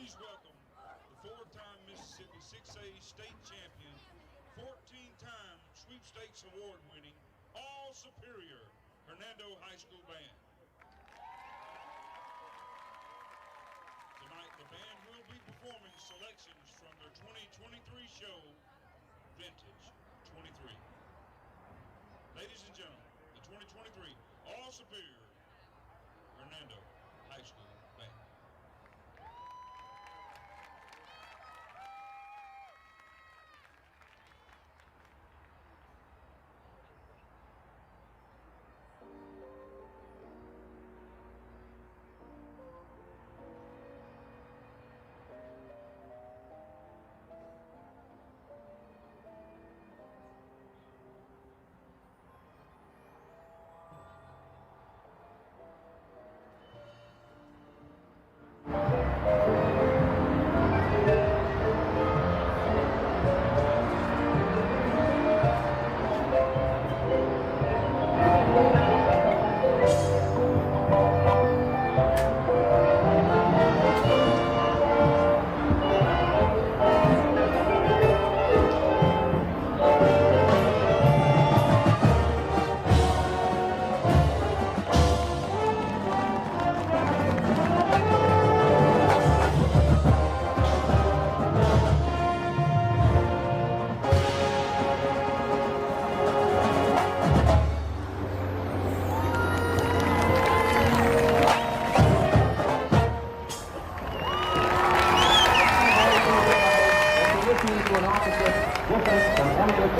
Please welcome the four-time Mississippi 6A state champion, 14-time sweepstakes award-winning, all-superior Hernando High School Band. Tonight, the band will be performing selections from their 2023 show, Vintage 23. Ladies and gentlemen, the 2023 all-superior Hernando High School Band.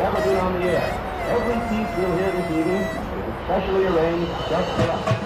Ever been on the air. Every piece you'll hear this evening is specially arranged just for us.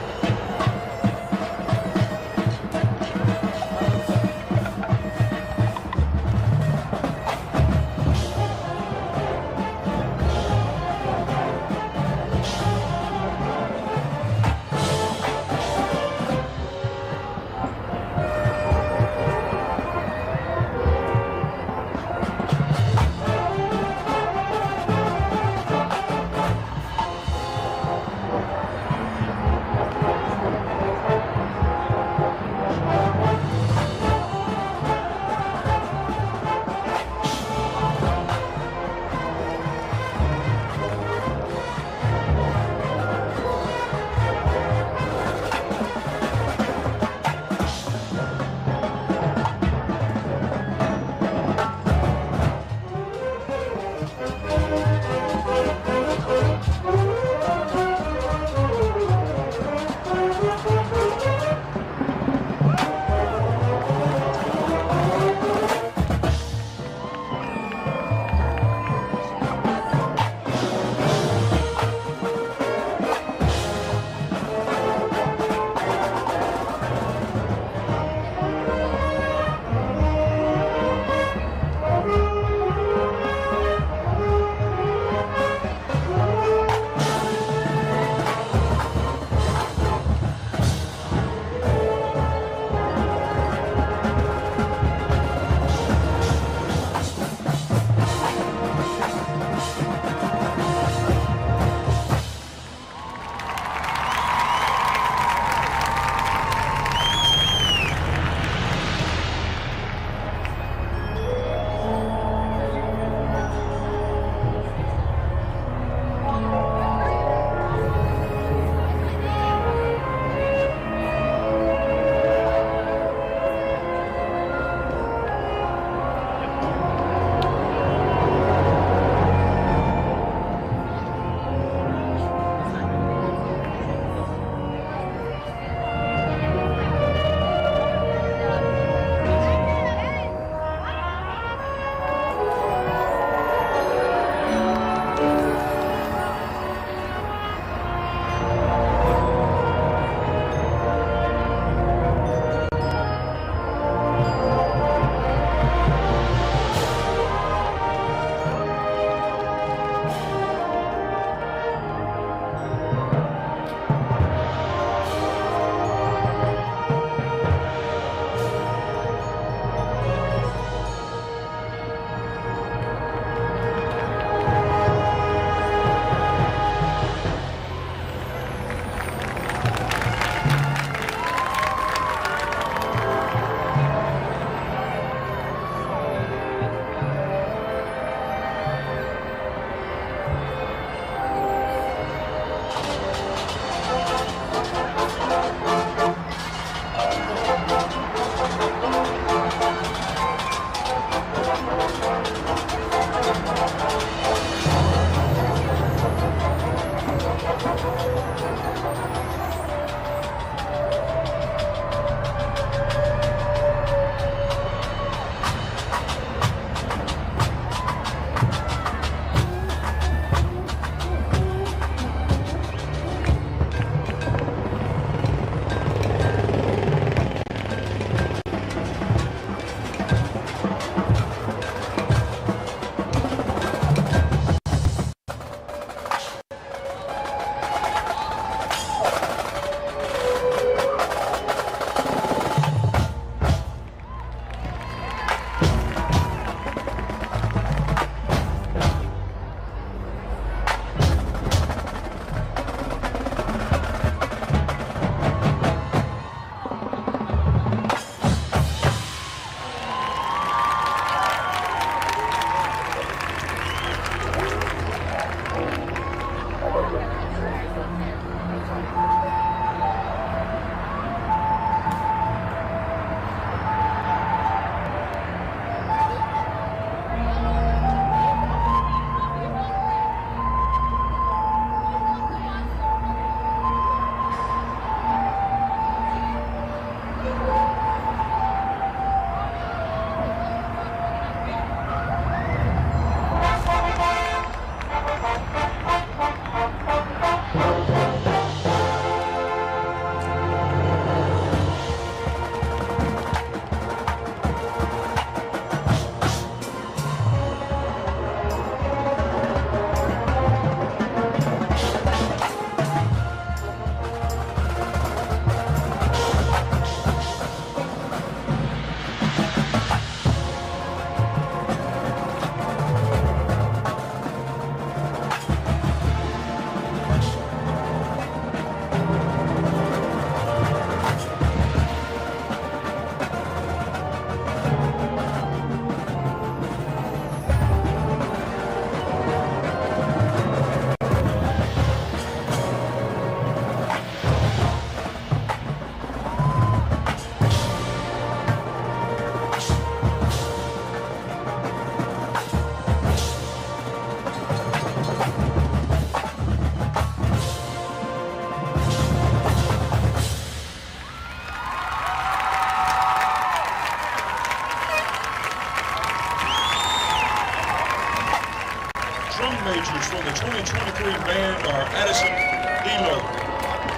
majors for the 2023 band are Addison Elo,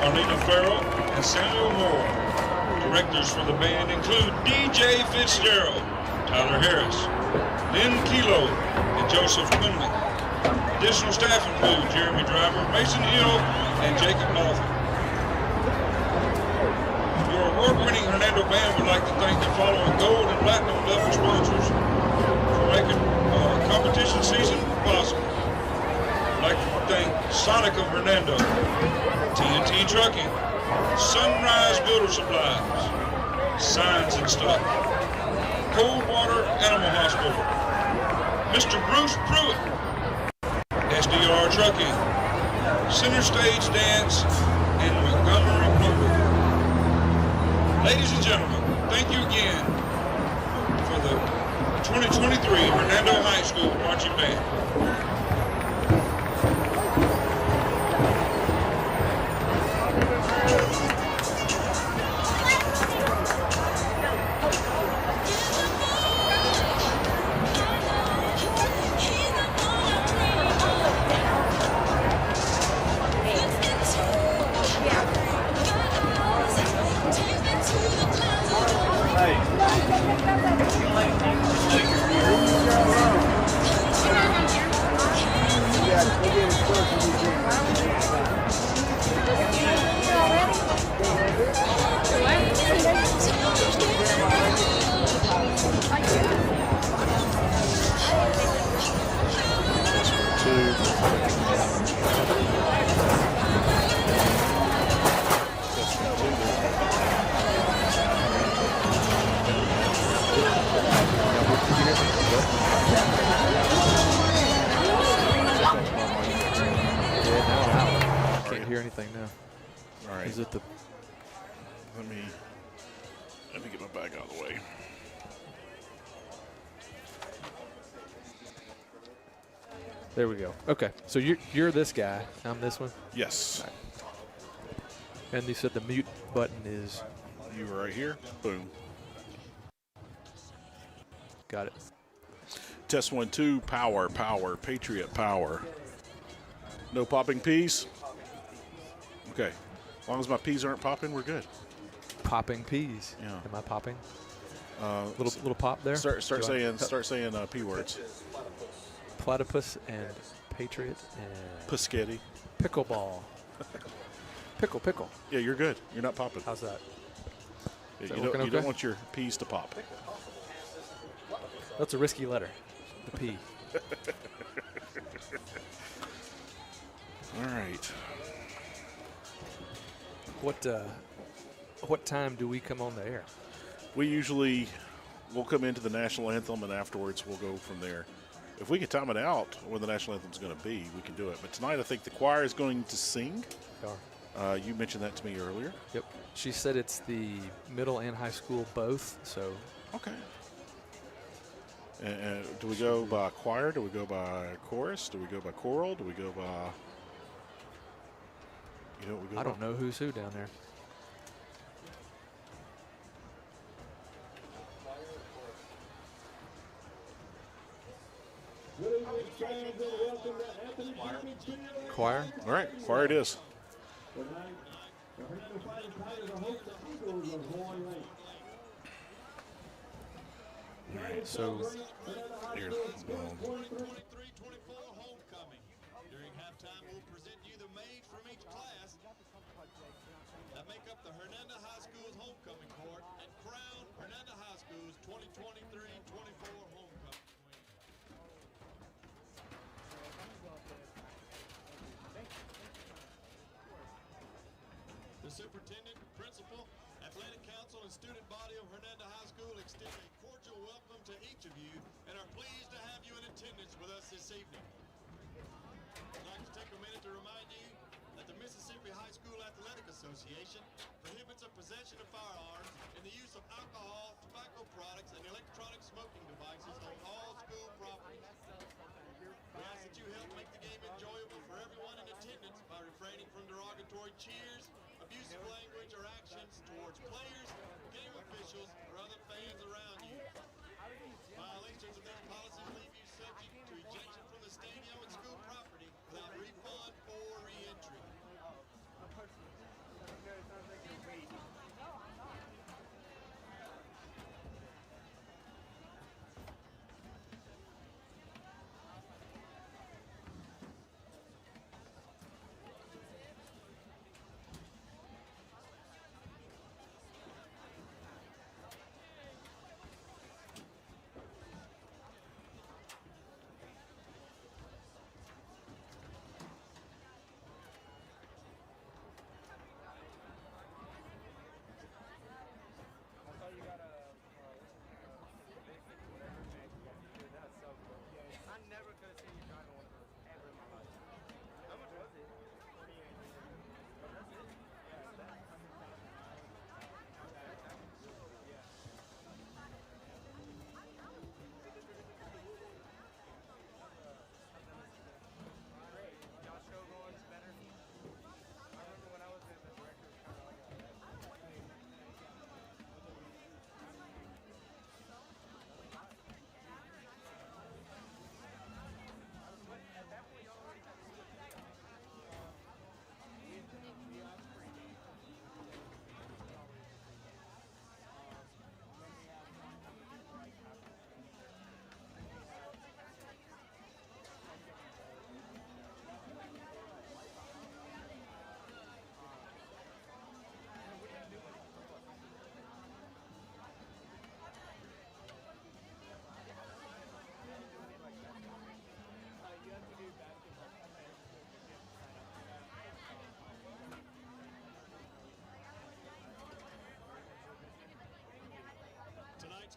Arlena Farrell, and Samuel Moore. Directors for the band include DJ Fitzgerald, Tyler Harris, Lynn Kelo, and Joseph Quinley. Additional staff include Jeremy Driver, Mason Hill, and Jacob Lawson. Your award-winning Hernando band would like to thank the following gold and platinum level sponsors for making competition season possible. I'd like to thank Sonic of Hernando, TNT Trucking, Sunrise Builder Supplies, Signs and Stuff, Coldwater Animal Hospital, Mr. Bruce Pruitt, SDR Trucking, Center Stage Dance, and Montgomery Plumbing. Ladies and gentlemen, thank you again for the 2023 Hernando High School Marching Band. Anything now. All right. Is it the? Let me get my bag out of the way. There we go. Okay, so you're this guy. I'm this one. Yes. Right. And you said the mute button is. You were right here. Boom. Got it. Test 1, 2. Power. Patriot power. No popping peas. Okay. As long as my peas aren't popping, we're good. Popping peas. Yeah. Am I popping? Little pop there. Start saying P words. Platypus and Patriot and Piscetti. pickleball. Pickle. Yeah, you're good. You're not popping. How's that? You that working don't okay? want your peas to pop. That's a risky letter. The P. All right. What time do we come on the air? We'll come into the national anthem, and afterwards we'll go from there. If we can time it out when the national anthem is going to be, we can do it. But tonight I think the choir is going to sing. You mentioned that to me earlier. Yep. She said it's the middle and high school both, so. Okay. And do we go by choir? Do we go by chorus? Do we go by choral? Do we go by... You know what we go I by? don't know who's who down there. Choir? All right, choir it is. So Here. 23-24 homecoming. During halftime, we'll present you the maids from each class that make up the Hernando High School's homecoming court and crown Hernando High School's 2023-24 homecoming queen. The superintendent, principal, athletic council, and student body of Hernando High School extend a cordial welcome to each of you and are pleased to have you in attendance with us this evening. I'd like to take a minute to remind you that the Mississippi High School Athletic Association prohibits the possession of firearms and the use of alcohol, tobacco products, and electronic smoking devices on all school property. We ask that you help make the game enjoyable for everyone in attendance by refraining from derogatory cheers, abusive language, or actions towards players, game officials, or other fans around you. Violations of these policies leave you subject to ejection from the stadium and school property.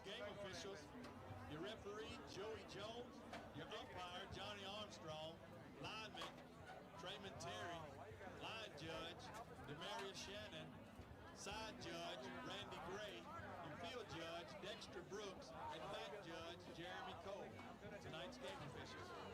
game officials, your referee, Joey Jones, your umpire, Johnny Armstrong, lineman, Trayman Terry, line judge, Demarius Shannon, side judge, Randy Gray, and field judge, Dexter Brooks, and back judge, Jeremy Cole. Tonight's game officials.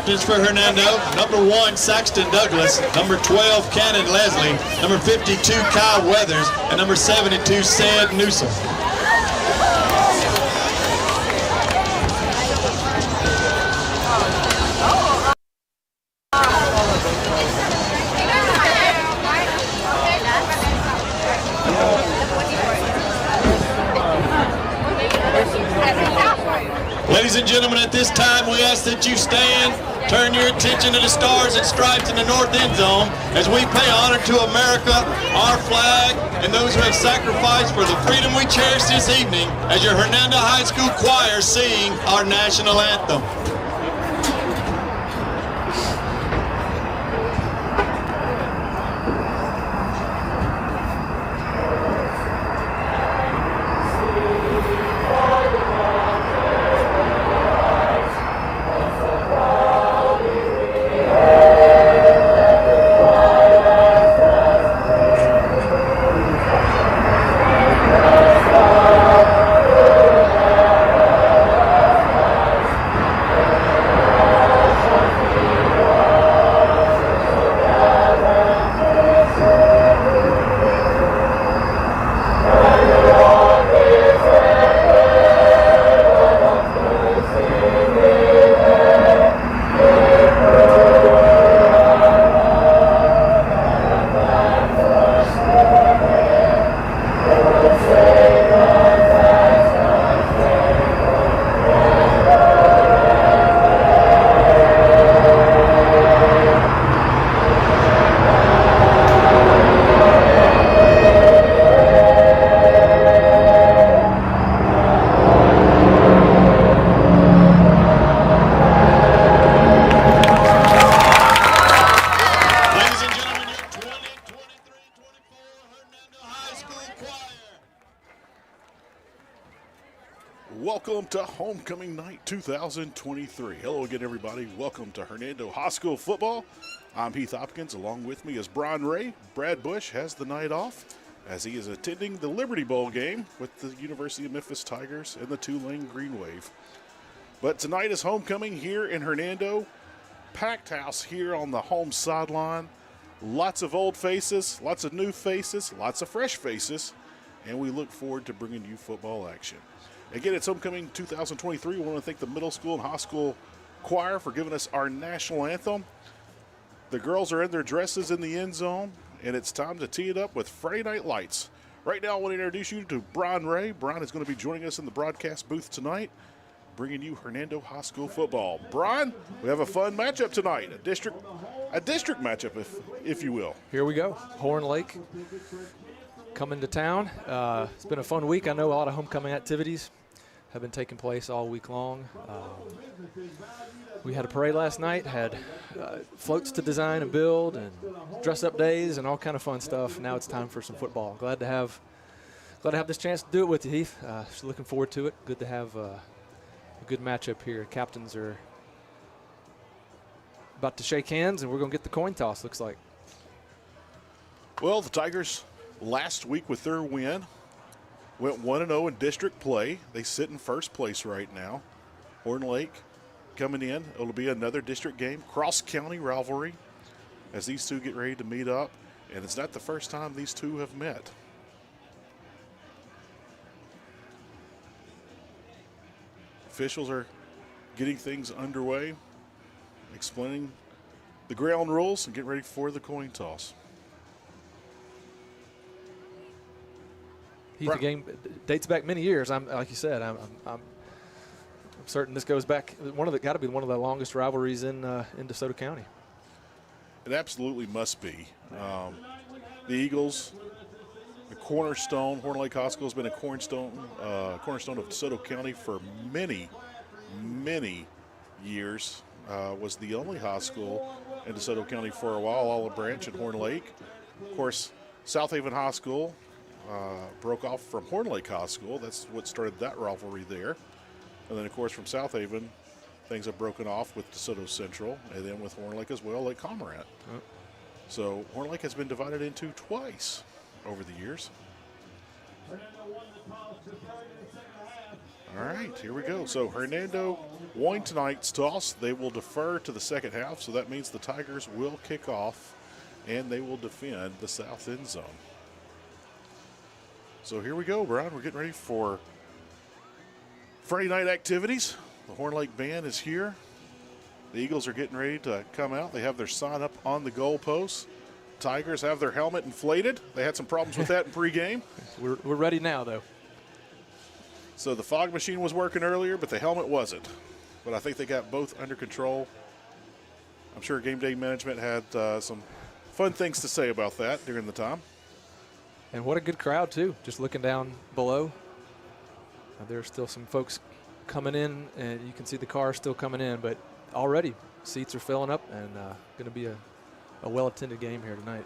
captains for Hernando, number 1, Saxton Douglas, number 12, Cannon Leslie, number 52, Kyle Weathers, and number 72, Sid Newsom. Ladies and gentlemen, at this time we ask that you stand, turn your attention to the stars and stripes in the north end zone as we pay honor to America, our flag, and those who have sacrificed for the freedom we cherish this evening as your Hernando High School choir sing our national anthem. Welcome to Homecoming Night 2023. Hello again, everybody. Welcome to Hernando High School football. I'm Heath Hopkins. Along with me is Brian Ray. Brad Bush has the night off as he is attending the Liberty Bowl game with the University of Memphis Tigers and the Tulane Green Wave. But tonight is homecoming here in Hernando. Packed house here on the home sideline. Lots of old faces, lots of new faces, lots of fresh faces, and we look forward to bringing you football action. Again, it's homecoming 2023. We want to thank the middle school and high school choir for giving us our national anthem. The girls are in their dresses in the end zone, and it's time to tee it up with Friday Night Lights. Right now, I want to introduce you to Brian Ray. Brian is going to be joining us in the broadcast booth tonight, bringing you Hernando High School football. Brian, we have a fun matchup tonight, a district matchup, if you will. Here we go. Horn Lake coming to town. It's been a fun week. I know a lot of homecoming activities have been taking place all week long. We had a parade last night, had floats to design and build, and dress-up days, and all kind of fun stuff. Now it's time for some football. Glad to have this chance to do it with you, Heath. Just looking forward to it. Good to have a good matchup here. Captains are about to shake hands, and we're going to get the coin toss, looks like. Well, the Tigers last week with their win went 1-0 in district play. They sit in first place right now. Horn Lake coming in. It'll be another district game, cross-county rivalry as these two get ready to meet up. And it's not the first time these two have met. Officials are getting things underway, explaining the ground rules and getting ready for the coin toss. Heath, the game dates back many years. Like you said, I'm certain this goes back. Got to be one of the longest rivalries in DeSoto County. It absolutely must be. The Eagles, the cornerstone. Horn Lake High School has been a cornerstone of DeSoto County for many, many years. Was the only high school in DeSoto County for a while. Olive Branch and Horn Lake. Of course, South Haven High School broke off from Horn Lake High School. That's what started that rivalry there. And then, of course, from South Haven, things have broken off with DeSoto Central, and then with Horn Lake as well, Lake Comrade. Oh. So Horn Lake has been divided into twice over the years. All right, here we go. So Hernando won tonight's toss. They will defer to the second half, so that means the Tigers will kick off, and they will defend the south end zone. So here we go, Brian. We're getting ready for Friday night activities. The Horn Lake Band is here. The Eagles are getting ready to come out. They have their sign up on the goalposts. Tigers have their helmet inflated. They had some problems with that in pregame. We're ready now, though. So the fog machine was working earlier, but the helmet wasn't. But I think they got both under control. I'm sure game day management had some fun things to say about that during the time. And what a good crowd, too. Just looking down below. There's still some folks coming in, and you can see the cars still coming in, but already seats are filling up, and going to be a well-attended game here tonight.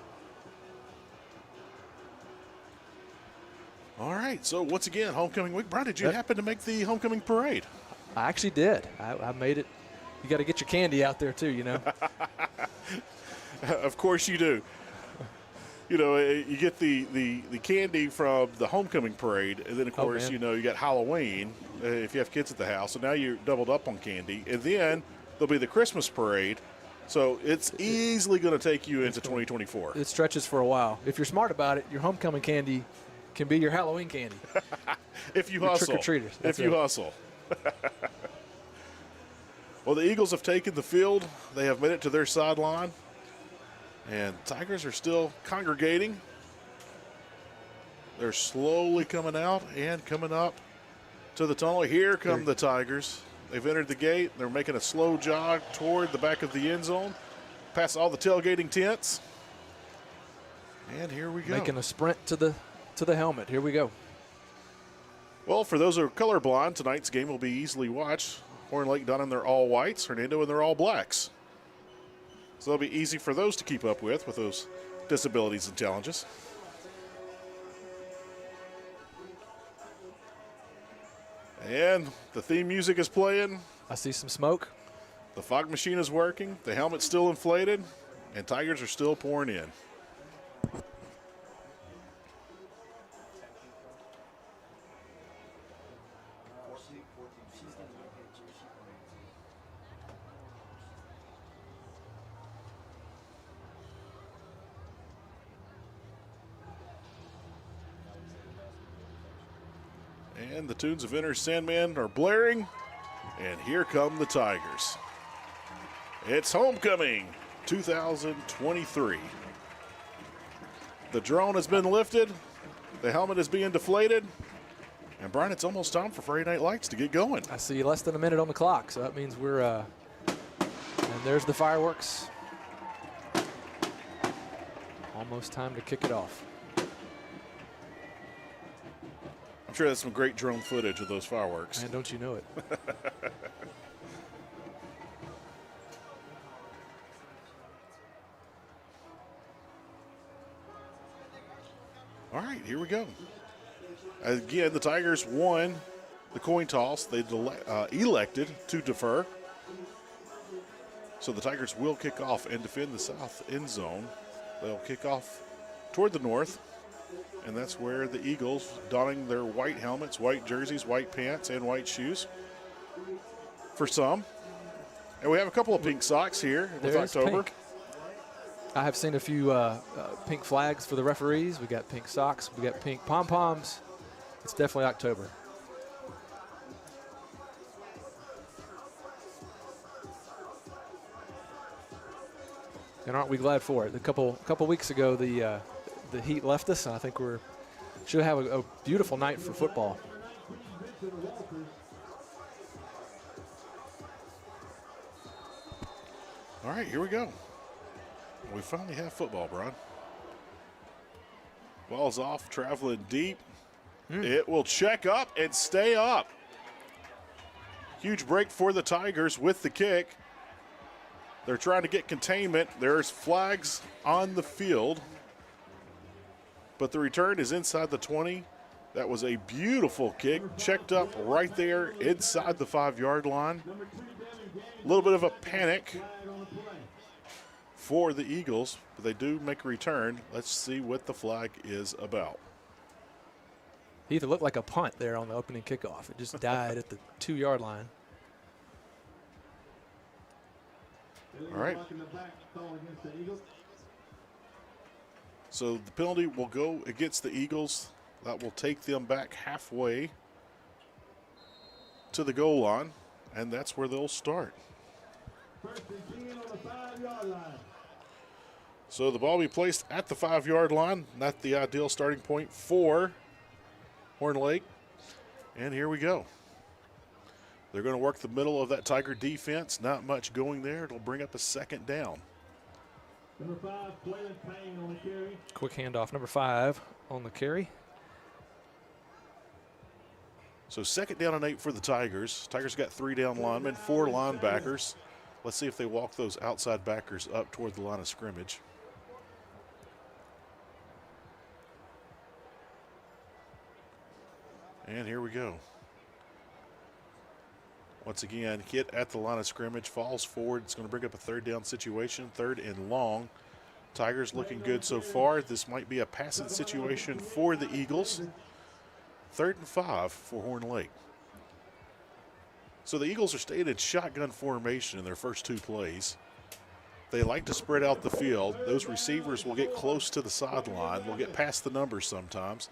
All right, so once again, homecoming week. Brian, did you happen to make the homecoming parade? I actually did. I made it. You got to get your candy out there, too, you know. Of course you do. You know, you get the candy from the homecoming parade, and then, of course, you know, you got Halloween if you have kids at the house. So now you're doubled up on candy. And then there'll be the Christmas parade. So it's easily going to take you into 2024. It stretches for a while. If you're smart about it, your homecoming candy can be your Halloween candy. If you hustle. Trick-or-treaters. If you hustle. Well, the Eagles have taken the field. They have made it to their sideline. And Tigers are still congregating. They're slowly coming out and coming up to the tunnel. Here come the Tigers. They've entered the gate. They're making a slow jog toward the back of the end zone, past all the tailgating tents. And here we go. Making a sprint to the helmet. Here we go. Well, for those who are colorblind, tonight's game will be easily watched. Horn Lake done in their all whites, Hernando in their all blacks. So it'll be easy for those to keep up with those disabilities and challenges. And the theme music is playing. I see some smoke. The fog machine is working. The helmet's still inflated. And Tigers are still pouring in. And the tunes of Enter Sandman are blaring, and here come the Tigers. It's homecoming 2023. The drone has been lifted, the helmet is being deflated, and Brian, it's almost time for Friday Night Lights to get going. I see less than a minute on the clock, so that means we're, and there's the fireworks. Almost time to kick it off. I'm sure that's some great drone footage of those fireworks. Man, don't you know it. All right, here we go. Again, the Tigers won the coin toss. They elected to defer. So the Tigers will kick off and defend the south end zone. They'll kick off toward the north. And that's where the Eagles, donning their white helmets, white jerseys, white pants, and white shoes for some. And we have a couple of pink socks here with October. Pink. I have seen a few pink flags for the referees. We got pink socks. We got pink pom-poms. It's definitely October. And aren't we glad for it? A couple weeks ago, the heat left us, and I think we should have a beautiful night for football. All right, here we go. We finally have football, Brian. Ball's off, traveling deep. It will check up and stay up. Huge break for the Tigers with the kick. They're trying to get containment. There's flags on the field. But the return is inside the 20. That was a beautiful kick. Checked up right there inside the 5-yard line. A little bit of a panic for the Eagles, but they do make a return. Let's see what the flag is about. Heath, it looked like a punt there on the opening kickoff. It just died at the 2-yard line. All right. So the penalty will go against the Eagles. That will take them back halfway to the goal line, and that's where they'll start. First and 10 on the 5-yard line. So the ball will be placed at the 5-yard line. Not the ideal starting point for Horn Lake. And here we go. They're going to work the middle of that Tiger defense. Not much going there. It'll bring up a second down. Number 5, Quaylen Payne on the carry. Quick handoff, number 5 on the carry. So second down and 8 for the Tigers. Tigers got 3 down linemen, 4 linebackers. Let's see if they walk those outside backers up toward the line of scrimmage. And here we go. Once again, hit at the line of scrimmage, falls forward. It's going to bring up a 3rd down situation, 3rd and long. Tigers looking good so far. This might be a passing situation for the Eagles. 3rd and 5 for Horn Lake. So the Eagles are staying in shotgun formation in their first 2 plays. They like to spread out the field. Those receivers will get close to the sideline. They'll get past the numbers sometimes.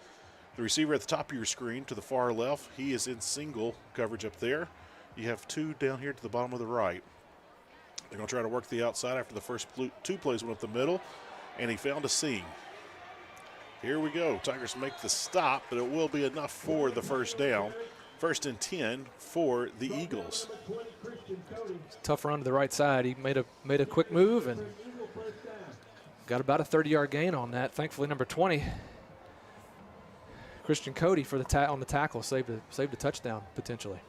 The receiver at the top of your screen to the far left, he is in single coverage up there. You have 2 down here to the bottom of the right. They're going to try to work the outside after the first 2 plays went up the middle, and he found a seam. Here we go. Tigers make the stop, but it will be enough for the first down. 1st and 10 for the Eagles. Tough run to the right side. He made a quick move and got about a 30-yard gain on that. Thankfully, number 20, Christian Cody for the on the tackle saved a touchdown potentially.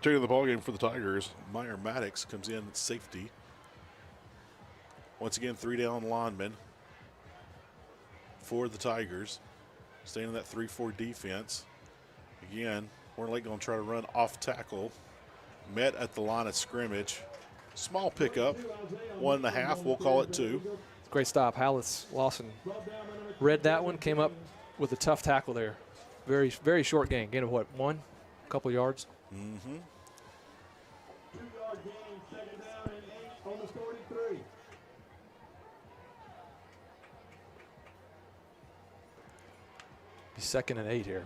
Taking the ball game for the Tigers, Meyer Maddox comes in at safety. Once again, 3 down linemen for the Tigers. Staying in that 3-4 defense. Again, Horn Lake going to try to run off tackle. Met at the line of scrimmage. Small pickup, 1.5, we'll call it 2. Great stop. Hallis Lawson read that one, came up with a tough tackle there. Very, very short gain. Gain of what, 1? A couple yards? Mm-hmm. 2-yard gain, 2nd down and 8 on the 43. Be 2nd and 8 here.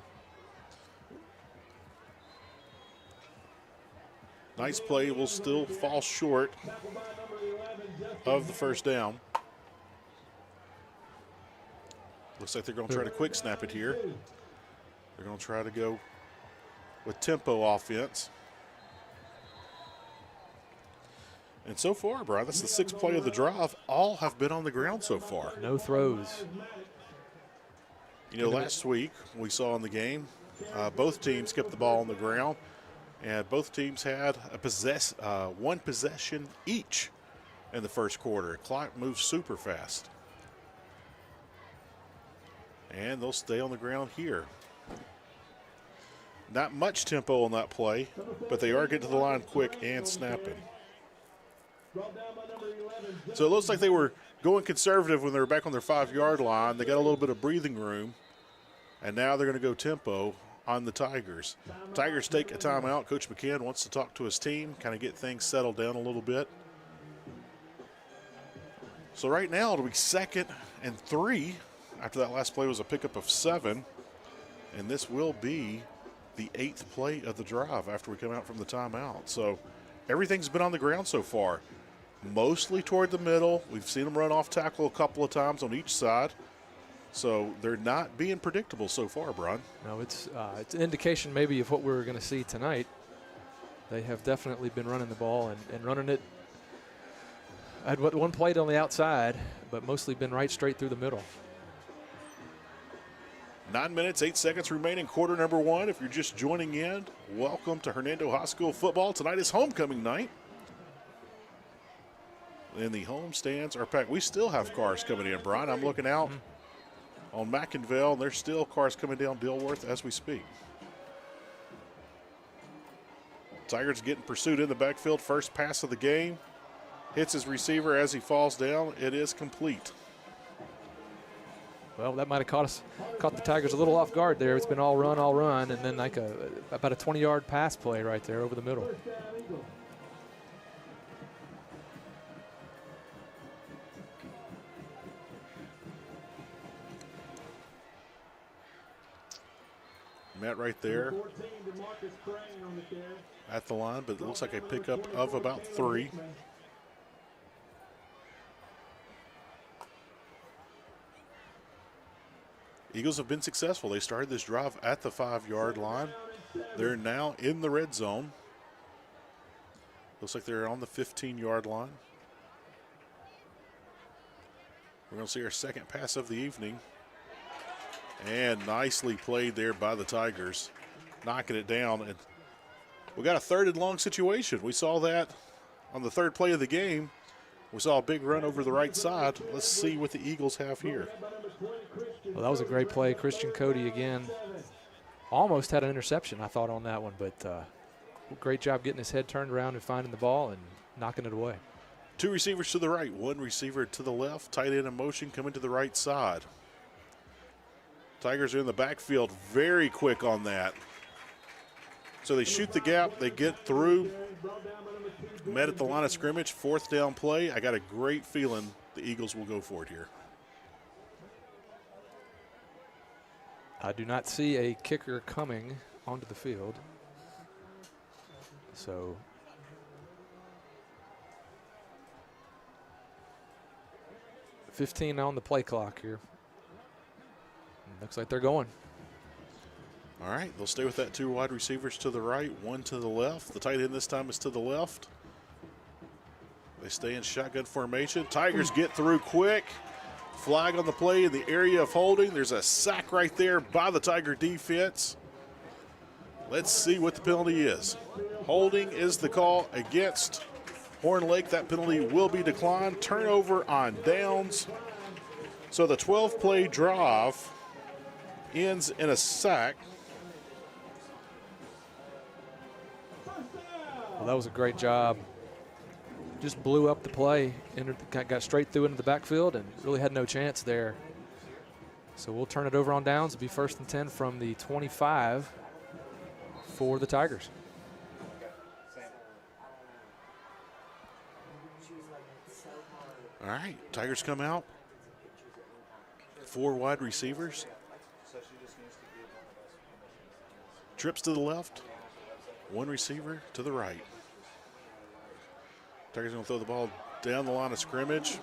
Nice play, will still fall short of the first down. Looks like they're going to try to quick snap it here. They're going to try to go with tempo offense. And so far, Brian, that's the 6th play of the drive. All have been on the ground so far. No throws. You know, last week we saw in the game, both teams kept the ball on the ground, and both teams had a one possession each in the first quarter. Clock moves super fast. And they'll stay on the ground here. Not much tempo on that play, but they are getting to the line quick and snapping. So it looks like they were going conservative when they were back on their 5-yard line. They got a little bit of breathing room, and now they're going to go tempo on the Tigers. Tigers take a timeout. Coach McCann wants to talk to his team, kind of get things settled down a little bit. So right now it'll be 2nd and 3. After that last play was a pickup of 7, and this will be the 8th play of the drive after we come out from the timeout. So everything's been on the ground so far, mostly toward the middle. We've seen them run off tackle a couple of times on each side. So they're not being predictable so far, Brian. No, it's an indication maybe of what we're going to see tonight. They have definitely been running the ball and running it. I had one played on the outside, but mostly been right straight through the middle. 9 minutes, 8 seconds remaining, quarter number 1. If you're just joining in, welcome to Hernando High School football. Tonight is homecoming night. And the home stands are packed. We still have cars coming in, Brian. I'm looking out on McInville, and there's still cars coming down Dilworth as we speak. Tigers getting pursued in the backfield. First pass of the game. Hits his receiver as he falls down. It is complete. Well, that might have caught the Tigers a little off guard there. It's been all run, and then like about a 20-yard pass play right there over the middle. Matt right there at the line, but it looks like a pickup of about 3. Eagles have been successful. They started this drive at the 5-yard line. They're now in the red zone. Looks like they're on the 15-yard line. We're going to see our second pass of the evening. And nicely played there by the Tigers, knocking it down. And we got a 3rd and long situation. We saw that on the 3rd play of the game. We saw a big run over the right side. Let's see what the Eagles have here. Well, that was a great play. Christian Cody again almost had an interception, I thought, on that one, but great job getting his head turned around and finding the ball and knocking it away. 2 receivers to the right, 1 receiver to the left. Tight end in motion coming to the right side. Tigers are in the backfield very quick on that. So they shoot the gap, they get through. Met at the line of scrimmage, 4th down play. I got a great feeling the Eagles will go for it here. I do not see a kicker coming onto the field. So $15 on the play clock here. Looks like they're going. All right, they'll stay with that 2 wide receivers to the right, 1 to the left. The tight end this time is to the left. They stay in shotgun formation. Tigers get through quick. Flag on the play in the area of holding. There's a sack right there by the Tiger defense. Let's see what the penalty is. Holding is the call against Horn Lake. That penalty will be declined. Turnover on downs. So the 12-play drive ends in a sack. Well, that was a great job. Just blew up the play, got straight through into the backfield, and really had no chance there. So we'll turn it over on downs. It'll be 1st and 10 from the 25 for the Tigers. All right, Tigers come out. 4 wide receivers. Trips to the left, 1 receiver to the right. Tigers going to throw the ball down the line of scrimmage.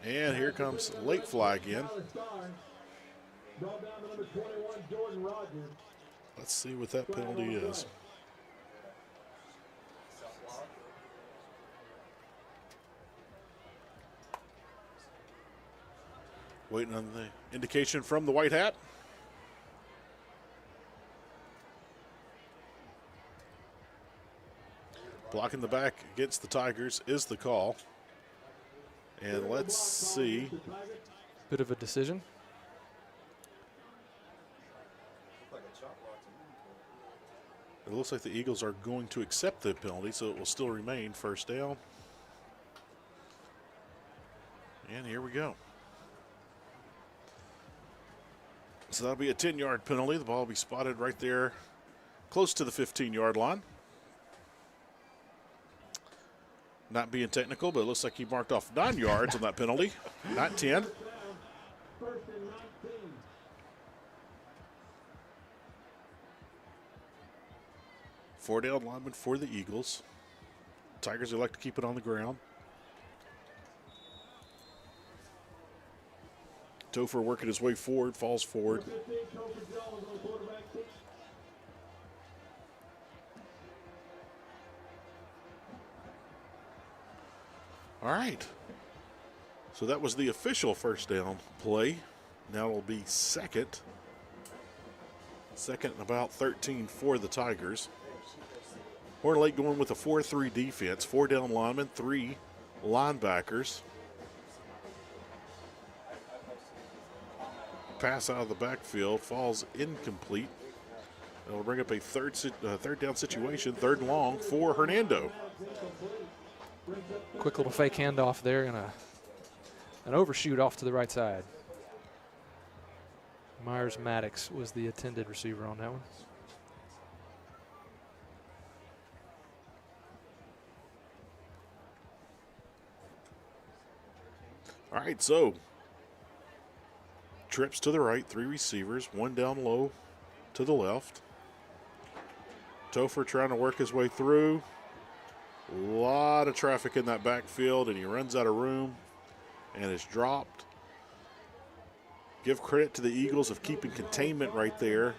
And here comes late flag in. Let's see what that penalty is. Waiting on the indication from the white hat. Blocking the back against the Tigers is the call. And let's see. Bit of a decision. It looks like the Eagles are going to accept the penalty, so it will still remain 1st down. And here we go. So that'll be a 10-yard penalty. The ball will be spotted right there close to the 15-yard line. Not being technical, but it looks like he marked off 9 yards on that penalty, not 10. Four down lineman for the Eagles. Tigers elect to keep it on the ground. Topher working his way forward, falls forward. All right. So that was the official 1st down play. Now it'll be second. Second and about 13 for the Tigers. Horn Lake going with a 4-3 defense. 4 down linemen, 3 linebackers. Pass out of the backfield, falls incomplete. It'll bring up a third down situation, 3rd and long for Hernando. Quick little fake handoff there and an overshoot off to the right side. Myers Maddox was the intended receiver on that one. All right, so trips to the right, 3 receivers, 1 down low to the left. Topher trying to work his way through. A lot of traffic in that backfield, and he runs out of room and is dropped. Give credit to the Eagles of keeping containment right there.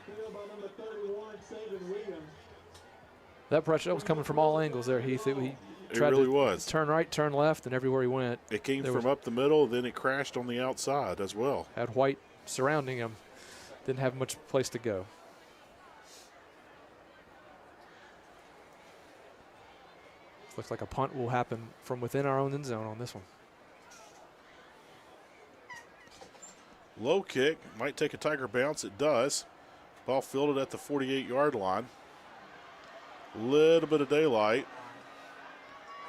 That pressure was coming from all angles there, Heath. He tried really to was. Turn right, turn left, and everywhere he went. It came from up the middle, then it crashed on the outside as well. Had White surrounding him. Didn't have much place to go. Looks like a punt will happen from within our own end zone on this one. Low kick, might take a Tiger bounce. It does. Ball fielded at the 48-yard line. Little bit of daylight.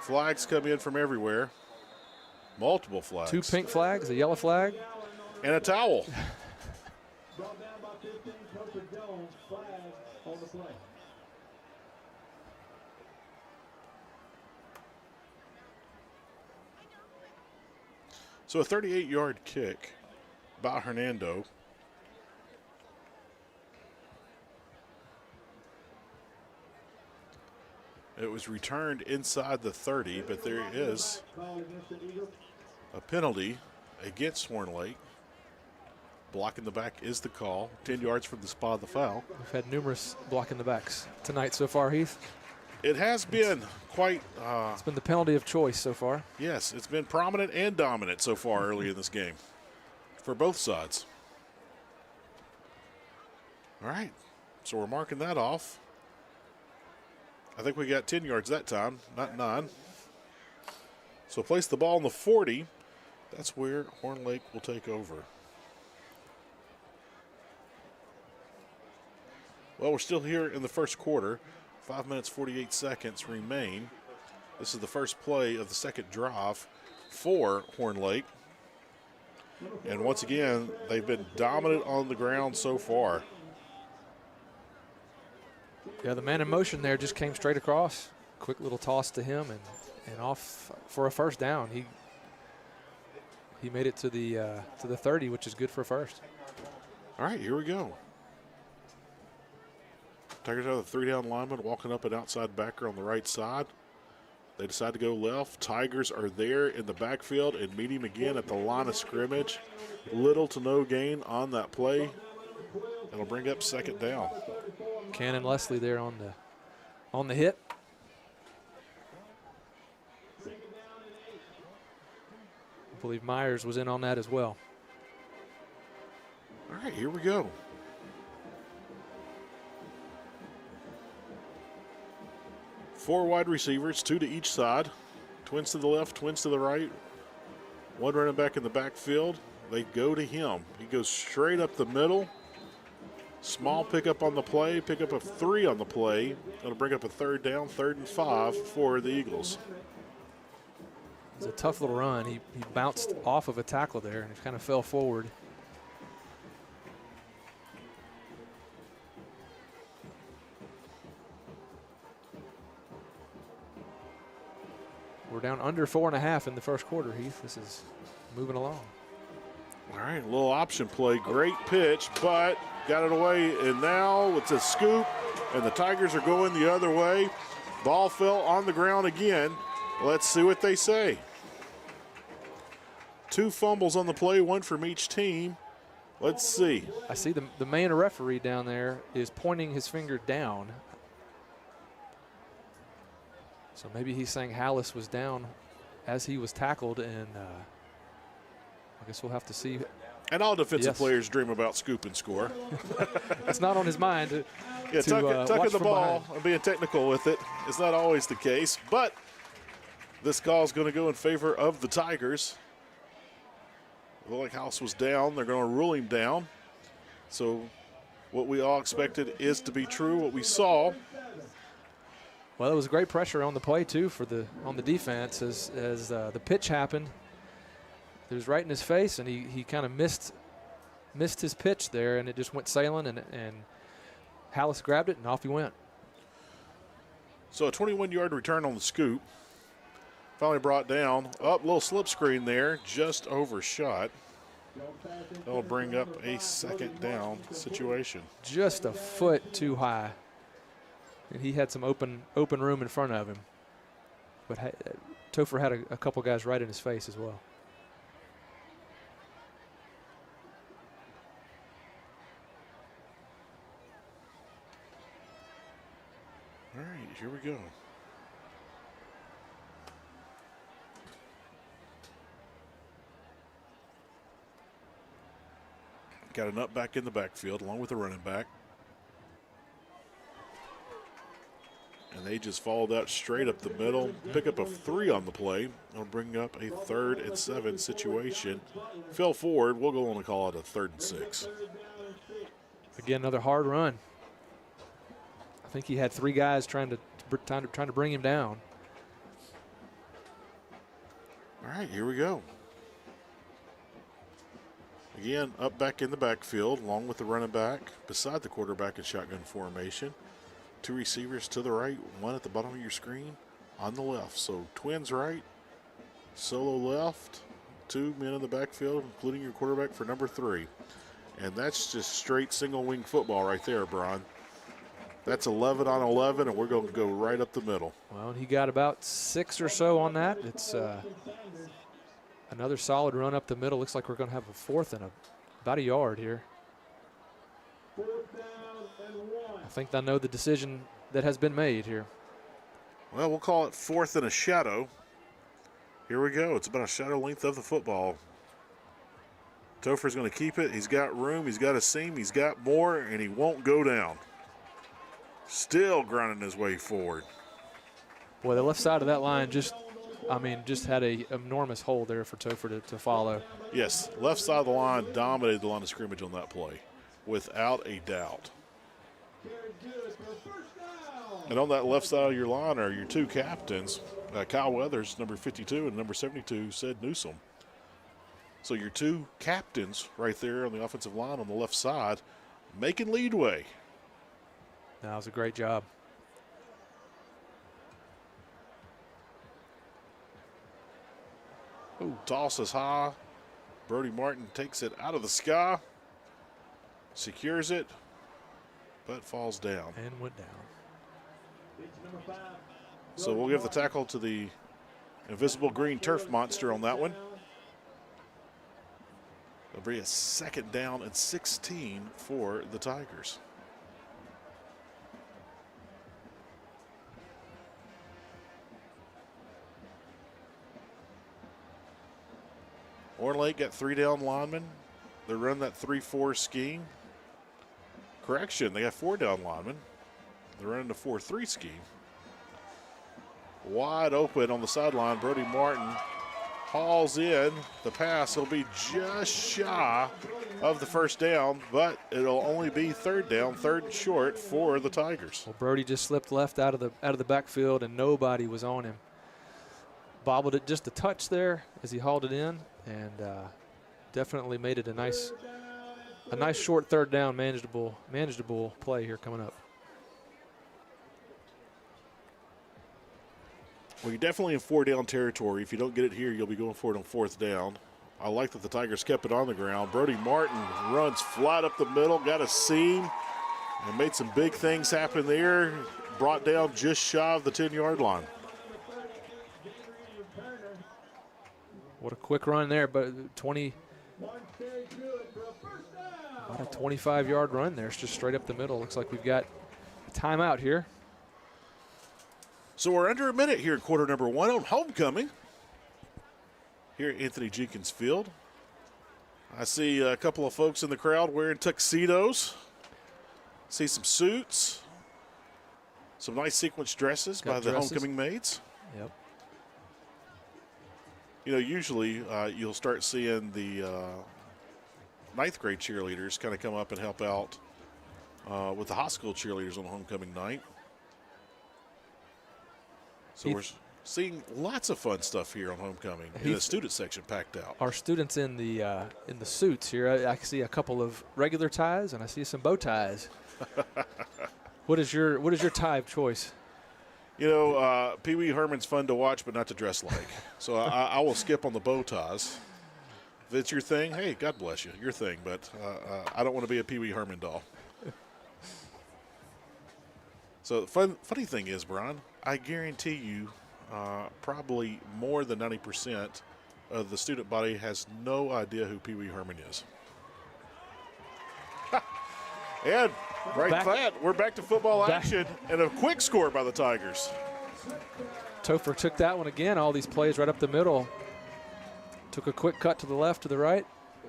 Flags come in from everywhere. Multiple flags. 2 pink flags, a yellow flag. And a towel. Brought down by 15, Coach Jones, flag on the play. So a 38-yard kick by Hernando. It was returned inside the 30, but there is a penalty against Horn Lake. Blocking the back is the call. 10 yards from the spot of the foul. We've had numerous blocking the backs tonight so far, Heath. It has been quite. It's been the penalty of choice so far. Yes, it's been prominent and dominant so far early in this game for both sides. All right, so we're marking that off. I think we got 10 yards that time, not 9. So place the ball in the 40. That's where Horn Lake will take over. Well, we're still here in the first quarter. 5 minutes, 48 seconds remain. This is the first play of the second drive for Horn Lake. And once again, they've been dominant on the ground so far. Yeah, the man in motion there just came straight across. Quick little toss to him and off for a first down. He made it to the 30, which is good for a first. All right, here we go. Tigers have the 3-down lineman walking up an outside backer on the right side. They decide to go left. Tigers are there in the backfield and meet him again at the line of scrimmage. Little to no gain on that play. It'll bring up second down. Cannon Leslie there on the hit. I believe Myers was in on that as well. All right, here we go. Four wide receivers, 2 to each side. Twins to the left, twins to the right. One running back in the backfield. They go to him. He goes straight up the middle. Small pickup on the play, pickup of 3 on the play. That'll bring up a third down, 3rd and 5 for the Eagles. It was a tough little run. He bounced off of a tackle there and kind of fell forward. We're down under 4.5 in the first quarter, Heath. This is moving along. All right, a little option play. Great pitch, but got it away. And now it's a scoop, and the Tigers are going the other way. Ball fell on the ground again. Let's see what they say. 2 fumbles on the play, 1 from each team. Let's see. I see the main referee down there is pointing his finger down. So maybe he's saying Hallis was down as he was tackled, and I guess we'll have to see. And all defensive players dream about scoop and score. It's not on his mind. Tucking the ball and being technical with it is not always the case, but this call is going to go in favor of the Tigers. It looked like House was down. They're going to rule him down. So what we all expected is to be true, what we saw. Well, it was great pressure on the play, too, on the defense as the pitch happened. It was right in his face, and he kind of missed missed his pitch there, and it just went sailing, and Hallis grabbed it, and off he went. So a 21-yard return on the scoop. Finally brought down. Up, little slip screen there, just overshot. That'll bring up a second down situation. Just a foot too high. And he had some open room in front of him. But Topher had a couple guys right in his face as well. All right, here we go. Got an up back in the backfield along with the running back. And they just followed that straight up the middle. Pick up a 3 on the play. It'll bring up a 3rd and 7 situation. Fell forward. We'll go on and call it a 3rd and 6. Again, another hard run. I think he had 3 guys trying to bring him down. All right, here we go. Again, up back in the backfield, along with the running back, beside the quarterback in shotgun formation. 2 receivers to the right, 1 at the bottom of your screen on the left. So twins right, solo left, 2 men in the backfield, including your quarterback for number 3. And that's just straight single wing football right there, Brian. That's 11 on 11, and we're going to go right up the middle. Well, he got about 6 or so on that. It's another solid run up the middle. Looks like we're going to have a 4th and about a yard here. I think I know the decision that has been made here. Well, we'll call it 4th and a shadow. Here we go. It's about a shadow length of the football. Topher's going to keep it. He's got room. He's got a seam. He's got more, and he won't go down. Still grinding his way forward. Boy, the left side of that line just had a enormous hole there for Topher to follow. Yes, left side of the line dominated the line of scrimmage on that play, without a doubt. And on that left side of your line are your 2 captains, Kyle Weathers, number 52, and number 72, Sid Newsom. So your 2 captains right there on the offensive line on the left side making leadway. That was a great job. Ooh, toss is high. Brody Martin takes it out of the sky, secures it, but falls down. And went down. So we'll give the tackle to the invisible green turf monster on that one. It'll be a 2nd down and 16 for the Tigers. Orange Lake got 3 down linemen. They run that 3-4 scheme. Correction, they got 4 down linemen. They're running the 4-3 scheme. Wide open on the sideline. Brody Martin hauls in the pass. It'll be just shy of the 1st down, but it'll only be 3rd down, 3rd and short for the Tigers. Well, Brody just slipped left out of the backfield, and nobody was on him. Bobbled it just a touch there as he hauled it in, and definitely made it a nice short 3rd down, manageable play here coming up. Well, you're definitely in 4-down territory. If you don't get it here, you'll be going for it on 4th down. I like that the Tigers kept it on the ground. Brody Martin runs flat up the middle, got a seam, and made some big things happen there. Brought down just shy of the 10-yard line. What a quick run there, but about a 25-yard run there. It's just straight up the middle. Looks like we've got a timeout here. So we're under a minute here in quarter number 1 on homecoming here at Anthony Jenkins Field. I see a couple of folks in the crowd wearing tuxedos. See some suits, some nice sequence dresses by the homecoming maids. Yep. You know, usually you'll start seeing the 9th grade cheerleaders kind of come up and help out with the high school cheerleaders on homecoming night. So seeing lots of fun stuff here on homecoming. And the student section packed out. Our students in the suits here, I see a couple of regular ties and I see some bow ties. What is your tie of choice? You know, Pee Wee Herman's fun to watch, but not to dress like. So I will skip on the bow ties. If it's your thing, hey, God bless you, your thing. But I don't want to be a Pee Wee Herman doll. So the funny thing is, Brian, I guarantee you probably more than 90% of the student body has no idea who Pee Wee Herman is. And we're back to football action and a quick score by the Tigers. Topher took that one again. All these plays right up the middle. Took a quick cut to the left, to the right.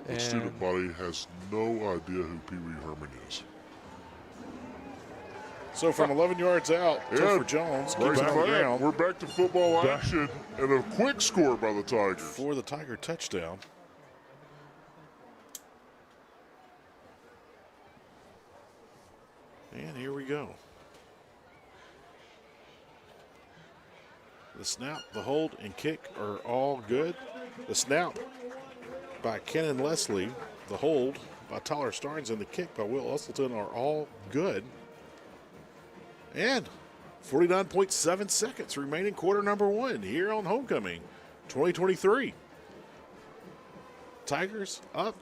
The student body has no idea who Pee Wee Herman is. So from 11 yards out, Topher Jones keeps it on the ground. We're back to football action and a quick score by the Tigers. For the Tiger touchdown. And here we go. The snap, the hold, and kick are all good. The snap by Kenan Leslie, the hold by Tyler Starnes, and the kick by Will Usselton are all good. And 49.7 seconds remaining, quarter number one here on homecoming 2023. Tigers up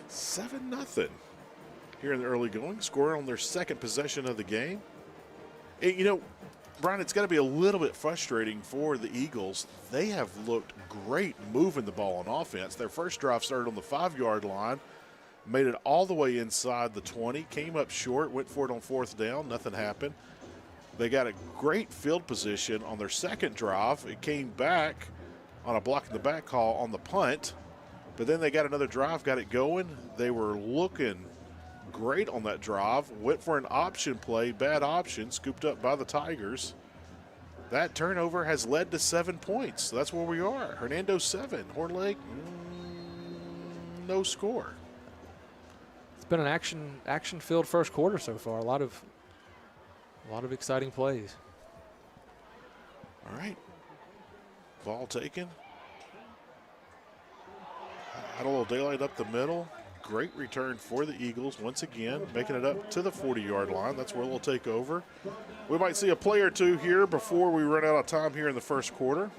7-0 here in the early going, scoring on their second possession of the game. And, you know, Brian, it's got to be a little bit frustrating for the Eagles. They have looked great moving the ball on offense. Their first drive started on the 5-yard line, made it all the way inside the 20, came up short, went for it on fourth down, nothing happened. They got a great field position on their second drive. It came back on a block in the back call on the punt, but then they got another drive, got it going. They were looking great on that drive, went for an option play, bad option, scooped up by the Tigers. That turnover has led to 7 points. So that's where we are. Hernando 7, Horn Lake no score. It's been an action-filled first quarter so far. A lot of exciting plays. All right. Ball taken. Had a little daylight up the middle. Great return for the Eagles once again, making it up to the 40-yard line. That's where they'll take over. We might see a play or two here before we run out of time here in the first quarter.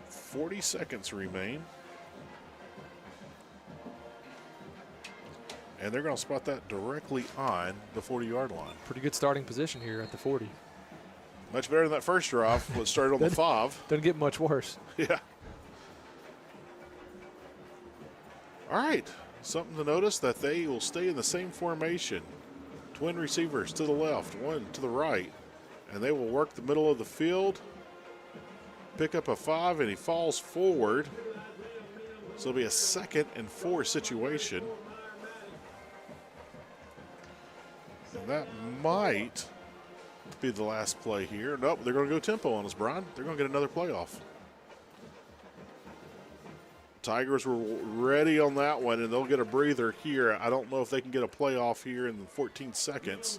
40 seconds remain. And they're going to spot that directly on the 40-yard line. Pretty good starting position here at the 40. Much better than that first drive, which started on the 5. Doesn't get much worse. Yeah. All right. Something to notice that they will stay in the same formation. Twin receivers to the left, one to the right. And they will work the middle of the field. Pick up a 5, and he falls forward. So it'll be a 2nd and 4 situation. And that might be the last play here. Nope, they're going to go tempo on us, Brian. They're going to get another playoff. Tigers were ready on that one, and they'll get a breather here. I don't know if they can get a playoff here in 14 seconds,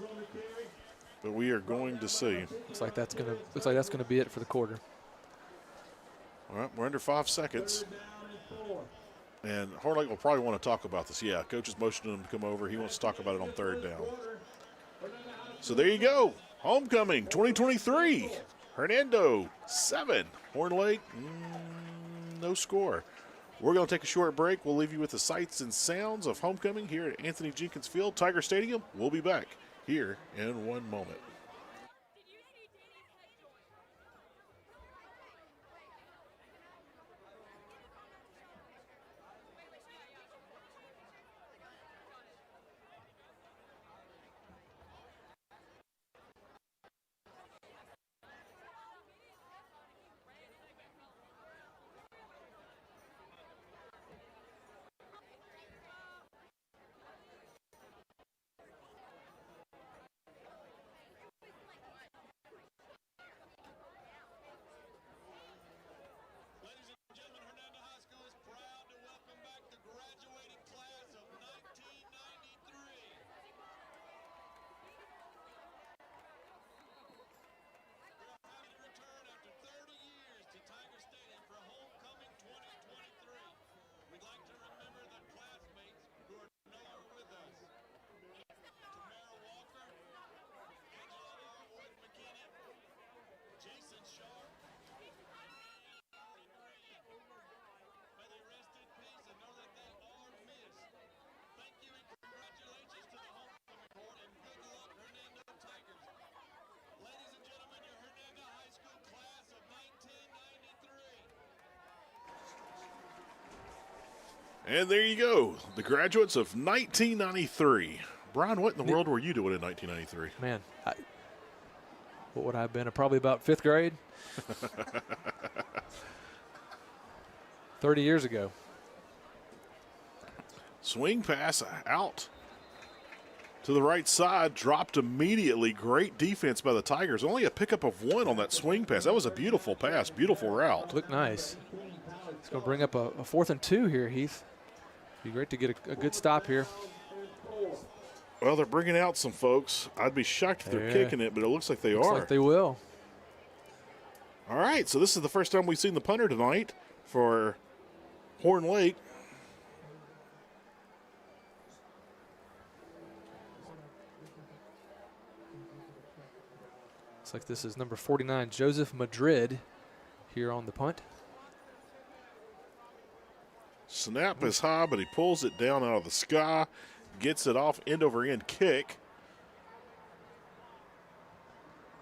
but we are going to see. Looks like that's gonna be it for the quarter. All right, we're under 5 seconds. And Horn Lake will probably want to talk about this. Yeah, coach is motioning him to come over. He wants to talk about it on third down. So there you go. Homecoming 2023. Hernando 7. Horn Lake no score. We're going to take a short break. We'll leave you with the sights and sounds of homecoming here at Anthony Jenkins Field, Tiger Stadium. We'll be back here in 1 moment. And there you go, the graduates of 1993. Brian, what in the world were you doing in 1993? Man, what would I have been? Probably about 5th grade. 30 years ago. Swing pass out to the right side, dropped immediately. Great defense by the Tigers. Only a pickup of 1 on that swing pass. That was a beautiful pass, beautiful route. Looked nice. It's going to bring up a 4th and 2 here, Heath. Be great to get a good stop here. Well, they're bringing out some folks. I'd be shocked if they're kicking it, but it looks like they are. Looks like they will. All right, so this is the first time we've seen the punter tonight for Horn Lake. Looks like this is number 49, Joseph Madrid, here on the punt. Snap is high, but he pulls it down out of the sky, gets it off end over end kick.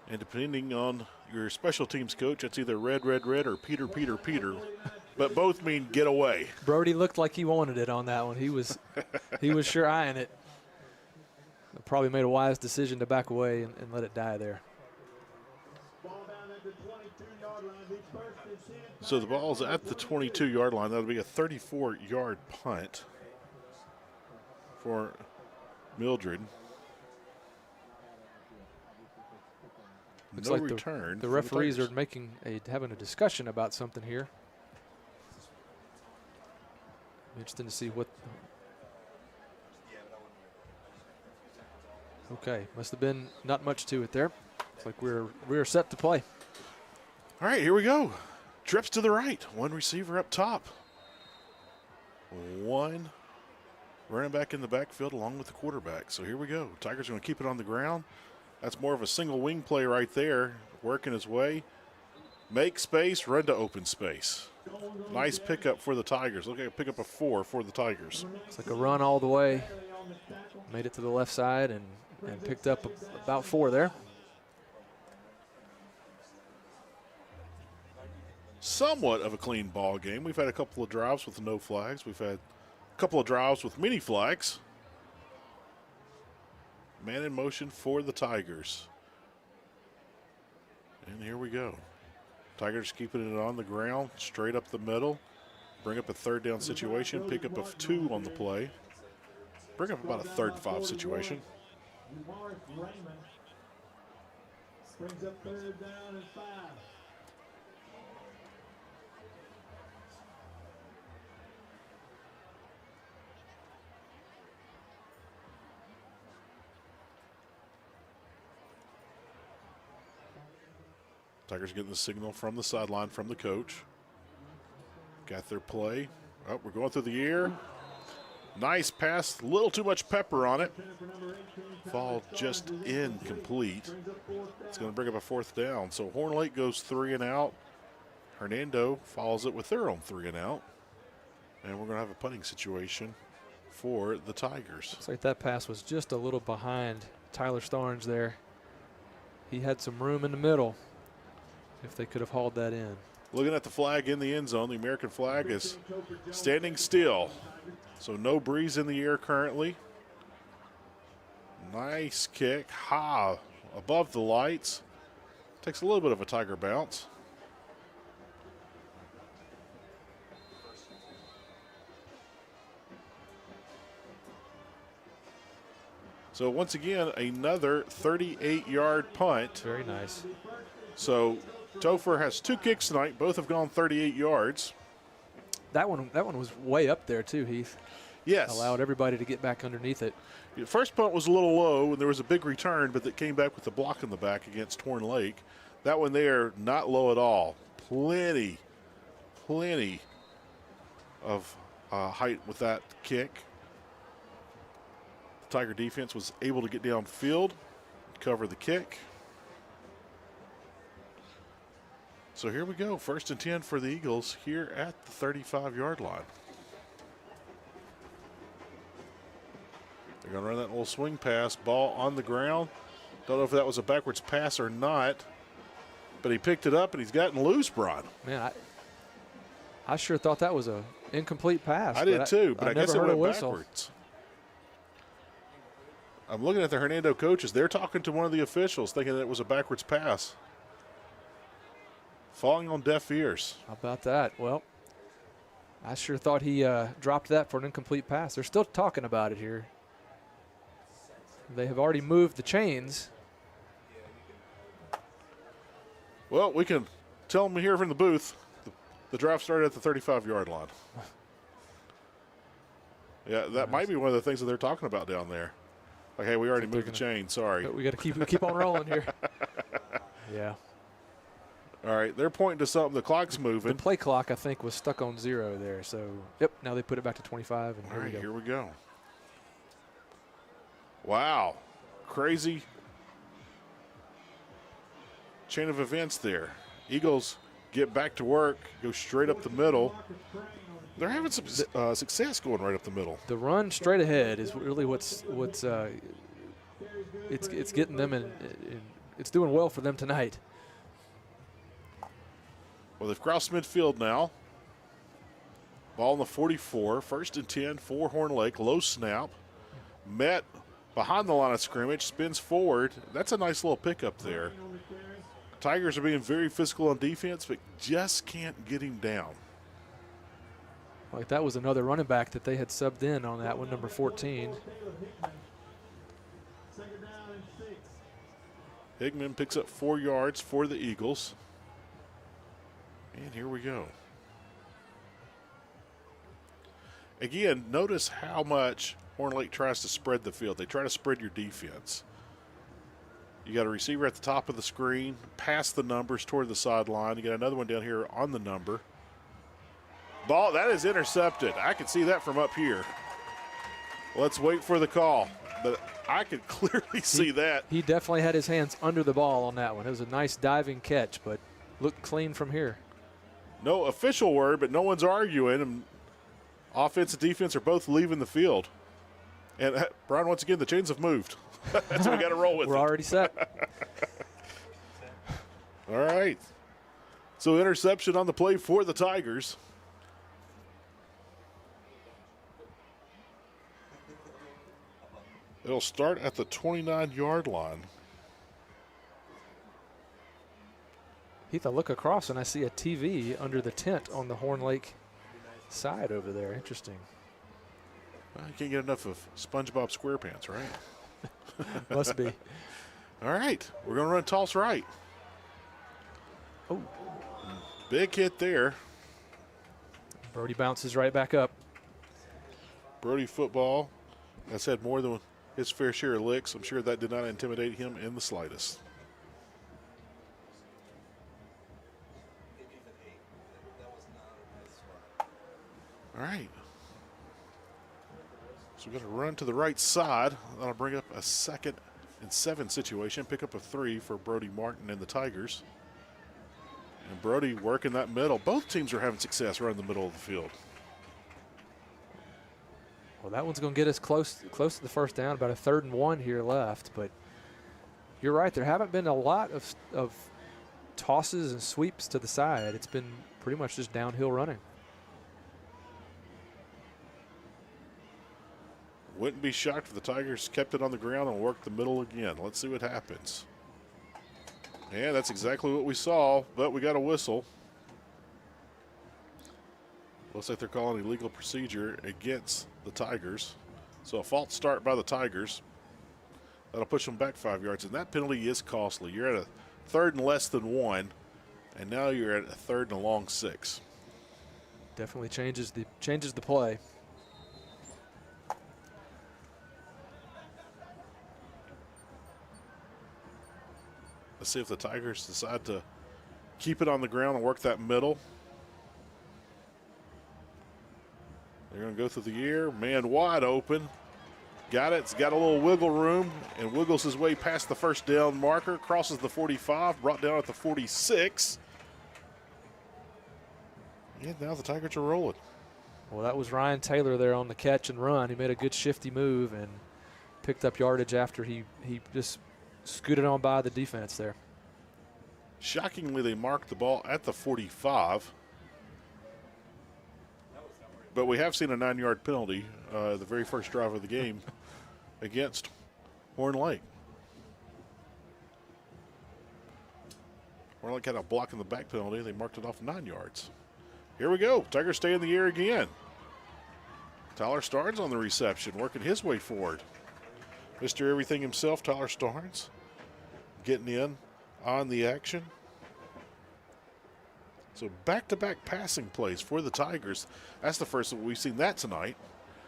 And depending on your special teams coach, it's either red, red, red or Peter, Peter, Peter. But both mean get away. Brody looked like he wanted it on that one. He was sure eyeing it. Probably made a wise decision to back away and let it die there. So the ball's at the 22-yard line. That'll be a 34-yard punt for Mildred. Looks No like return. The referees are having a discussion about something here. Interesting to see what. Okay, must have been not much to it there. Looks like we're set to play. All right, here we go. Trips to the right. One receiver up top. One running back in the backfield along with the quarterback. So here we go. Tigers are going to keep it on the ground. That's more of a single wing play right there. Working his way. Make space, run to open space. Nice pickup for the Tigers. Look at a pickup of 4 for the Tigers. It's like a run all the way. Made it to the left side and picked up about 4 there. Somewhat of a clean ball game. We've had a couple of drives with no flags. We've had a couple of drives with many flags. Man in motion for the Tigers. And here we go. Tigers keeping it on the ground, straight up the middle. Bring up a 3rd down situation, pick up of 2 on the play. Bring up about a 3rd and 5 situation. Brings up 3rd down and 5. Tigers getting the signal from the sideline from the coach. Got their play. Oh, we're going through the air. Nice pass, a little too much pepper on it. Fall just incomplete. It's going to bring up a 4th down. So Horn Lake goes 3 and out. Hernando follows it with their own 3 and out. And we're going to have a punting situation for the Tigers. Looks like that pass was just a little behind Tyler Starnes there. He had some room in the middle if they could have hauled that in. Looking at the flag in the end zone, the American flag is standing still. So no breeze in the air currently. Nice kick, high above the lights. Takes a little bit of a Tiger bounce. So once again, another 38-yard punt. Very nice. So Topher has 2 kicks tonight. Both have gone 38 yards. That one was way up there too, Heath. Yes. Allowed everybody to get back underneath it. The first punt was a little low, and there was a big return, but that came back with a block in the back against Horn Lake. That one there, not low at all. Plenty of height with that kick. The Tiger defense was able to get downfield, cover the kick. So here we go, 1st and 10 for the Eagles here at the 35-yard line. They're going to run that little swing pass, ball on the ground. Don't know if that was a backwards pass or not, but he picked it up and he's gotten loose, Brian. Man, I sure thought that was a incomplete pass. I did too, but I guess it never heard a went whistle. backwards. I'm looking at the Hernando coaches. They're talking to one of the officials, thinking that it was a backwards pass. Falling on deaf ears. How about that? Well, I sure thought he dropped that for an incomplete pass. They're still talking about it here. They have already moved the chains. Well, we can tell them here from the booth, the drive started at the 35-yard line. Yeah, that might be one of the things that they're talking about down there. Like, hey, we already moved the chain. Sorry. But we got to keep on rolling here. Yeah. All right, they're pointing to something. The clock's The moving. play clock, I think, was stuck on 0 there. So, yep, now they put it back to 25, and All here right, we go. here we go. Wow, crazy chain of events there. Eagles get back to work, go straight up the middle. They're having some success going right up the middle. The run straight ahead is really what's it's getting them in it's doing well for them tonight. Well, they've crossed midfield now. Ball in the 44, 1st and 10 for Horn Lake. Low snap. Met behind the line of scrimmage, spins forward. That's a nice little pickup there. Tigers are being very physical on defense, but just can't get him down. Like that was another running back that they had subbed in on that one, number 14. Higman picks up 4 yards for the Eagles. And here we go. Again, notice how much Horn Lake tries to spread the field. They try to spread your defense. You got a receiver at the top of the screen, past the numbers toward the sideline. You got another one down here on the number. Ball, that is intercepted. I can see that from up here. Let's wait for the call. But I could clearly see that. He definitely had his hands under the ball on that one. It was a nice diving catch, but looked clean from here. No official word, but no one's arguing. And offense and defense are both leaving the field. And, Brian, once again, the chains have moved. That's what we got to roll with. We're already set. All right. So interception on the play for the Tigers. It'll start at the 29-yard line. Heath, I look across and I see a TV under the tent on the Horn Lake side over there. Interesting. Well, you can't get enough of SpongeBob SquarePants, right? Must be. All right. We're going to run toss right. Oh. Big hit there. Brody bounces right back up. Brody football has had more than his fair share of licks. I'm sure that did not intimidate him in the slightest. All right. So we're going to run to the right side. That'll bring up a 2nd and 7 situation. Pick up a 3 for Brody Martin and the Tigers. And Brody working that middle. Both teams are having success running the middle of the field. Well, that one's going to get us close to the first down, about a 3rd and 1 here left. But you're right, there haven't been a lot of tosses and sweeps to the side. It's been pretty much just downhill running. Wouldn't be shocked if the Tigers kept it on the ground and worked the middle again. Let's see what happens. Yeah, that's exactly what we saw, but we got a whistle. Looks like they're calling illegal procedure against the Tigers. So a false start by the Tigers. That'll push them back 5 yards, and that penalty is costly. You're at a 3rd and less than 1, and now you're at a 3rd and a long 6. Definitely changes the play. Let's see if the Tigers decide to keep it on the ground and work that middle. They're going to go through the air. Man wide open. Got it. It's got a little wiggle room and wiggles his way past the first down marker. Crosses the 45. Brought down at the 46. And now the Tigers are rolling. Well, that was Ryan Taylor there on the catch and run. He made a good shifty move and picked up yardage after he just scooted on by the defense there. Shockingly, they marked the ball at the 45. But we have seen a 9-yard penalty the very first drive of the game against Horn Lake. Horn Lake had a block in the back penalty. They marked it off 9 yards. Here we go. Tigers stay in the air again. Tyler Starnes on the reception, working his way forward. Mr. Everything himself, Tyler Starnes, getting in on the action. So back-to-back passing plays for the Tigers. That's the first that we've seen that tonight.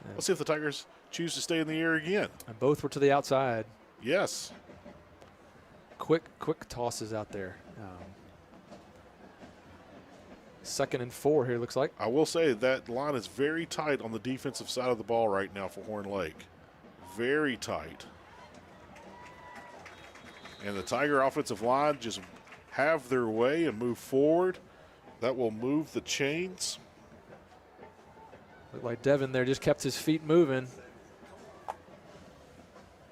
Yeah. Let's see if the Tigers choose to stay in the air again. And both were to the outside. Yes. Quick tosses out there. 2nd and 4 here, looks like. I will say that line is very tight on the defensive side of the ball right now for Horn Lake. Very tight. And the Tiger offensive line just have their way and move forward. That will move the chains. Looked like Devin there just kept his feet moving.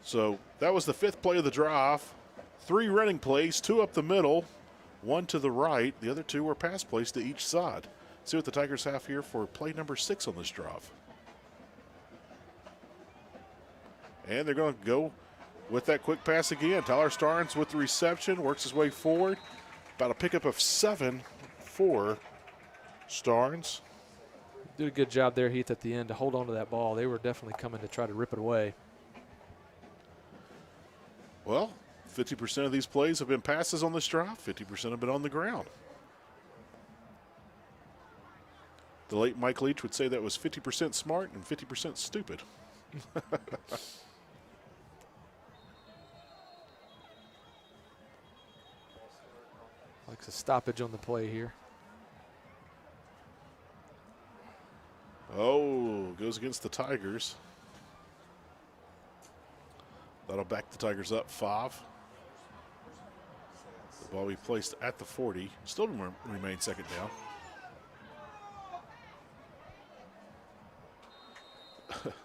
So that was the 5th play of the drive. 3 running plays, 2 up the middle, 1 to the right. The other 2 were pass plays to each side. See what the Tigers have here for play number 6 on this drive. And they're going to go with that quick pass again. Tyler Starnes with the reception, works his way forward. About a pickup of 7 for Starnes. Did a good job there, Heath, at the end to hold on to that ball. They were definitely coming to try to rip it away. Well, 50% of these plays have been passes on this drive. 50% have been on the ground. The late Mike Leach would say that was 50% smart and 50% stupid. Likes a stoppage on the play here. Oh, goes against the Tigers. That'll back the Tigers up 5. The ball will be placed at the 40. Still remain 2nd down.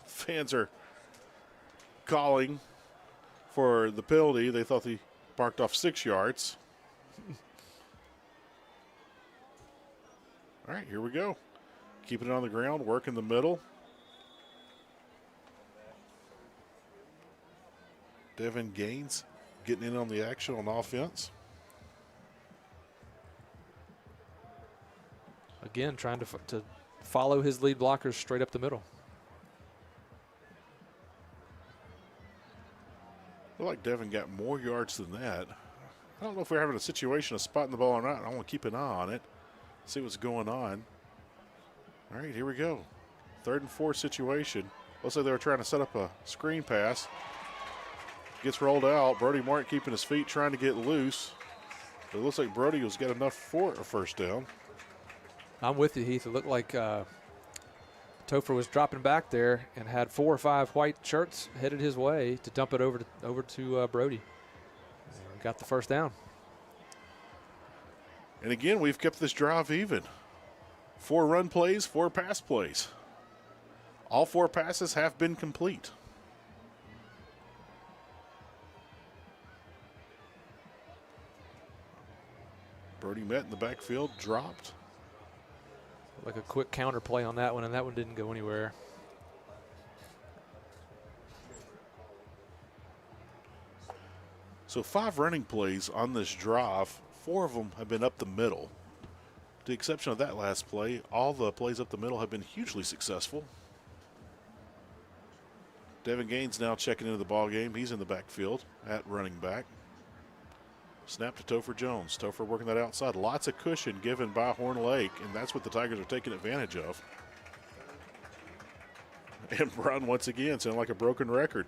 Fans are calling for the penalty. They thought they marked off 6 yards. All right, here we go. Keeping it on the ground, work in the middle. Devin Gaines getting in on the action on offense. Again, trying to follow his lead blockers straight up the middle. Looked like Devin got more yards than that. I don't know if we're having a situation of spotting the ball or not. I want to keep an eye on it, see what's going on. All right, here we go. 3rd and 4 situation. Looks like they were trying to set up a screen pass. Gets rolled out. Brody Martin keeping his feet, trying to get loose. But it looks like Brody has got enough for a 1st down. I'm with you, Heath. It looked like Topher was dropping back there and had 4 or 5 white shirts headed his way to dump it over to Brody. Got the 1st down. And again, we've kept this drive even. 4 run plays, 4 pass plays. All 4 passes have been complete. Brody met in the backfield, dropped. Like a quick counter play on that one, and that one didn't go anywhere. So 5 running plays on this drive. 4 of them have been up the middle. With the exception of that last play, all the plays up the middle have been hugely successful. Devin Gaines now checking into the ball game. He's in the backfield at running back. Snap to Topher Jones. Topher working that outside. Lots of cushion given by Horn Lake, and that's what the Tigers are taking advantage of. And run once again, sounding like a broken record.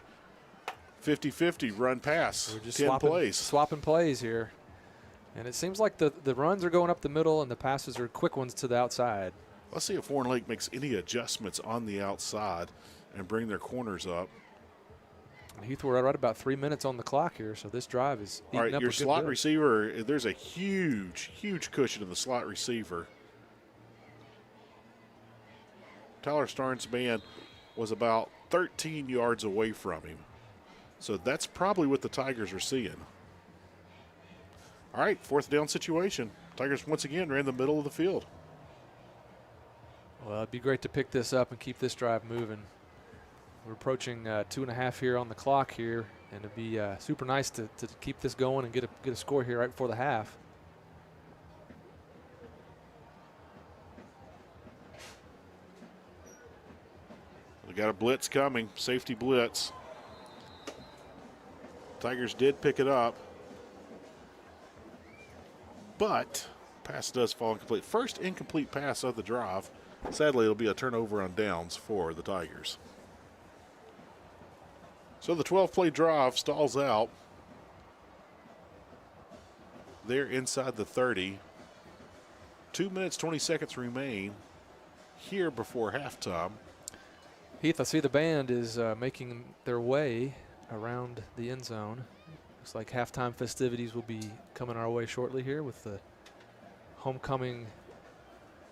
50-50 run pass. We're just 10 plays. Swapping plays here. And it seems like the runs are going up the middle and the passes are quick ones to the outside. Let's see if Horn Lake makes any adjustments on the outside and bring their corners up. Heath, we're right about 3 minutes on the clock here, so this drive is eating all right, up your a good slot bit. receiver, there's a huge cushion in the slot receiver. Tyler Starnes' man was about 13 yards away from him. So that's probably what the Tigers are seeing. All right, 4th down situation. Tigers once again ran the middle of the field. Well, it'd be great to pick this up and keep this drive moving. We're approaching 2.5 here on the clock here, and it'd be super nice to keep this going and get a score here right before the half. We got a blitz coming, safety blitz. Tigers did pick it up, but pass does fall incomplete. First incomplete pass of the drive. Sadly, it'll be a turnover on downs for the Tigers. So the 12-play drive stalls out. They're inside the 30. 2 minutes, 20 seconds remain here before halftime. Heath, I see the band is making their way around the end zone. Looks like halftime festivities will be coming our way shortly here with the homecoming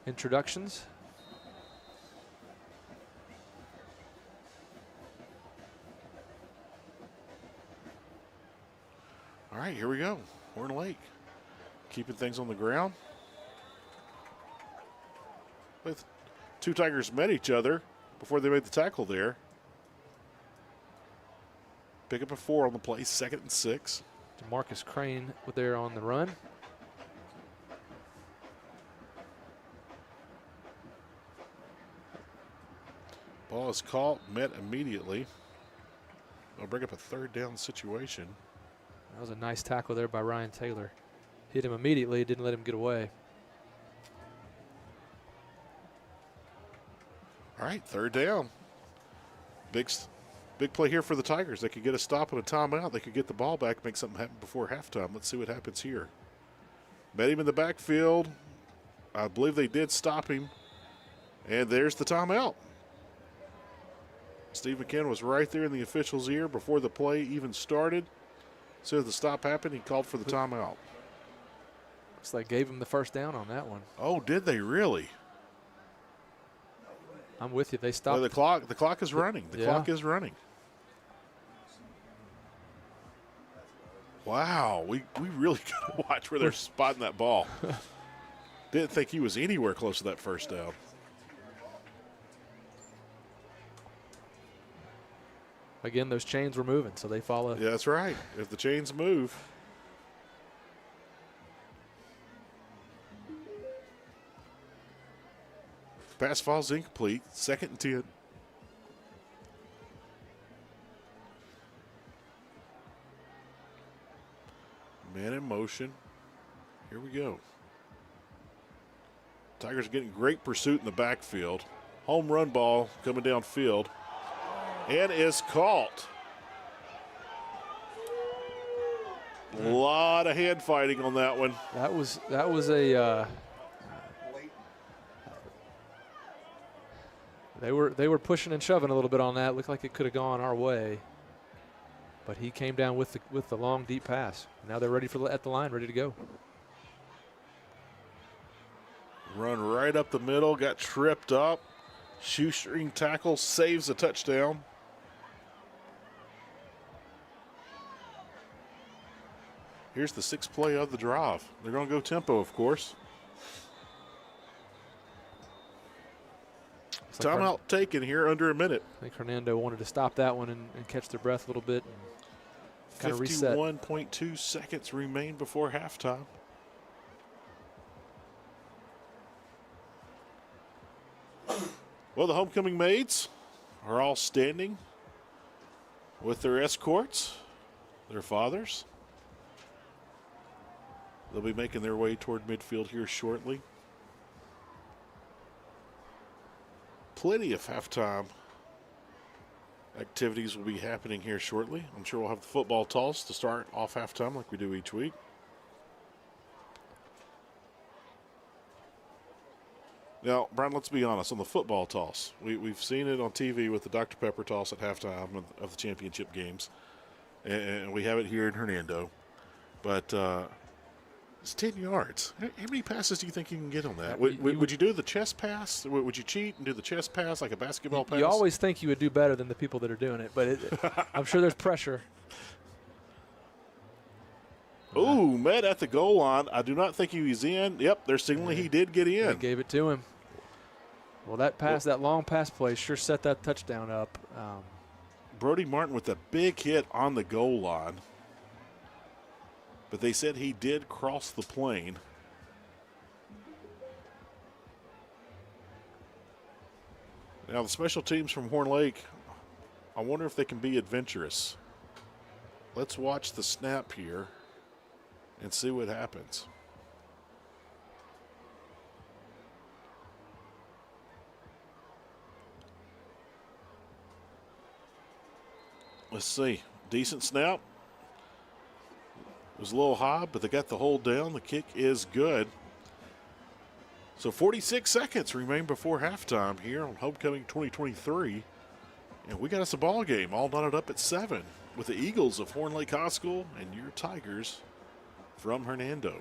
introductions. All right, here we go. Horn Lake keeping things on the ground. With two Tigers met each other before they made the tackle there. Pick up a 4 on the play, 2nd and 6. Marcus Crane there on the run. Ball is caught, met immediately. They'll bring up a 3rd down situation. That was a nice tackle there by Ryan Taylor. Hit him immediately, didn't let him get away. All right, 3rd down. Big play here for the Tigers. They could get a stop and a timeout. They could get the ball back, make something happen before halftime. Let's see what happens here. Met him in the backfield. I believe they did stop him. And there's the timeout. Steve McKenna was right there in the official's ear before the play even started. As soon as the stop happened, he called for the timeout. Looks like gave him the 1st down on that one. Oh, did they really? I'm with you. They stopped. Well, the clock is running. The clock is running. Wow, we really got to watch where they're spotting that ball. Didn't think he was anywhere close to that 1st down. Again, those chains were moving, so they follow. Yeah, that's right. If the chains move. Pass falls incomplete. 2nd and 10. Man in motion. Here we go. Tigers getting great pursuit in the backfield. Home run ball coming downfield. And is caught. A lot of hand fighting on that one. That was a. They were pushing and shoving a little bit on that. Looked like it could have gone our way, but he came down with the long deep pass. Now they're ready at the line, ready to go. Run right up the middle, got tripped up. Shoestring tackle, saves a touchdown. Here's the 6th play of the drive. They're going to go tempo, of course. Timeout taken here under a minute. I think Hernando wanted to stop that one and catch their breath a little bit. Kind of reset. 51.2 seconds remain before halftime. Well, the homecoming maids are all standing with their escorts, their fathers. They'll be making their way toward midfield here shortly. Plenty of halftime activities will be happening here shortly. I'm sure we'll have the football toss to start off halftime like we do each week. Now, Brian, let's be honest, on the football toss, we've seen it on TV with the Dr. Pepper toss at halftime of the championship games, and we have it here in Hernando. But it's 10 yards. How many passes do you think you can get on that? Would you do the chest pass? Would you cheat and do the chest pass like a basketball pass? You always think you would do better than the people that are doing it, but I'm sure there's pressure. Ooh, met at the goal line. I do not think he was in. Yep, they're signaling he did get in. They gave it to him. Well, that long pass play sure set that touchdown up. Brody Martin with a big hit on the goal line. But they said he did cross the plane. Now, the special teams from Horn Lake, I wonder if they can be adventurous. Let's watch the snap here and see what happens. Let's see. Decent snap. It was a little high, but they got the hold down. The kick is good. So 46 seconds remain before halftime here on Homecoming 2023. And we got us a ball game all knotted up at 7 with the Eagles of Horn Lake High School and your Tigers from Hernando.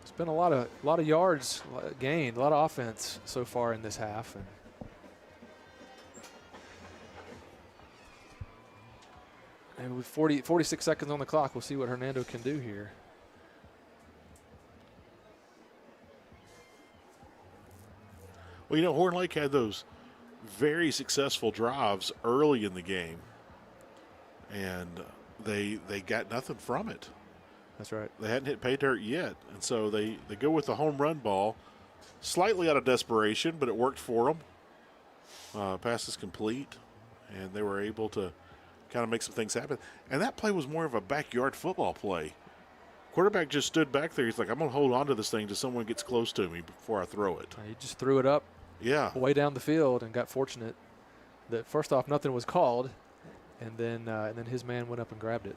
It's been a lot of yards gained, a lot of offense so far in this half. And with 46 seconds on the clock, we'll see what Hernando can do here. Well, you know, Horn Lake had those very successful drives early in the game, and they got nothing from it. That's right. They hadn't hit pay dirt yet, and so they go with the home run ball, slightly out of desperation, but it worked for them. Pass is complete, and they were able to kind of make some things happen. And that play was more of a backyard football play. Quarterback just stood back there. He's like, I'm going to hold on to this thing till someone gets close to me before I throw it. He just threw it up way down the field and got fortunate that first off nothing was called, and then his man went up and grabbed it.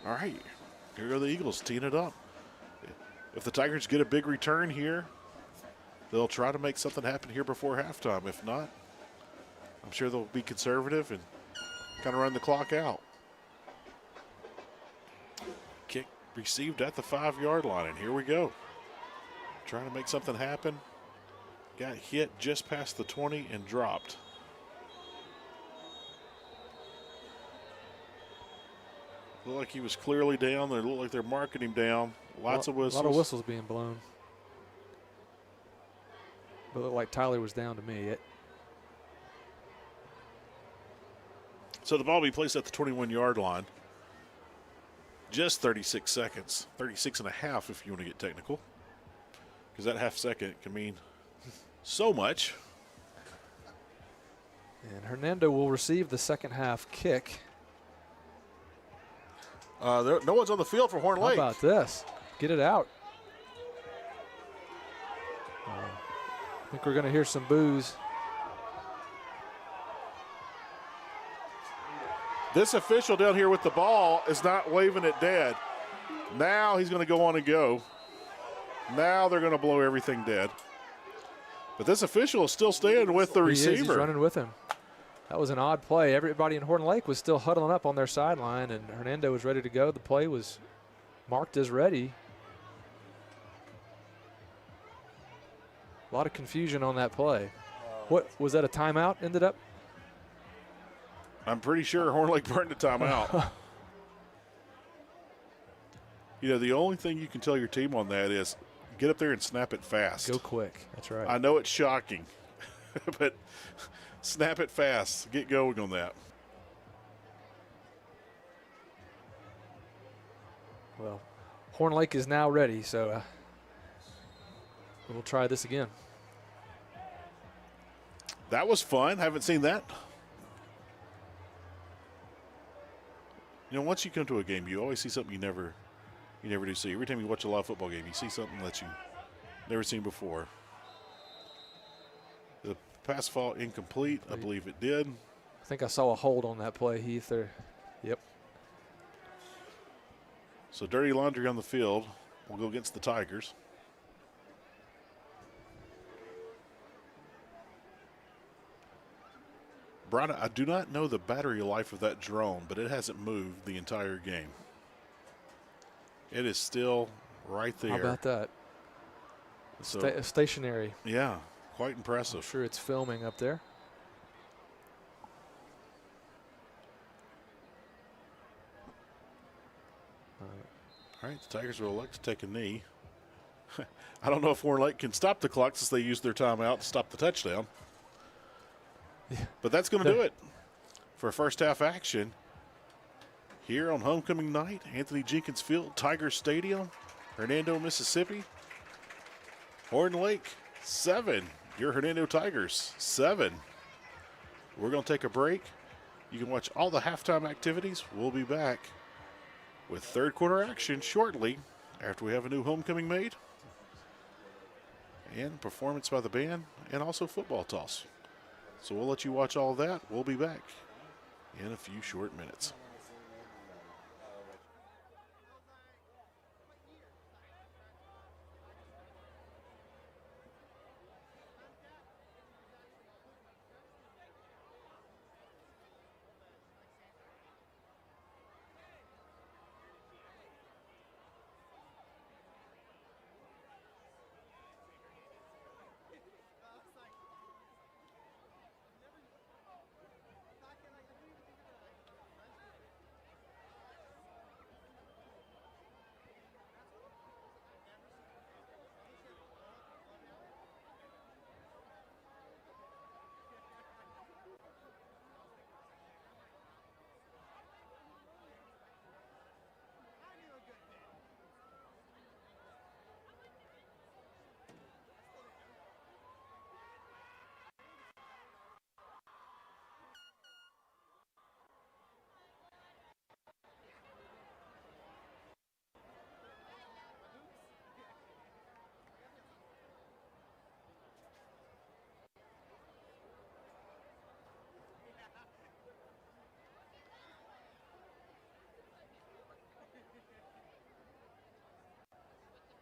All right, here go the Eagles teeing it up. If the Tigers get a big return here, they'll try to make something happen here before halftime. If not, I'm sure they'll be conservative and kind of run the clock out. Kick received at the 5-yard line, and here we go. Trying to make something happen. Got hit just past the 20 and dropped. Looked like he was clearly down. They look like they're marking him down. Lots of whistles. A lot of whistles being blown. But it looked like Tyler was down to me. So the ball will be placed at the 21-yard line. Just 36 seconds. 36 and a half if you want to get technical. Because that half second can mean so much. And Hernando will receive the second half kick. No one's on the field for Horn Lake. How about this? Get it out. I think we're going to hear some boos. This official down here with the ball is not waving it dead. Now he's going to go on and go. Now they're going to blow everything dead. But this official is still staying with the receiver. He's running with him. That was an odd play. Everybody in Horn Lake was still huddling up on their sideline, and Hernando was ready to go. The play was marked as ready. A lot of confusion on that play. What was that, a timeout ended up? I'm pretty sure Horn Lake burned a timeout. You know, the only thing you can tell your team on that is get up there and snap it fast. Go quick. That's right. I know it's shocking, but snap it fast. Get going on that. Well, Horn Lake is now ready, so we'll try this again. That was fun. Haven't seen that. You know, once you come to a game, you always see something you never do see. Every time you watch a live football game, you see something that you never seen before. The pass fall incomplete. I believe it did. I think I saw a hold on that play, Heath. There. Yep. So dirty laundry on the field. We'll go against the Tigers. Brian, I do not know the battery life of that drone, but it hasn't moved the entire game. It is still right there. How about that? So, stationary. Yeah, quite impressive. I'm sure it's filming up there. All right, the Tigers will elect to take a knee. I don't know if Warren Lake can stop the clock since they used their timeout to stop the touchdown. Yeah. But that's going to do it for first half action here on homecoming night, Anthony Jenkins Field, Tiger Stadium, Hernando, Mississippi. Horn Lake 7, your Hernando Tigers 7. We're going to take a break. You can watch all the halftime activities. We'll be back with third quarter action shortly after we have a new homecoming made and performance by the band and also football toss. So we'll let you watch all that. We'll be back in a few short minutes.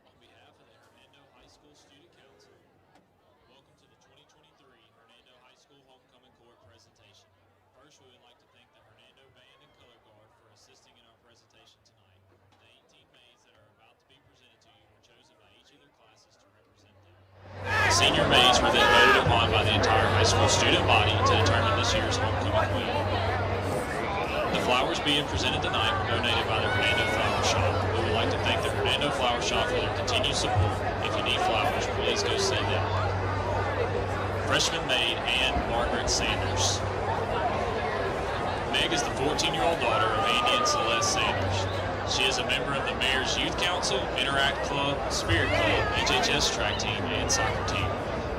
On behalf of the Hernando High School Student Council, welcome to the 2023 Hernando High School Homecoming Court presentation. First, we would like to thank the Hernando Band and Color Guard for assisting in our presentation tonight. The 18 maids that are about to be presented to you were chosen by each of their classes to represent them. The senior maids were then voted upon by the entire high school student body to determine this year's homecoming queen. The flowers being presented tonight were donated by the Hernando Flower Shop. We would like to thank the Hernando Flower Shop for their continued support. If you need flowers, please go see them. Freshman maid Ann Margaret Sanders. Meg is the 14-year-old daughter of Andy and Celeste Sanders. She is a member of the Mayor's Youth Council, Interact Club, Spirit Club, HHS track team, and soccer team.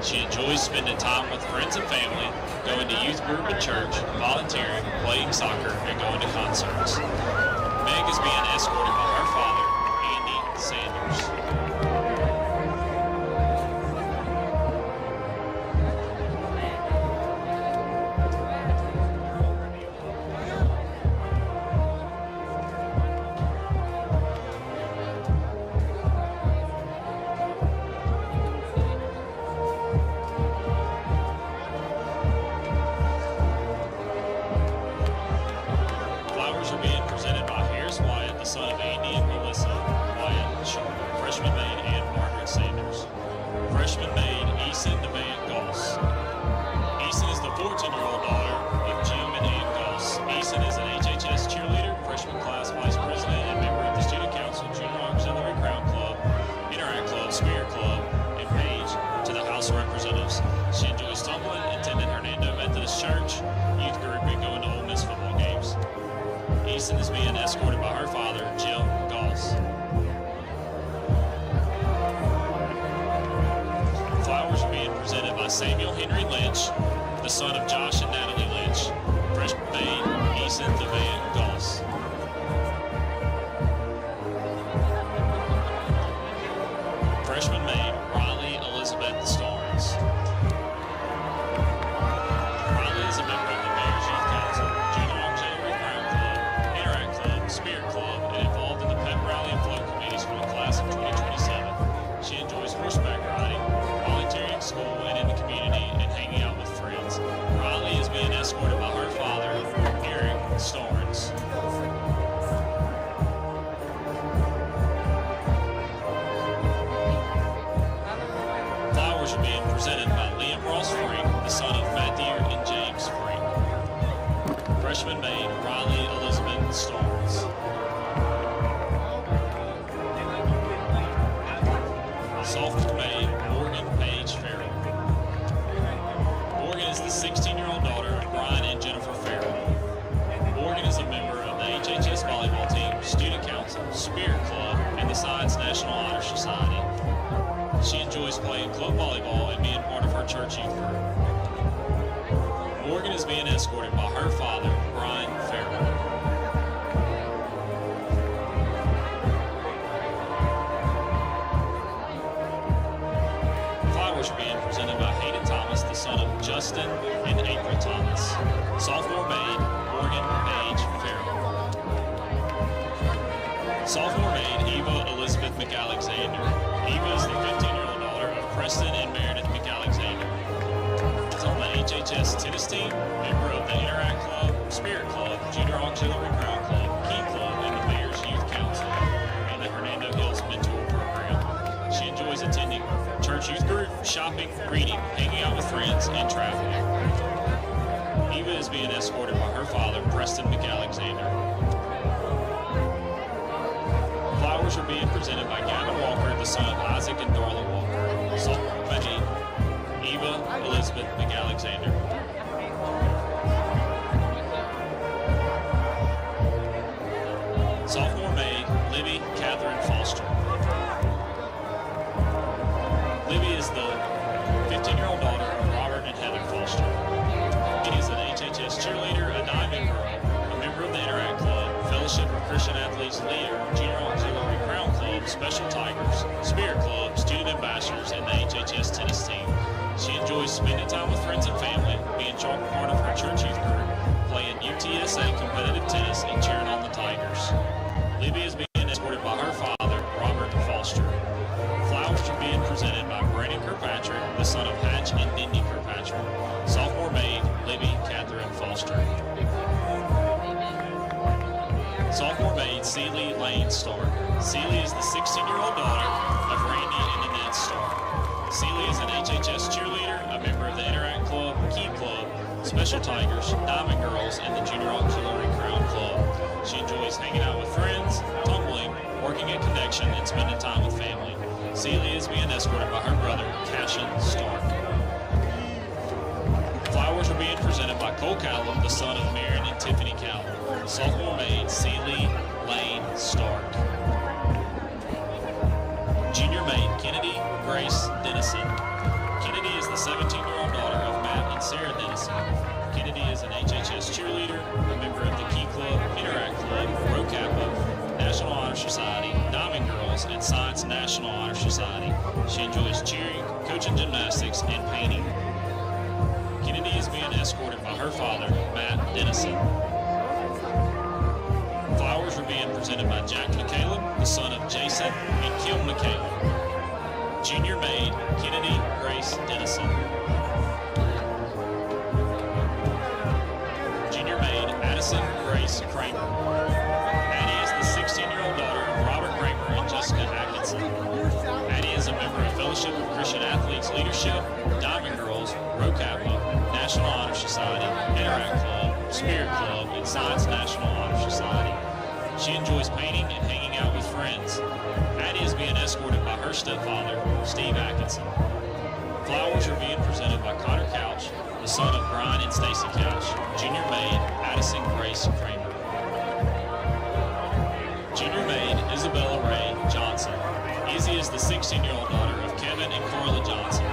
She enjoys spending time with friends and family, going to youth group at church, volunteering, playing soccer, and going to concerts. Meg is being escorted by her father, Andy Sanders. Flowers are being presented by Harris Wyatt, the son of Andy and Melissa Wyatt Sharp, freshman maid Ann Margaret Sanders. Freshman maid Eason DeVant Goss. Eason is the 14-year-old daughter of Jim and Ann Goss. Eason is an HHS cheerleader, freshman class vice president, and member of the Student Council, Junior Auxiliary Crown Club, Interact Club, Spirit Club, and page to the House of Representatives. She enjoys tumbling, attending Hernando Methodist Church, youth group, and going to Ole Miss football games. Easton is being escorted by her father, Jim Goss. Flowers are being presented by Samuel Henry Lynch, the son of Josh and Natalie Lynch. Freshman maid, Easton DeVant Goss. Freshman maid, Riley Elizabeth Starnes. Riley is a member of the Mayor's Youth Council, Junior Auxiliary Crown Club, Interact Club, Spirit Club, and involved in the pep rally and float committees for the class of 2027. She enjoys horseback riding, volunteering at school and in the community, and hanging out with friends. Riley is being escorted by her father, Eric Starnes. volleyball team, student council, Spirit Club, and the Science National Honor Society. She enjoys playing club volleyball and being part of her church youth group. Morgan is being escorted by her father, Brian Farrell. Flowers are being presented by Hayden Thomas, the son of Justin and April Thomas. Sophomore maid, Morgan Page Farrell. Sophomore maid, Eva Elizabeth McAlexander. Eva is the 15-year-old daughter of Preston and Meredith McAlexander. Is on the HHS tennis team, member of the Interact Club, Spirit Club, Junior Auxiliary Crown Club, Key Club, and the Mayor's Youth Council, and the Hernando Hills Mentor Program. She enjoys attending church youth group, shopping, reading, hanging out with friends, and traveling. Eva is being escorted by her father, Preston McAlexander. Flowers are being presented by Gavin Walker, the son of Isaac and Darla Walker. Sophomore maid, Eva Elizabeth McAlexander. Sophomore maid, Libby Catherine Foster. Libby is the 15-year-old daughter of Robert and Heather Foster. She is an HHS cheerleader, a diamond girl, a member of the Interact Club, Fellowship of Christian Athletes leader, Junior Auxiliary Crown Club, Special Tigers, Spirit Club, student ambassadors, and the HHS tennis team. She enjoys spending time with friends and family, being part of her church youth group, playing UTSA competitive tennis, and cheering on the Tigers. Libby is being escorted by her father, Robert Foster. Flowers are being presented by Brandon Kirkpatrick, the son of Hatch and Dindy Kirkpatrick. Sophomore maid, Libby Catherine Foster. Sophomore maid, Celie Lane Stark. Celie is the 16-year-old daughter of Randy and Annette Stark. Celie is an HHS cheerleader, a member of the Interact Club, Key Club, Special Tigers, Diamond Girls, and the Junior Auxiliary Crown Club. She enjoys hanging out with friends, tumbling, working at Connection, and spending time with family. Celia is being escorted by her brother, Cashin Stark. Flowers are being presented by Cole Callum, the son of Marion and Tiffany Callum. Sophomore maid, Celie Lane Stark. Junior maid, Kennedy Grace Dennison. Kennedy is the 17-year-old daughter of Matt and Sarah Dennison. Kennedy is an HHS cheerleader, a member of the Key Club, Interact Club, Rho Kappa, National Honor Society, Diamond Girls, and Science National Honor Society. She enjoys cheering, coaching gymnastics, and painting. Kennedy is being escorted by her father, Matt Dennison. Flowers are being presented by Jack McCaleb, the son of Jason and Kim McCaleb. Junior maid, Kennedy Grace Dennison. Junior maid, Addison Grace Kramer. Addie is the 16-year-old daughter of Robert Kramer and Jessica Atkinson. Addie is a member of Fellowship of Christian Athletes Leadership, Diamond Girls, Rho Kappa, National Honor Society, Interact Club, Spirit Club, and Science National Honor Society. She enjoys painting and hanging out with friends. Addie is being escorted by her stepfather, Steve Atkinson. Flowers are being presented by Connor Couch, the son of Brian and Stacy Couch. Junior maid, Addison Grace Kramer. Junior maid, Isabella Ray Johnson. Izzy is the 16-year-old daughter of Kevin and Carla Johnson.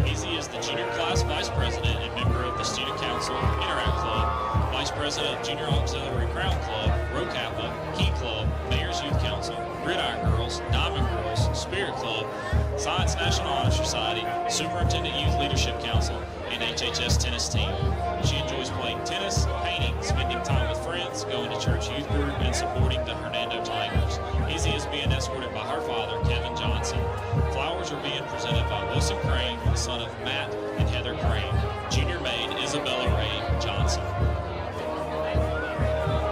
Izzy is the junior class vice president and member of the Student Council, Interact Club, vice president of Junior Auxiliary Crown Club, Rho Kappa, Key Club, Mayor's Youth Council, Gridiron Girls, Diamond Girls, Spirit Club, Science National Honor Society, Superintendent Youth Leadership Council, and HHS tennis team. She enjoys playing tennis, painting, spending time with friends, going to church youth group, and supporting the Hernando Tigers. Izzy is being escorted by her father, Kevin Johnson. Flowers are being presented by Wilson Crane, the son of Matt and Heather Crane. Junior maid, Isabella Ray Johnson.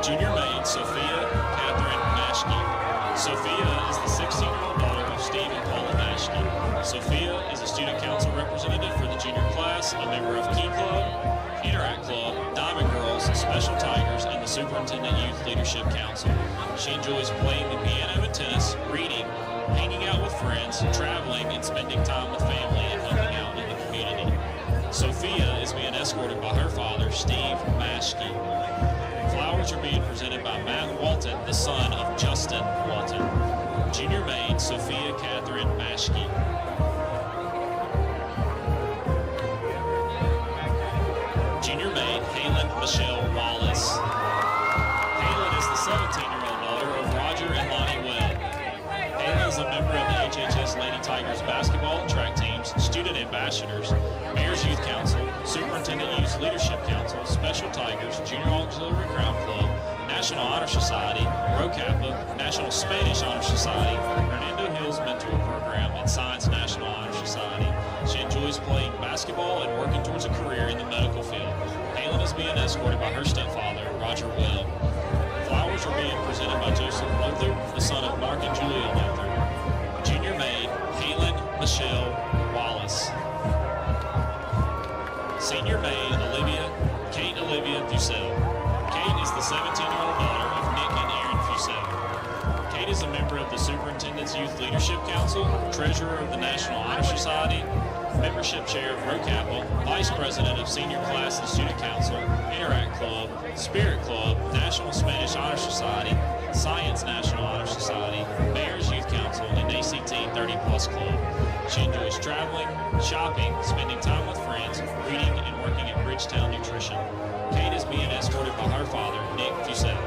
Junior maid, Sophia Catherine Mashke. Sophia is the 16-year-old daughter of Steve and Paula Mashke. Sophia is a student council representative for the junior class, a member of Key Club, Interact Club, Diamond Girls, Special Tigers, and the Superintendent Youth Leadership Council. She enjoys playing the piano and tennis, reading, hanging out with friends, traveling, and spending time with family and helping out in the community. Sophia is being escorted by her father, Steve Mashke. Flowers are being presented by Matt Walton, the son of Justin Walton. Junior maid, Sophia Catherine Maschke. Junior maid, Halen Michelle Wallace. Halen is the 17-year-old daughter of Roger and Lonnie Webb. Halen is a member of the HHS Lady Tigers basketball and track teams, student ambassadors, Mayor's Youth Council, Superintendent Youth Leadership Council, Special Tigers, Junior Auxiliary Crown Club, National Honor Society, Rho Kappa, National Spanish Honor Society, Hernando Hills Mentor Program, and Science National Honor Society. She enjoys playing basketball and working towards a career in the medical field. Halen is being escorted by her stepfather, Roger Webb. Flowers are being presented by Joseph Luther, the son of Mark and Julia Luther. Junior maid, Halen Michelle Wallace. Senior maid, Kate Olivia Fussell. Kate is the 17-year-old daughter of Nick and Erin Fussell. Kate is a member of the Superintendent's Youth Leadership Council, treasurer of the National Honor Society, membership chair of Rho Kappa, vice president of Senior Class and Student Council, Interact Club, Spirit Club, National Spanish Honor Society, Science National Honor Society, Mayor's Youth Council, and ACT 30+ Club. She enjoys traveling, shopping, spending time with friends, reading, and working at Bridgetown Nutrition. Kate is being escorted by her father, Nick Fussell.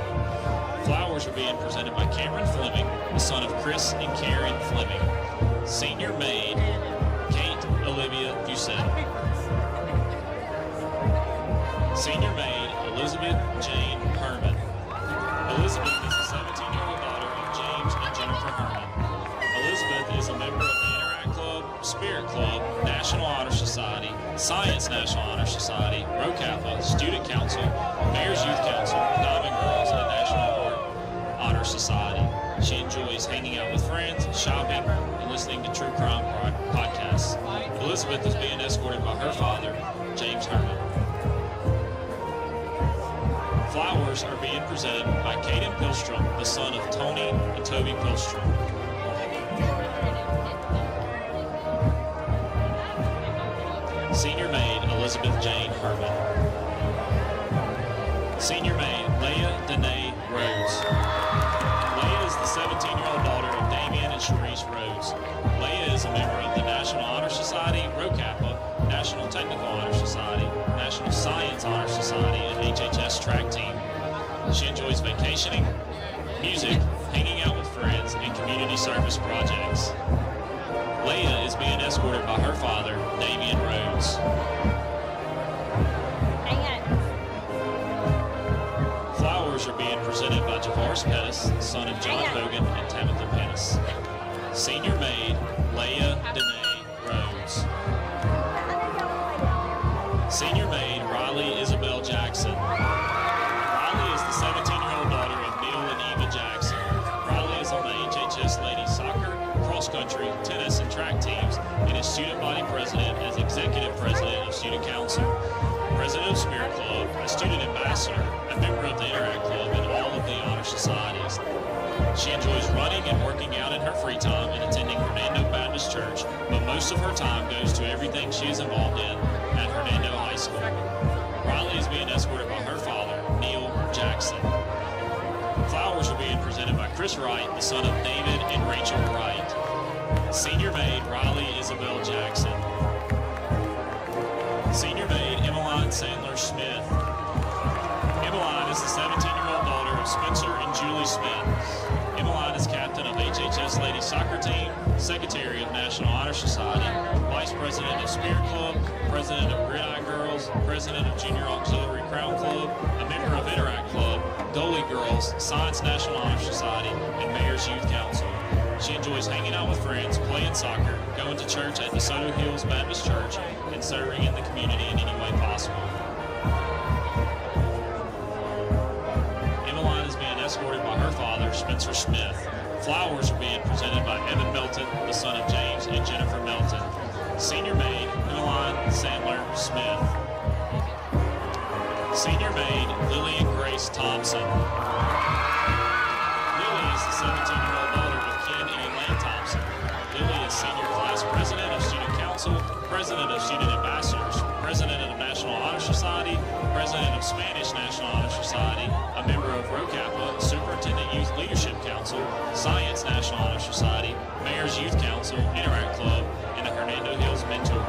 Flowers are being presented by Cameron Fleming, the son of Chris and Karen Fleming. Senior maid, Kate Olivia Fussell. Senior maid, Elizabeth Jane Herman. Elizabeth is the 17-year-old daughter of James and Jennifer Herman. Elizabeth is a member of the Interact Club, Spirit Club, National Honor Society, Science National Honor Society, Rho Kappa, Student Council, Mayor's Youth Council, Diamond Girls, and National Honor Society. She enjoys hanging out with friends, shopping, and listening to true crime podcasts. Elizabeth is being escorted by her father, James Herman. Flowers are being presented by Caden Pilstrom, the son of Tony and Toby Pilstrom. Senior maid, Elizabeth Jane Herman. Senior maid, Leah Danae Rhodes. Leah is the 17-year-old daughter of Damian and Sharice Rhodes. Leah is a member of the National Honor Society, Rho Kappa, National Technical Honor Society, National Science Honor Society, and HHS track team. She enjoys vacationing, music, hanging out with friends, and community service projects. Leah is being escorted by her father, Damian Rhodes. Flowers are being presented by Javaris Pettis, son of John Hogan and Tabitha Pettis. Senior maid, Leah Danae Rhodes. Senior maid, Riley Isabel Jackson. Riley is the 17-year-old daughter of Neil and Eva Jackson. Riley is on the HHS ladies soccer, cross country, tennis, and track teams, and is student body president as executive president of Student Council, president of Spirit Club, a student ambassador, a member of the Interact Club, and all of the honor societies. She enjoys running and working out in her free time and attending Hernando Baptist Church, but most of her time goes to everything she is involved in at Hernando High School. Riley is being escorted by her father, Neil Jackson. Flowers are being presented by Chris Wright, the son of David and Rachel Wright. Senior maid, Riley Isabel Jackson. Senior maid, Emmeline Sandler Smith. Emmeline is the 17-year-old daughter of Spencer and Julie Smith. Emmeline is captain of HHS ladies soccer team, secretary of National Honor Society, vice president of Spirit Club, president of Gridiron Girls, president of Junior Auxiliary Crown Club, a member of Interact Club, Goalie Girls, Science National Honor Society, and Mayor's Youth Council. She enjoys hanging out with friends, playing soccer, going to church at DeSoto Hills Baptist Church, and serving in the community in any way possible. Emmeline is being escorted by her father, Spencer Smith. Flowers are being presented by Evan Melton, the son of James and Jennifer Melton. Senior maid, Emmeline Sandler Smith. Senior maid, Lillian Grace Thompson. Lily is the 17-year-old daughter of Ken and Elaine Thompson. Lily is senior class president of Student Council, president of Student Ambassadors, president of the National Honor Society, president of Spanish National Honor Society, Society, a member of Rho Kappa, Superintendent Youth Leadership Council, Science National Honor Society, Mayor's Youth Council, Interact Club, and the Hernando Hills Mentor.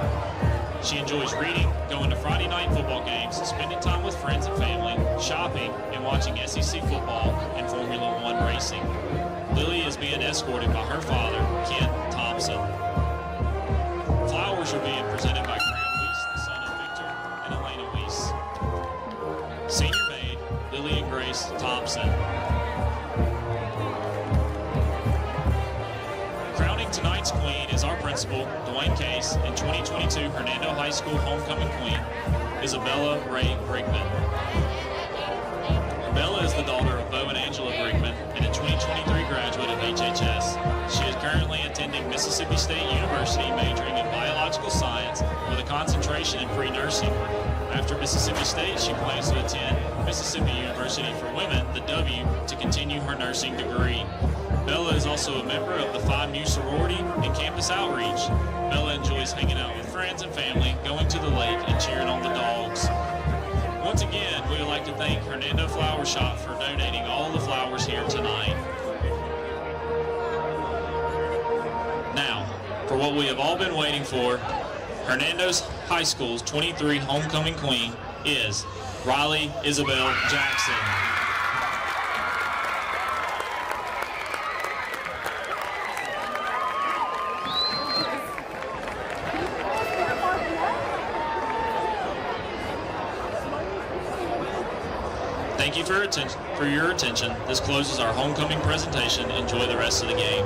She enjoys reading, going to Friday night football games, spending time with friends and family, shopping, and watching SEC football and Formula One racing. Lily is being escorted by her father, Kent Thompson. Flowers are being presented by Graham Weiss, the son of Victor and Elena Weiss. Senior maid, Lily and Grace Thompson. Crowning tonight's queen is our principal, Dwayne Case, and 2022 Hernando High School homecoming queen, Isabella Ray Brigman. Bella is the daughter of Bo and Angela Brigman and a 2023 graduate of HHS. She is currently attending Mississippi State University, majoring in biological science with a concentration in pre-nursing. After Mississippi State, she plans to attend Mississippi University for Women, the W, to continue her nursing degree. Bella is also a member of the Phi Mu sorority and campus outreach. Bella enjoys hanging out with friends and family, going to the lake, and cheering on the dogs. Once again, we would like to thank Hernando Flower Shop for donating all the flowers here tonight. Now, for what we have all been waiting for, Hernando's High School's 23 homecoming queen is Riley Isabel Jackson. Thank you for your attention. This closes our homecoming presentation. Enjoy the rest of the game.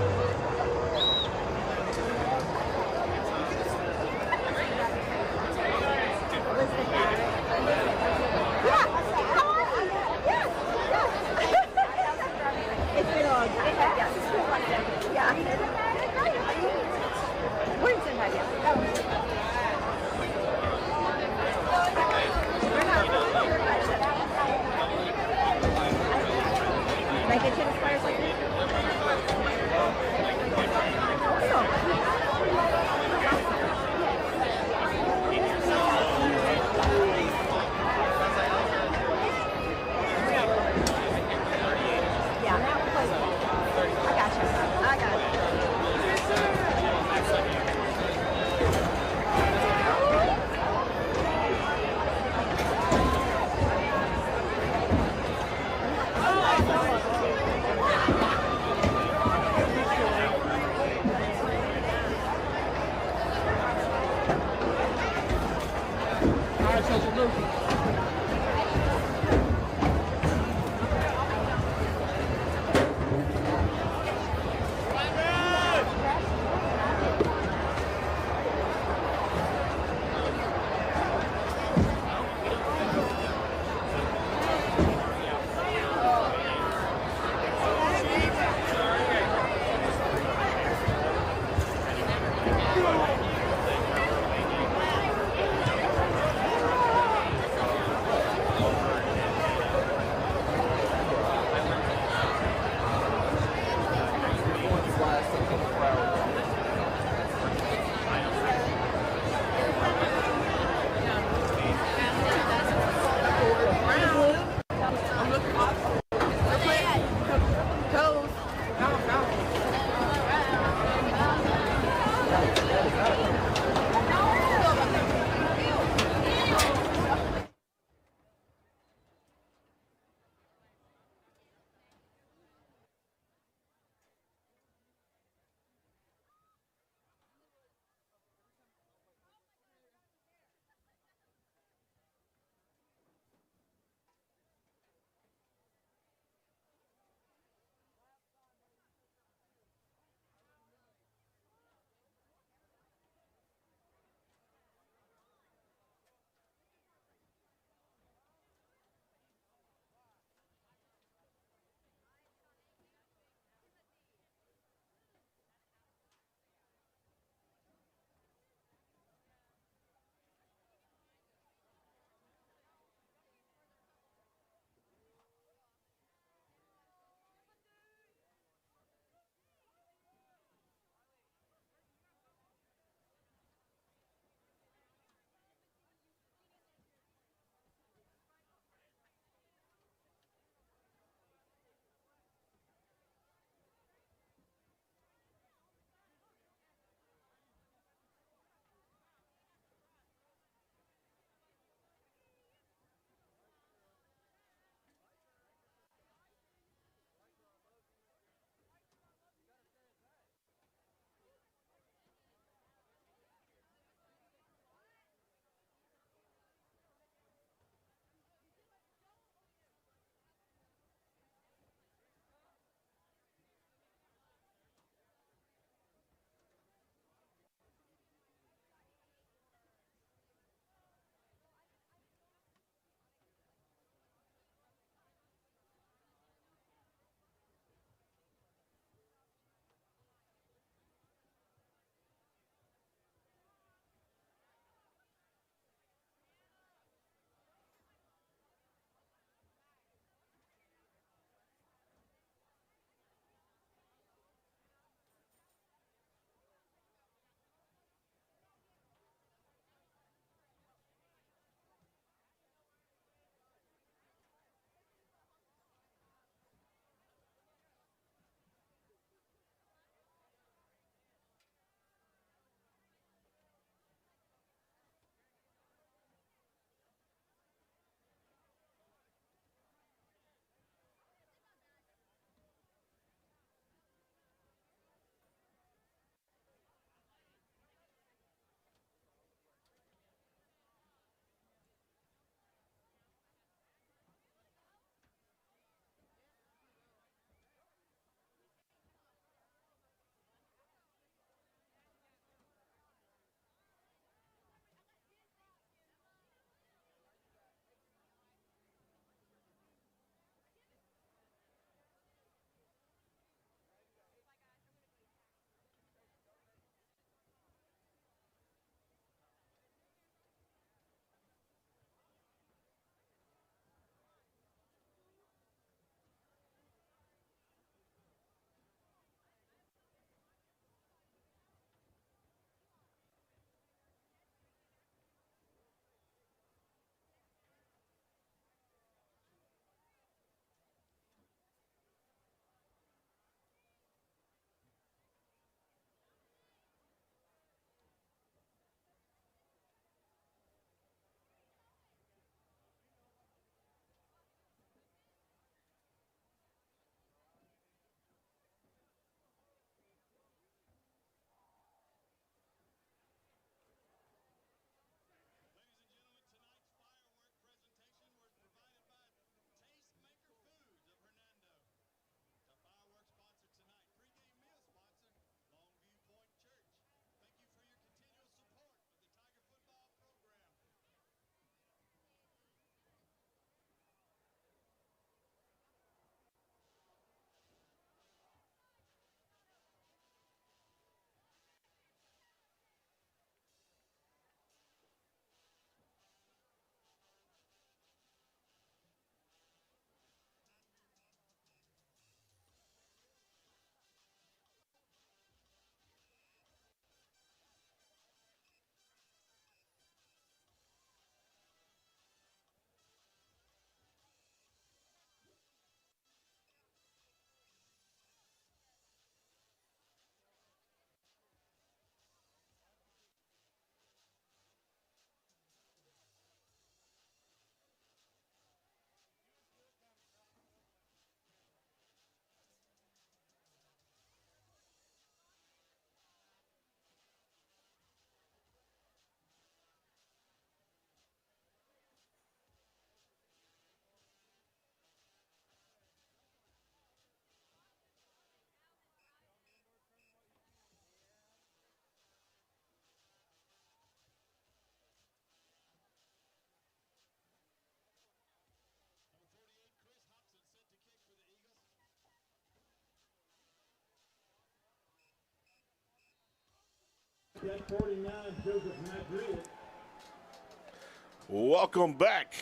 Welcome back.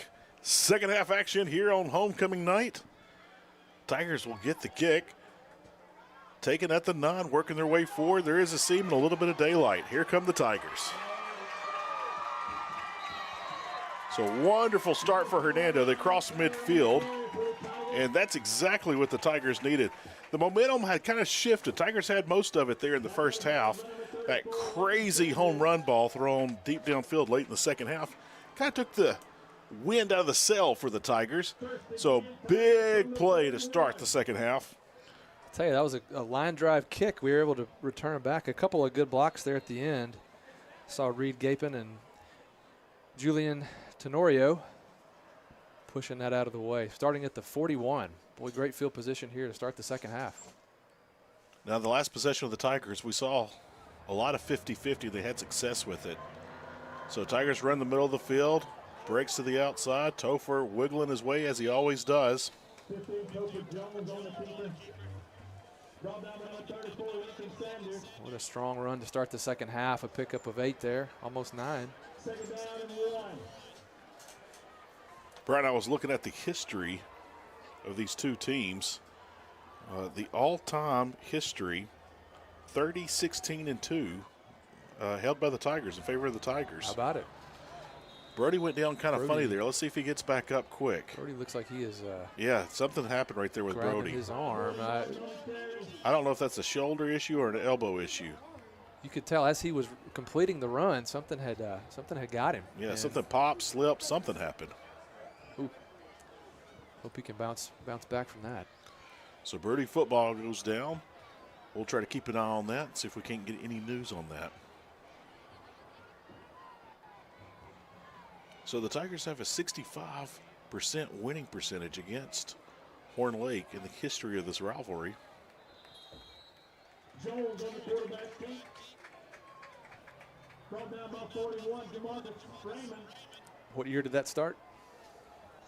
Second half action here on homecoming night. Tigers will get the kick. Taking at the 9, working their way forward. There is a seam and a little bit of daylight. Here come the Tigers. So wonderful start for Hernando. They cross midfield, and that's exactly what the Tigers needed. The momentum had kind of shifted. Tigers had most of it there in the first half. That crazy home run ball thrown deep downfield late in the second half kind of took the wind out of the sail for the Tigers. So big play to start the second half. I'll tell you, that was a line drive kick. We were able to return back. A couple of good blocks there at the end. Saw Reed Gapin and Julian Tenorio pushing that out of the way. Starting at the 41. Boy, great field position here to start the second half. Now, the last possession of the Tigers, we saw a lot of 50-50. They had success with it. So Tigers run the middle of the field, breaks to the outside. Topher wiggling his way as he always does. What a strong run to start the second half. A pickup of 8 there, almost 9. Brian, I was looking at the history of these two teams. The all-time history, 30-16-2, held by the Tigers, in favor of the Tigers. How about it? Brody went down kind of funny there. Let's see if he gets back up quick. Brody looks like he is yeah, something happened right there with Brody. His arm. I don't know if that's a shoulder issue or an elbow issue. You could tell as he was completing the run, something had got him. Yeah, something popped, slipped, something happened. Ooh. Hope he can bounce back from that. So Brody football goes down. We'll try to keep an eye on that and see if we can't get any news on that. So the Tigers have a 65% winning percentage against Horn Lake in the history of this rivalry. Jones on the quarterback seat. Brought down by 41, Jamarcus Freeman. What year did that start?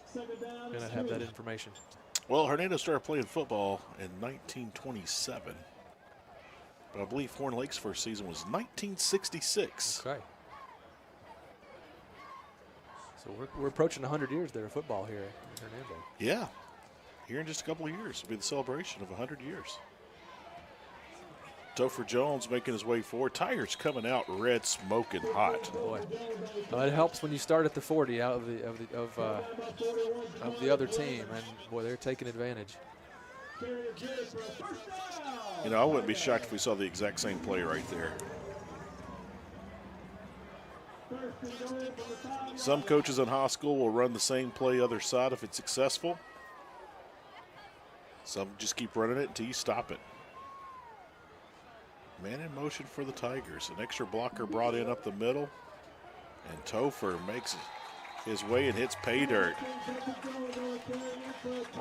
Second down. And I have that information. Well, Hernando started playing football in 1927. But I believe Horn Lake's first season was 1966. Okay. So we're approaching 100 years there of football here in Hernando. Yeah. Here in just a couple of years will be the celebration of 100 years. Topher Jones making his way forward. Tigers coming out red, smoking hot. Boy, it helps when you start at the 40 out of the other team, and boy, they're taking advantage. You know, I wouldn't be shocked if we saw the exact same play right there. Some coaches in high school will run the same play other side if it's successful. Some just keep running it until you stop it. Man in motion for the Tigers. An extra blocker brought in up the middle. And Topher makes his way and hits pay dirt.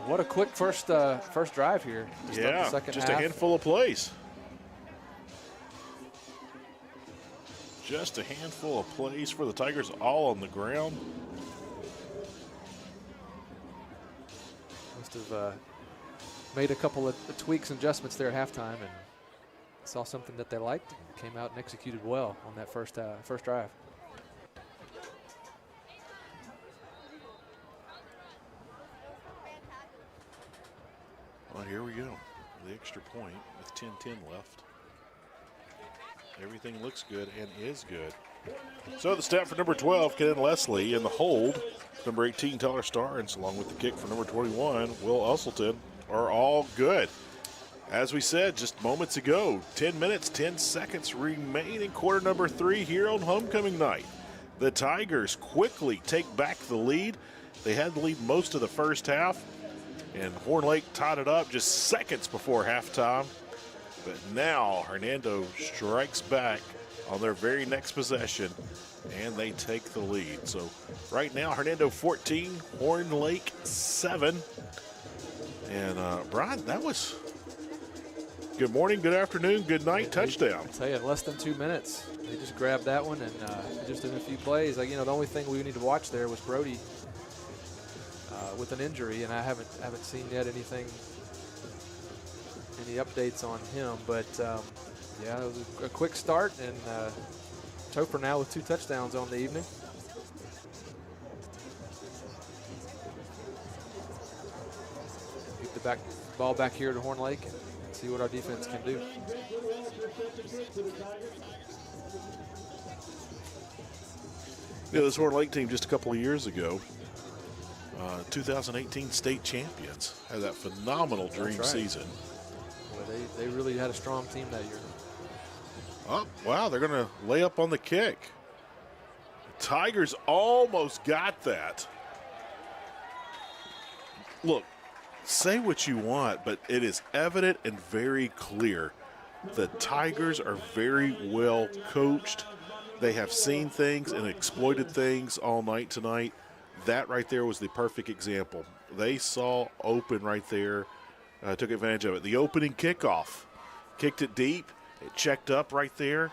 What a quick first drive here. Yeah, just a handful of plays. Just a handful of plays for the Tigers, all on the ground. Must have made a couple of tweaks and adjustments there at halftime and saw something that they liked and came out and executed well on that first drive. Well, here we go. The extra point with 10:10 left. Everything looks good and is good. So the snap for number 12, Ken Leslie, and the hold, number 18, Tyler Starnes, along with the kick for number 21, Will Usselton, are all good. As we said just moments ago, 10 minutes, 10 seconds remain in quarter number 3 here on homecoming night. The Tigers quickly take back the lead. They had the lead most of the first half, and Horn Lake tied it up just seconds before halftime. But now Hernando strikes back on their very next possession, and they take the lead. So right now, Hernando 14, Horn Lake 7. And Brian, that was good morning, good afternoon, good night touchdown. I tell you, in less than 2 minutes, they just grabbed that one and just in a few plays. Like, you know, the only thing we need to watch there was Brody with an injury, and I haven't seen yet any updates on him. But yeah, it was a quick start, and Topher now with 2 touchdowns on the evening. Get the ball back here to Horn Lake and see what our defense can do. Yeah, this Horn Lake team just a couple of years ago, 2018 state champions, had that phenomenal dream season. Well, they really had a strong team that year. Oh, wow, they're going to lay up on the kick. Tigers almost got that. Look, say what you want, but it is evident and very clear the Tigers are very well coached. They have seen things and exploited things all night tonight. That right there was the perfect example. They saw open right there, took advantage of it. The opening kickoff, kicked it deep, it checked up right there,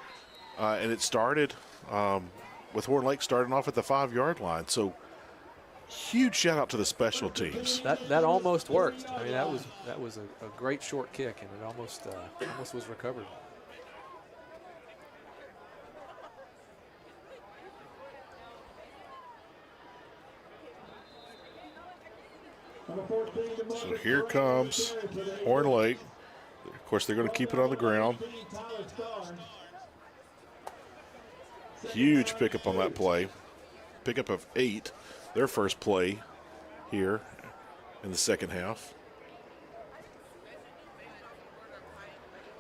and it started with Horn Lake starting off at the 5-yard line. So huge shout out to the special teams. That almost worked. I mean, that was a great short kick, and it almost was recovered. So here comes Horn Lake. Of course, they're going to keep it on the ground. Huge pickup on that play. Pickup of 8. Their first play here in the second half.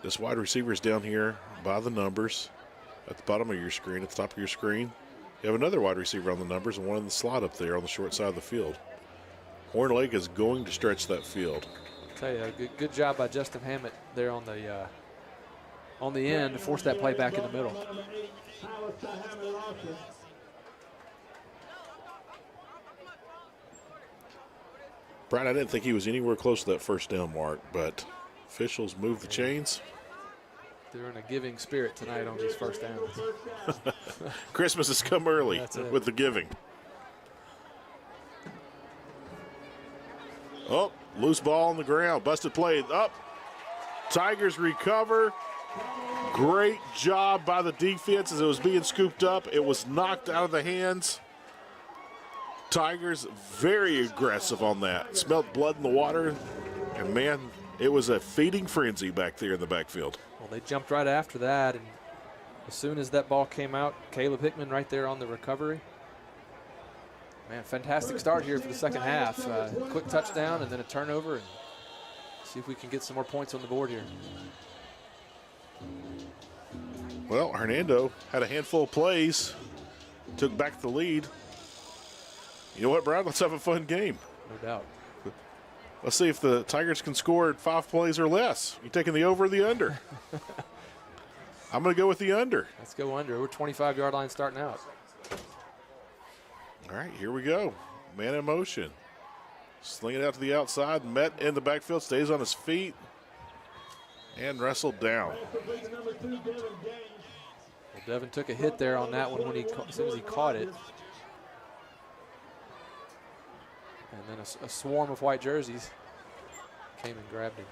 This wide receiver is down here by the numbers at the bottom of your screen, at the top of your screen. You have another wide receiver on the numbers and one in the slot up there on the short side of the field. Horn Lake is going to stretch that field. I'll tell you, good job by Justin Hammett there on the end to force that play back in the middle. Brian, I didn't think he was anywhere close to that first down mark, but officials moved the chains. They're in a giving spirit tonight on these first downs. Christmas has come early with the giving. Oh, loose ball on the ground. Busted play. Up. Tigers recover. Great job by the defense as it was being scooped up. It was knocked out of the hands. Tigers very aggressive on that. Smelled blood in the water. And, man, it was a feeding frenzy back there in the backfield. Well, they jumped right after that. And as soon as that ball came out, Caleb Hickman right there on the recovery. Man, fantastic start here for the second half. Quick touchdown and then a turnover, and see if we can get some more points on the board here. Well, Hernando had a handful of plays, took back the lead. You know what, Brad? Let's have a fun game. No doubt. Let's see if the Tigers can score 5 plays or less. You taking the over or the under? I'm going to go with the under. Let's go under. We're 25-yard line starting out. All right, here we go. Man in motion. Sling it out to the outside. Met in the backfield. Stays on his feet. And wrestled down. Well, Devin took a hit there on that one as soon as he caught it. And then a swarm of white jerseys came and grabbed him.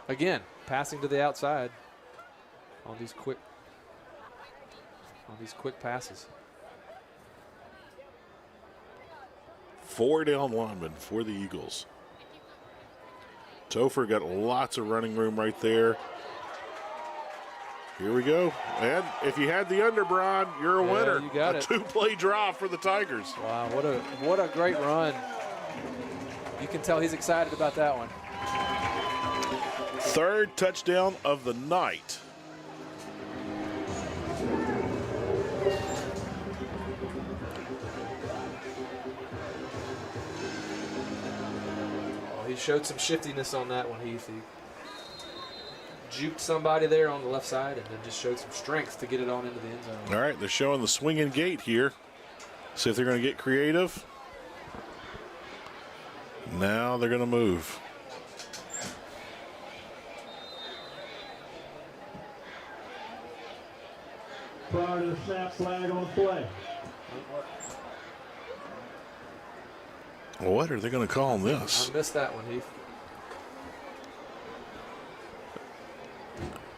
Again, passing to the outside on these quick passes. 4 down linemen for the Eagles. Topher got lots of running room right there. Here we go. And if you had the under, Brian, you're a winner. You got it. 2-play drive for the Tigers. Wow, what a great run. You can tell he's excited about that one. 3rd touchdown of the night. He showed some shiftiness on that one, Heath. He juked somebody there on the left side and then just showed some strength to get it on into the end zone. All right, they're showing the swinging gate here. See if they're going to get creative. Now they're going to move. Prior to the snap, flag on the play. What are they going to call on this? I missed that one, Heath.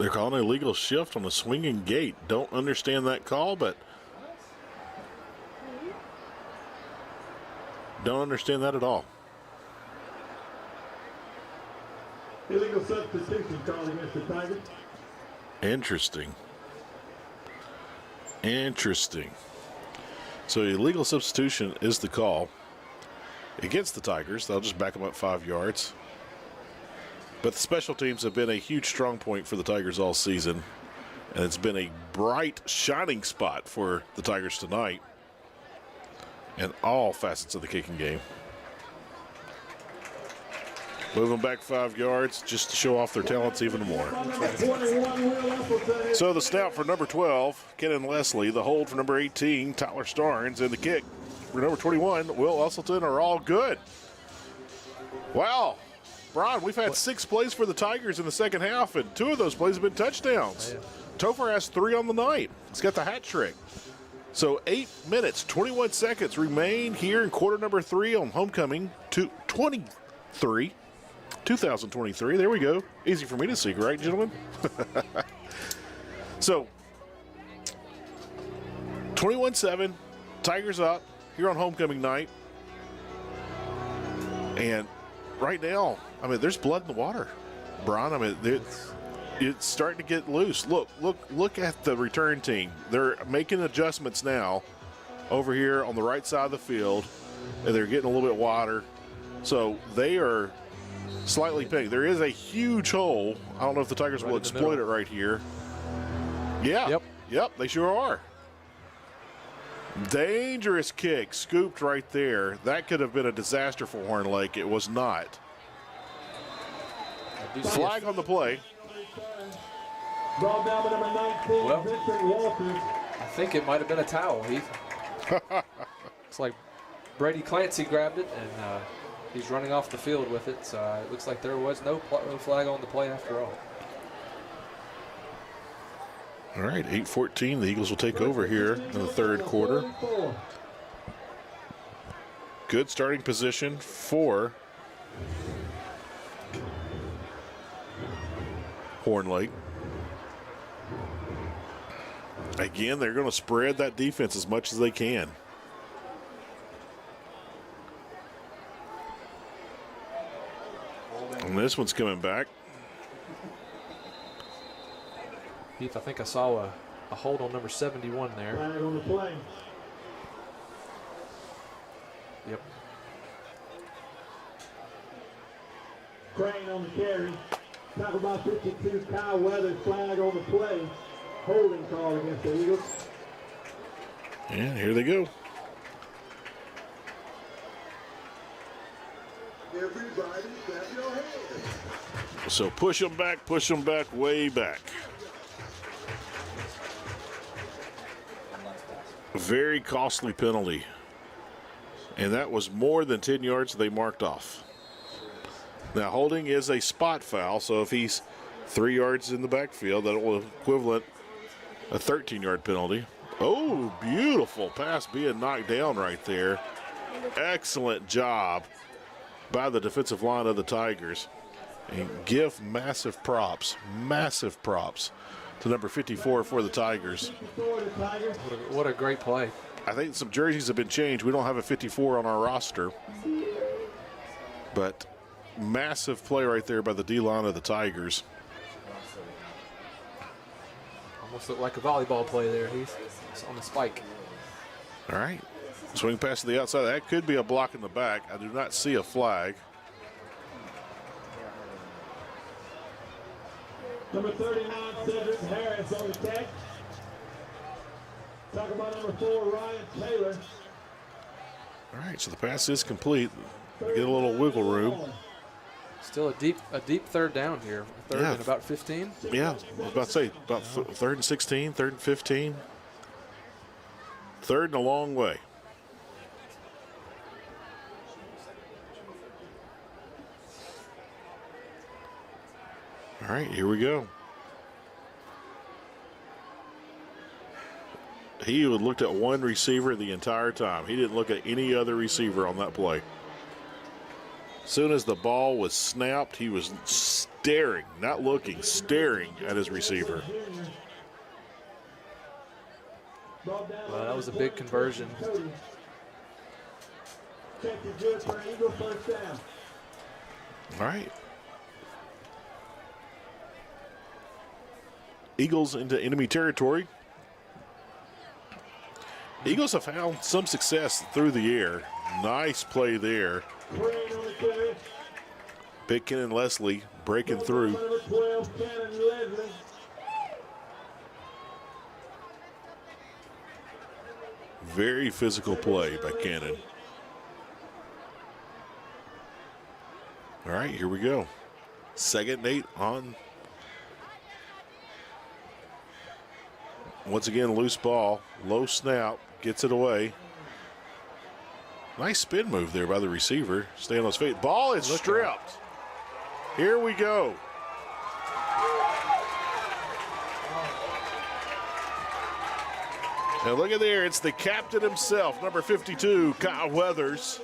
They're calling an illegal shift on a swinging gate. Don't understand that call, but don't understand that at all. Illegal substitution called against the Tigers. Interesting. Interesting. So illegal substitution is the call against the Tigers. They'll just back them up 5 yards. But the special teams have been a huge strong point for the Tigers all season. And it's been a bright, shining spot for the Tigers tonight in all facets of the kicking game. Moving back 5 yards just to show off their talents even more. So the snap for number 12, Kenan Leslie. The hold for number 18, Tyler Starnes. And the kick for number 21, Will Usselton, are all good. Wow. Brian, we've had 6 plays for the Tigers in the second half, and 2 of those plays have been touchdowns. Topher has 3 on the night. He's got the hat trick. So 8 minutes, 21 seconds remain here in quarter number 3 on homecoming to 2023. There we go. Easy for me to see, right, gentlemen? So 21-7, Tigers up here on homecoming night. And right now, I mean, there's blood in the water, Brian. I mean, it's starting to get loose. Look at the return team. They're making adjustments now over here on the right side of the field, and they're getting a little bit wider. So they are slightly pink. There is a huge hole. I don't know if the Tigers will exploit it right here. Yeah. Yep, they sure are. Dangerous kick, scooped right there. That could have been a disaster for Horn Lake. It was not. Flag on the play. Well, I think it might have been a towel, Heath. Looks like Brady Clancy grabbed it, and he's running off the field with it. So it looks like there was no flag on the play after all. All right, 8-14. The Eagles will take over here in the third quarter. Good starting position for Horn Lake. Again, they're going to spread that defense as much as they can. And this one's coming back. Heath, I think I saw a hold on number 71 there. Flag on the play. Yep. Crane on the carry. Tackle by 52, Kyle Weathers. Flag on the play. Holding call against the Eagles. And here they go. Everybody grab your hands. So push them back, way back. Very costly penalty. And that was more than 10 yards they marked off. Now, holding is a spot foul, so if he's 3 yards in the backfield, that will equivalent a 13-yard penalty. Oh, beautiful pass being knocked down right there. Excellent job by the defensive line of the Tigers. And give massive props to number 54 for the Tigers. What a great play. I think some jerseys have been changed. We don't have a 54 on our roster. But massive play right there by the D-line of the Tigers. Almost looked like a volleyball play there, Heath. It's on the spike. All right. Swing pass to the outside. That could be a block in the back. I do not see a flag. Number 39, Cedric Harris on the catch. Talk about number 4, Ryan Taylor. All right, so the pass is complete. We get a little wiggle room. Still a deep third down here. Third and about 15. Yeah, I was about to say about third and 16, third and 15. Third and a long way. All right, here we go. He looked at one receiver the entire time. He didn't look at any other receiver on that play. As soon as the ball was snapped, he was staring, not looking, staring at his receiver. Well, that was a big conversion. All right. Eagles into enemy territory. Eagles have found some success through the air. Nice play there. Big Ken and Leslie breaking through. Very physical play by Cannon. All right, here we go. 2nd and 8 on. Once again, loose ball, low snap, gets it away. Nice spin move there by the receiver. Stay on his feet. Ball is stripped. Here we go. And look at there, it's the captain himself, number 52, Kyle Weathers,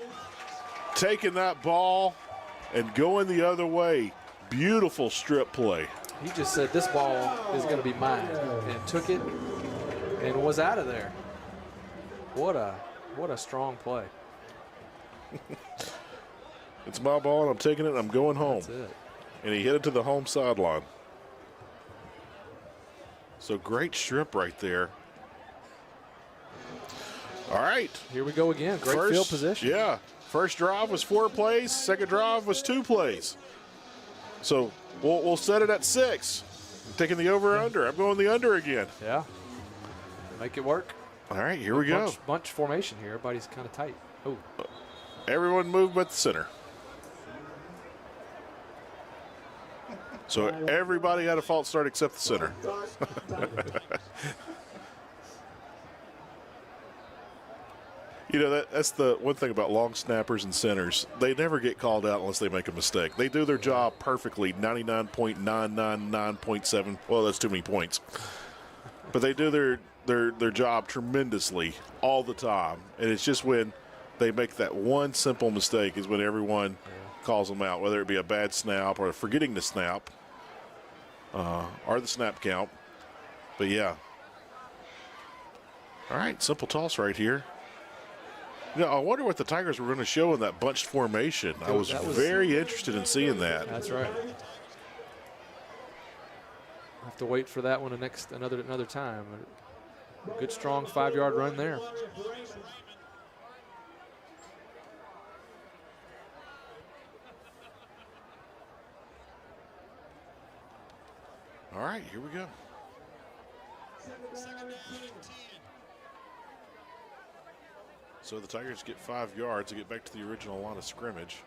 taking that ball and going the other way. Beautiful strip play. He just said this ball is going to be mine, and took it and was out of there. What a strong play. It's my ball, and I'm taking it, and I'm going home. That's it. And he hit it to the home sideline. So great strip right there. All right. Here we go again. Great field position. Yeah. First drive was 4 plays. Second drive was 2 plays. So we'll set it at 6. I'm taking the over-under. I'm going the under again. Yeah. Make it work. All right, here we go. Bunch formation here. Everybody's kind of tight. Oh. Everyone move but the center. So everybody had a false start except the center. You know, that's the one thing about long snappers and centers. They never get called out unless they make a mistake. They do their job perfectly, 99.999.7. Well, that's too many points. But they do their job tremendously all the time. And it's just when they make that one simple mistake is when everyone calls them out, whether it be a bad snap or forgetting to snap or the snap count. But, yeah. All right, simple toss right here. You know, I wonder what the Tigers were going to show in that bunched formation. I was very interested in seeing that. That's right. Have to wait for that one another time. Good strong 5-yard run there. All right, here we go. So the Tigers get 5 yards to get back to the original line of scrimmage.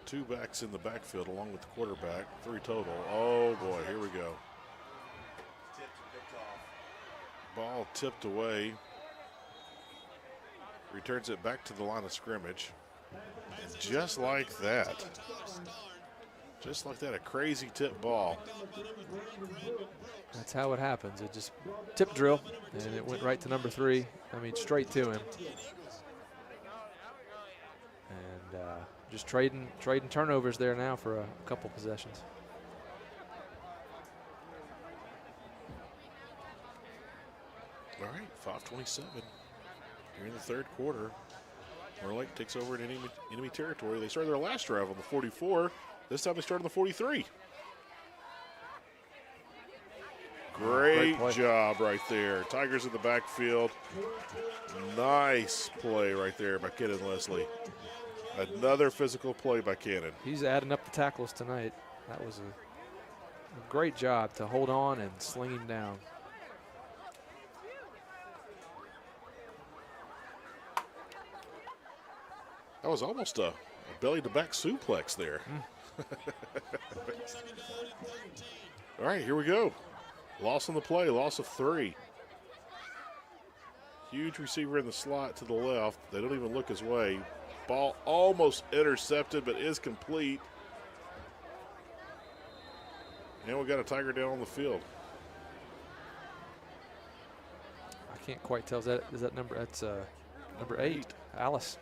2 backs in the backfield along with the quarterback, 3 total. Oh boy, here we go. Ball tipped away. Returns it back to the line of scrimmage. And just like that. Just like that, a crazy tip ball. That's how it happens. It just tip drill, and it went right to number 3. I mean, straight to him. And just trading turnovers there now for a couple possessions. All right, 5:27 here in the 3rd quarter. Miller Lake takes over in enemy territory. They started their last drive on the 44. This time they started on the 43. Great job right there. Tigers in the backfield. Nice play right there by Ken and Leslie. Another physical play by Cannon. He's adding up the tackles tonight. That was a great job to hold on and sling him down. That was almost a belly-to-back suplex there. All right, here we go. Loss on the play, loss of 3. Huge receiver in the slot to the left. They don't even look his way. Ball almost intercepted, but is complete. And we got a Tiger down on the field. I can't quite tell. Is that number? That's number 8, Alice.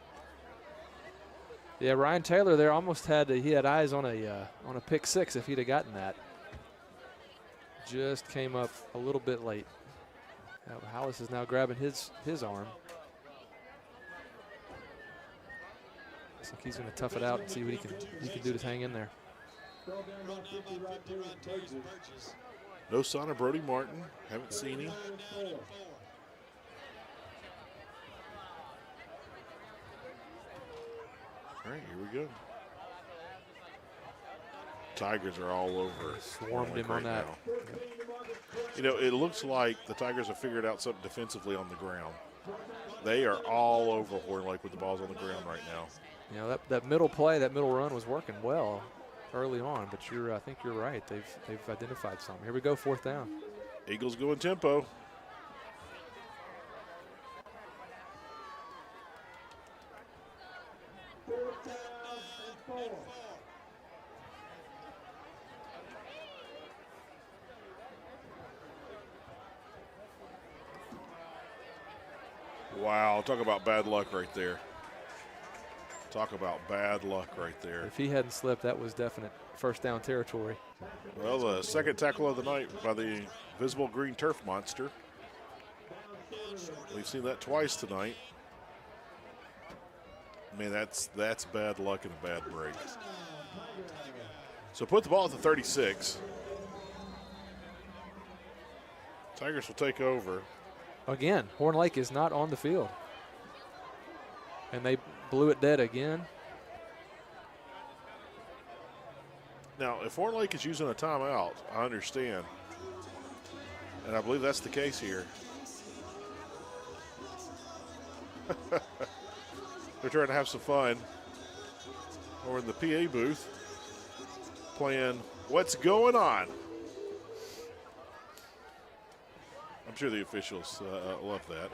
Yeah, Ryan Taylor there almost had he had eyes on a pick six if he'd have gotten that. Just came up a little bit late. Hollis is now grabbing his arm. Looks like he's going to tough it out and see what he can do to hang in there. No sign of Brody Martin. Haven't seen him. All right, here we go. Tigers are all over. Swarmed him on that. Yep. You know, it looks like the Tigers have figured out something defensively on the ground. They are all over Horn Lake with the balls on the ground right now. You know, that middle play, that middle run was working well early on, but I think you're right. They've identified something. Here we go, 4th down. Eagles going tempo. Wow, talk about bad luck right there. Talk about bad luck right there. If he hadn't slipped, that was definite 1st down territory. Well, the 2nd tackle of the night by the visible green turf monster. We've seen that twice tonight. I mean, that's bad luck and a bad break. So put the ball at the 36. Tigers will take over. Again, Horn Lake is not on the field. And they blew it dead again. Now, if Horn Lake is using a timeout, I understand. And I believe that's the case here. They're trying to have some fun. Or in the PA booth, playing What's Going On. I'm sure the officials love that.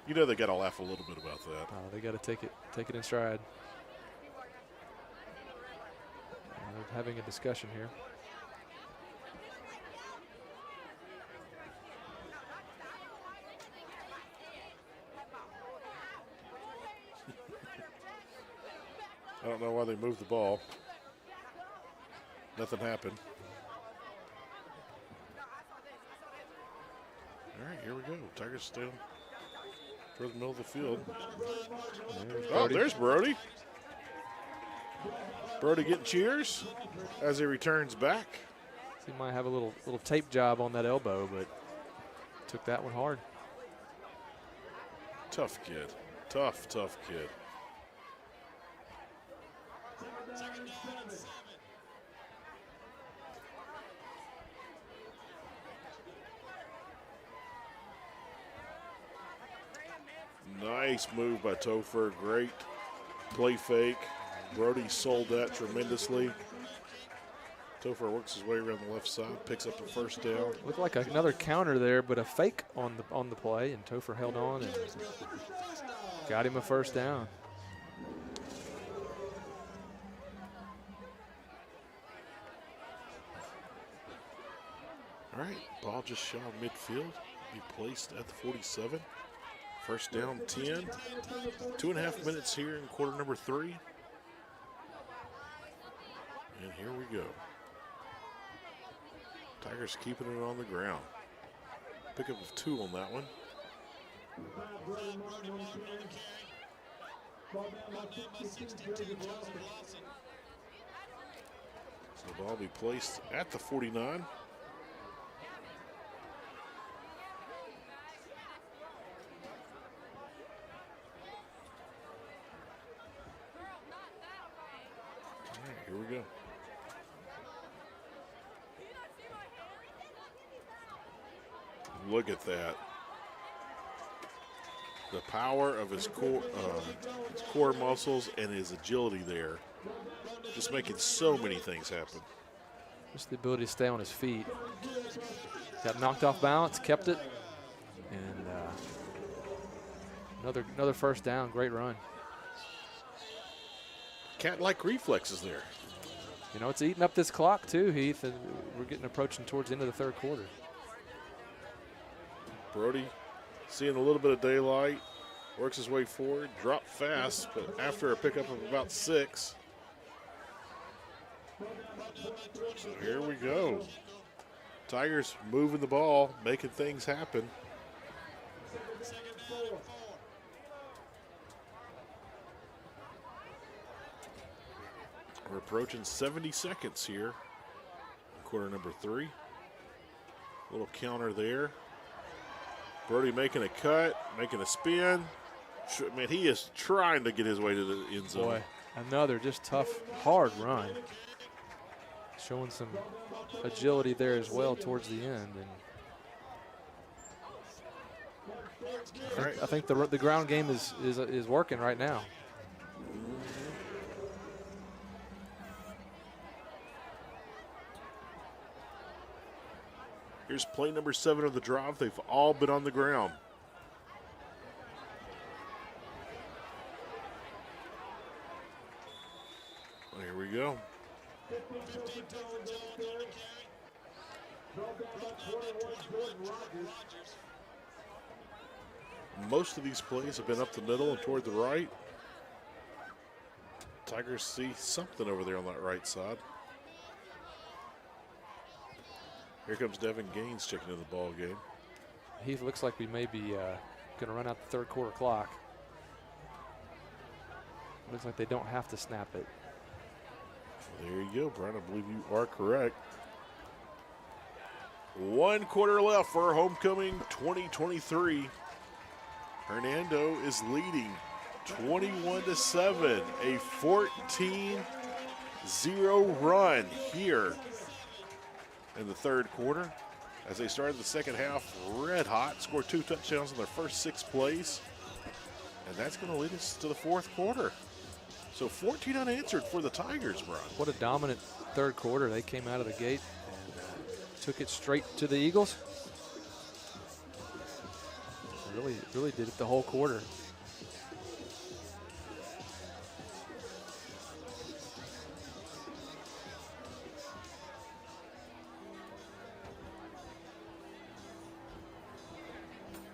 You know they got to laugh a little bit about that. They got to take it in stride. They're having a discussion here. I don't know why they moved the ball. Nothing happened. All right, here we go. Tigers still toward the middle of the field. There's Brody. Brody getting cheers as he returns back. He might have a little tape job on that elbow, but took that one hard. Tough kid. Tough kid. Nice move by Topher. Great play fake. Brody sold that tremendously. Topher works his way around the left side, picks up the 1st down. Looked like another counter there, but a fake on the play, and Topher held on and got him a 1st down. All right, ball just shy of midfield. Be placed at the 47. 1st down, 10. 2.5 minutes here in quarter number 3. And here we go. Tigers keeping it on the ground. Pickup of 2 on that one. So the ball will be placed at the 49. Here we go. Look at that. The power of his core muscles and his agility there. Just making so many things happen. Just the ability to stay on his feet. Got knocked off balance, kept it. And another 1st down, great run. Cat-like reflexes there. You know, it's eating up this clock too, Heath, and we're approaching towards the end of the 3rd quarter. Brody seeing a little bit of daylight. Works his way forward, dropped fast, but after a pickup of about 6. So here we go. Tigers moving the ball, making things happen. We're approaching 70 seconds here in quarter number 3. Little counter there. Brody making a cut, making a spin. Man, he is trying to get his way to the end zone. Boy, another just tough, hard run. Showing some agility there as well towards the end. And I think the ground game is working right now. Here's play number 7 of the drive. They've all been on the ground. Well, here we go. Most of these plays have been up the middle and toward the right. Tigers see something over there on that right side. Here comes Devin Gaines checking into the ball game. He looks like we may be going to run out the third quarter clock. Looks like they don't have to snap it. There you go, Brian. I believe you are correct. 1 quarter left for homecoming 2023. Hernando is leading 21-7, a 14-0 run here in the third quarter. As they started the second half red hot, scored 2 touchdowns in their first 6 plays. And that's going to lead us to the fourth quarter. So 14 unanswered for the Tigers, Brian. What a dominant third quarter. They came out of the gate and took it straight to the Eagles. Really did it the whole quarter.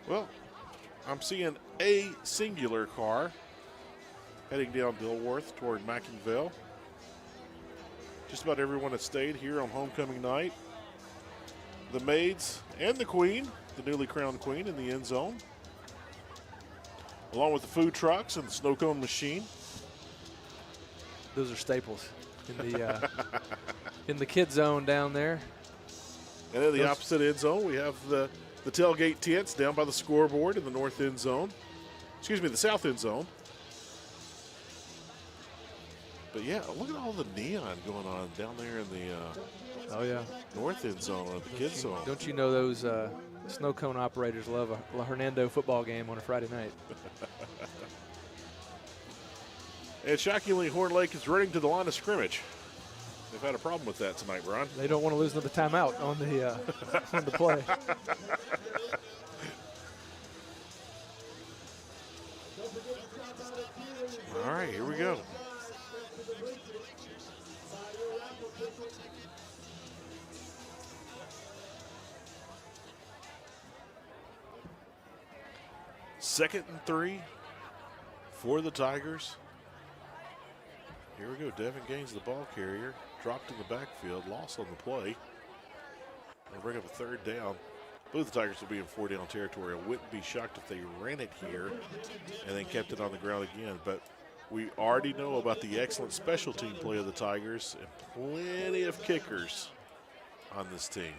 Well, I'm seeing a singular car heading down Dilworth toward Mackinville. Just about everyone has stayed here on homecoming night. The maids and the queen, the newly crowned queen, in the end zone, along with the food trucks and the snow cone machine. Those are staples in the in the kid zone down there. And in the opposite end zone, we have the tailgate tents down by the scoreboard in the north end zone. Excuse me, the south end zone. But yeah, look at all the neon going on down there in the north end zone of the kids zone. Don't you know those snow cone operators love a Hernando football game on a Friday night? And shockingly, Horn Lake is running to the line of scrimmage. They've had a problem with that tonight, Brian. They don't want to lose another timeout on the on the play. All right, here we go. Second and 3 for the Tigers. Here we go. Devin Gaines, the ball carrier, dropped in the backfield, lost on the play. They'll bring up a third down. I believe the Tigers will be in 4-down territory. I wouldn't be shocked if they ran it here and then kept it on the ground again. But we already know about the excellent special team play of the Tigers and plenty of kickers on this team.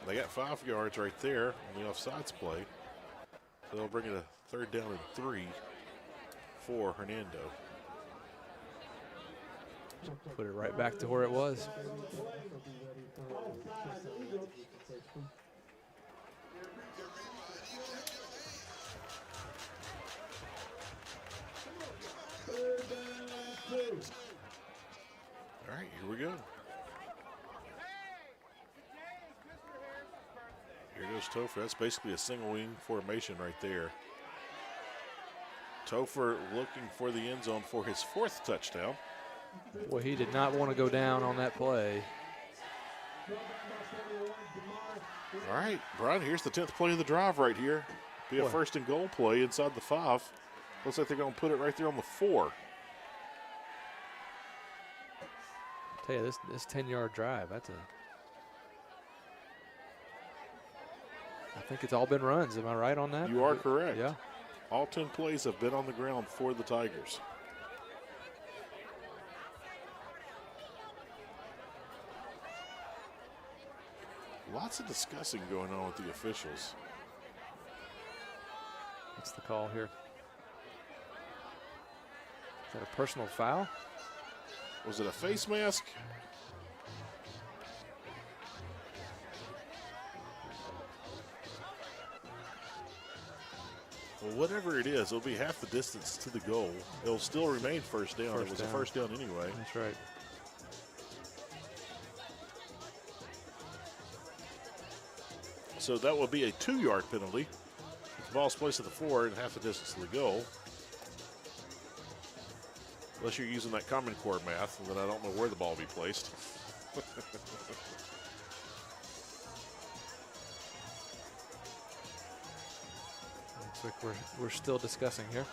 They got 5 yards right there on the offsides play. So they'll bring it a third down and 3 for Hernando. Put it right back to where it was. All right, here we go. Here goes Topher. That's basically a single wing formation right there. Topher looking for the end zone for his 4th touchdown. Well, he did not want to go down on that play. All right, Brian, here's the 10th play of the drive right here. Be a 1st and goal play inside the 5. Looks like they're going to put it right there on the 4. Tell you, this 10-yard drive, I think it's all been runs. Am I right on that? You are correct. Yeah. All 10 plays have been on the ground for the Tigers. Lots of discussing going on with the officials. What's the call here? Is that a personal foul? Was it a face mask? Well, whatever it is, it'll be half the distance to the goal. It'll still remain first down. It was a first down anyway. That's right. So that will be a 2-yard penalty. If the ball's placed at the 4 and half the distance to the goal. Unless you're using that Common Core math, then I don't know where the ball will be placed. Looks like we're still discussing here.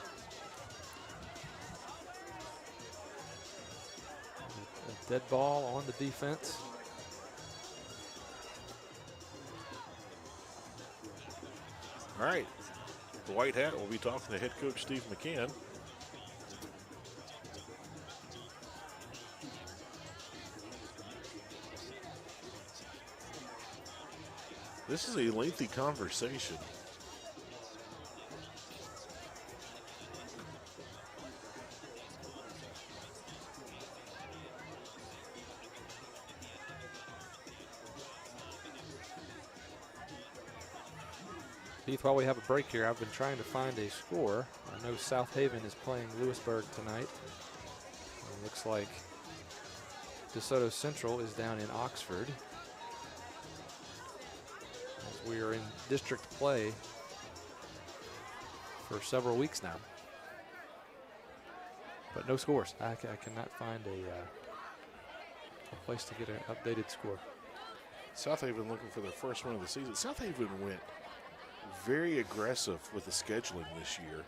A dead ball on the defense. All right, the white hat will be talking to head coach Steve McCann. This is a lengthy conversation. Keith, while we have a break here, I've been trying to find a score. I know South Haven is playing Lewisburg tonight. It looks like DeSoto Central is down in Oxford. As we are in district play for several weeks now. But no scores. I cannot find a place to get an updated score. South Haven looking for their first win of the season. South Haven went very aggressive with the scheduling this year.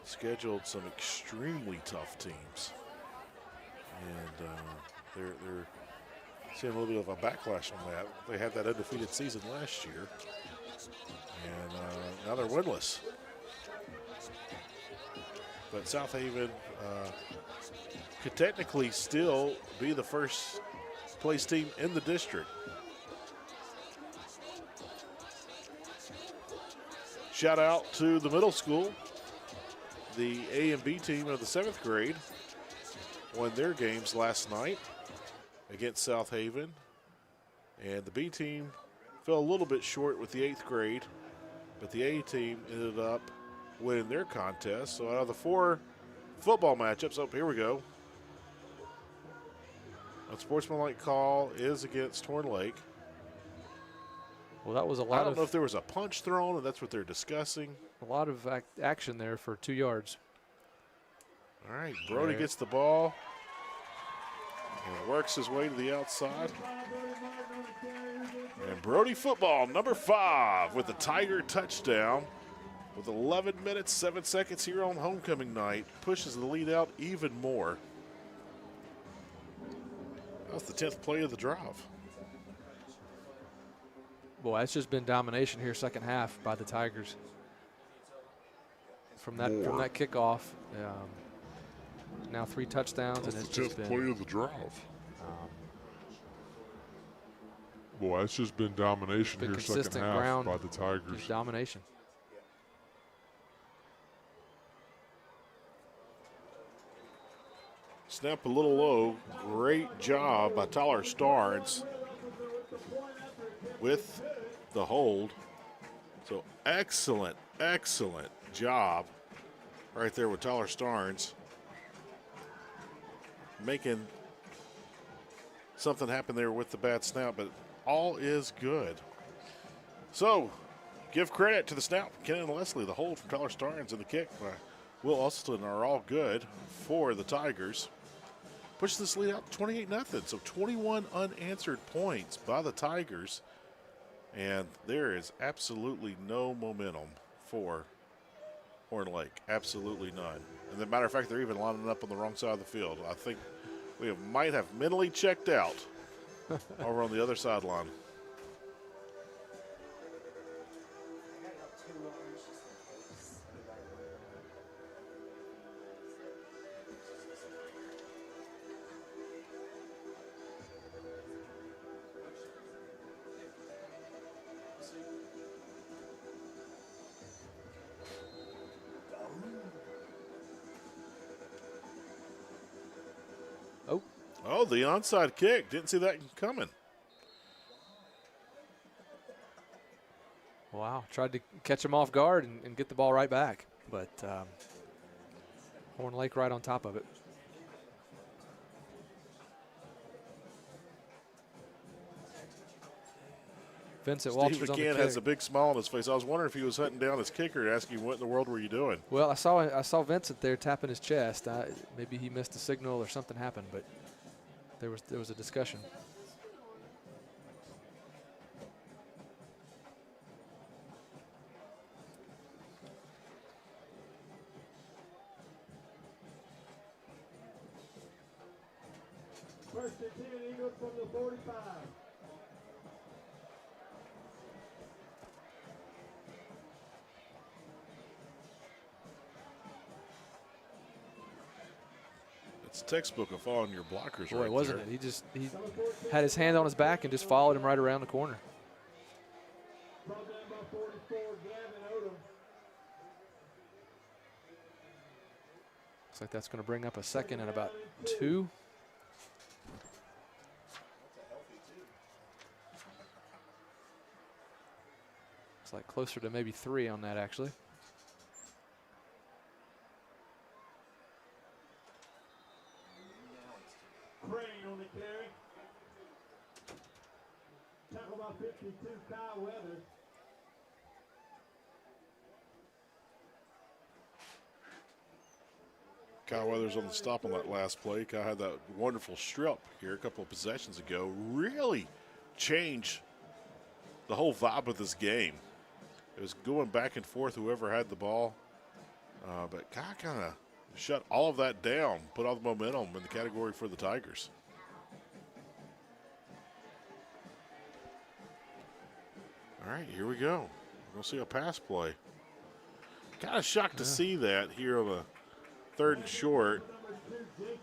Scheduled some extremely tough teams. And they're seeing a little bit of a backlash on that. They had that undefeated season last year. And now they're winless. But South Haven could technically still be the first place team in the district. Shout out to the middle school. The A and B team of the 7th grade won their games last night against South Haven. And the B team fell a little bit short with the 8th grade, but the A team ended up winning their contest. So out of the 4 football matchups, here we go. A sportsmanlike call is against Torn Lake. Well, that was a lot I don't know if there was a punch thrown, and that's what they're discussing. A lot of action there for 2 yards. All right, Brody gets the ball and works his way to the outside. And Brody football, number 5, with the Tiger touchdown. With 11 minutes, 7 seconds here on homecoming night, pushes the lead out even more. That's the 10th play of the drive. Boy, it's just been domination here, second half by the Tigers. From that kickoff, now 3 touchdowns, That's and it's the 10th just been play of the drive. Boy, it's just been domination here, second half by the Tigers. Domination. Snap a little low. Great job by Tyler Starnes with the hold. So excellent, excellent job right there with Tyler Starnes. Making something happen there with the bad snap, but all is good. So give credit to the snap, Ken and Leslie. The hold from Tyler Starnes and the kick by Will Usleton are all good for the Tigers. Push this lead out 28-0. So 21 unanswered points by the Tigers. And there is absolutely no momentum for Horn Lake. Absolutely none. And as a matter of fact, they're even lining up on the wrong side of the field. I think we might have mentally checked out over on the other sideline. Oh, the onside kick. Didn't see that coming. Wow. Tried to catch him off guard and get the ball right back. But Horn Lake right on top of it. Vincent Walters Steve on the McCann kick. has a big smile on his face. I was wondering if he was hunting down his kicker and asking, what in the world were you doing? Well, I saw Vincent there tapping his chest. Maybe he missed a signal or something happened, but there was a discussion. First and 10, Eagles from the 45. It's textbook of following your blockers. Boy, right wasn't there. it? He had his hand on his back and just followed him right around the corner. Brought down by 44, Gavin Odom. Looks like that's going to bring up a second and about 2. Looks like closer to maybe 3 on that, actually. Crane on the carry. Tackle by 52, Kyle Weathers. Kyle Weathers on the stop on that last play. Kyle had that wonderful strip here a couple of possessions ago. Really changed the whole vibe of this game. It was going back and forth, whoever had the ball. But Kyle kind of shut all of that down, put all the momentum in the category for the Tigers. All right, here we go. We're going to see a pass play. Kind of shocked to see that here on a 3rd and short.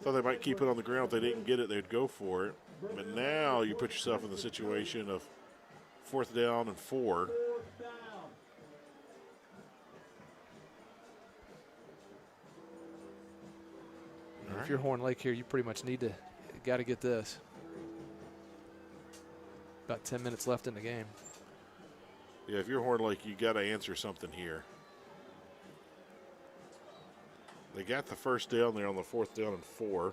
Thought they might keep it on the ground. If they didn't get it, they'd go for it. But now you put yourself in the situation of 4th down and 4. If you're Horn Lake here, you pretty much got to get this. About 10 minutes left in the game. Yeah, if you're Horn Lake, you got to answer something here. They got the first down there on the 4th down and 4.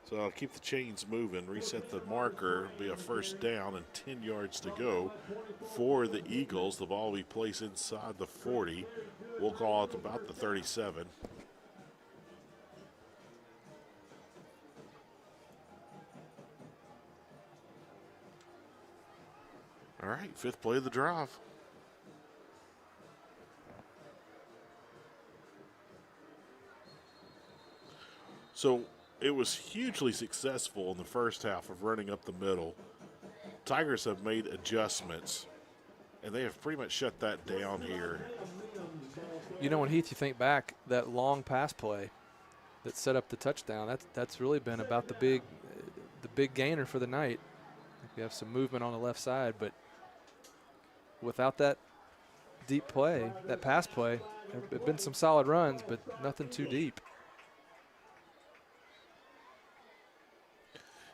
So I'll keep the chains moving, reset the marker, be a first down and 10 yards to go for the Eagles. The ball will be placed inside the 40. We'll call it about the 37. All right, 5th play of the drive. So it was hugely successful in the first half of running up the middle. Tigers have made adjustments, and they have pretty much shut that down here. You know, when Heath, you think back, that long pass play that set up the touchdown, that's really been about the big gainer for the night. We have some movement on the left side, but without that deep play, that pass play, there have been some solid runs, but nothing too deep.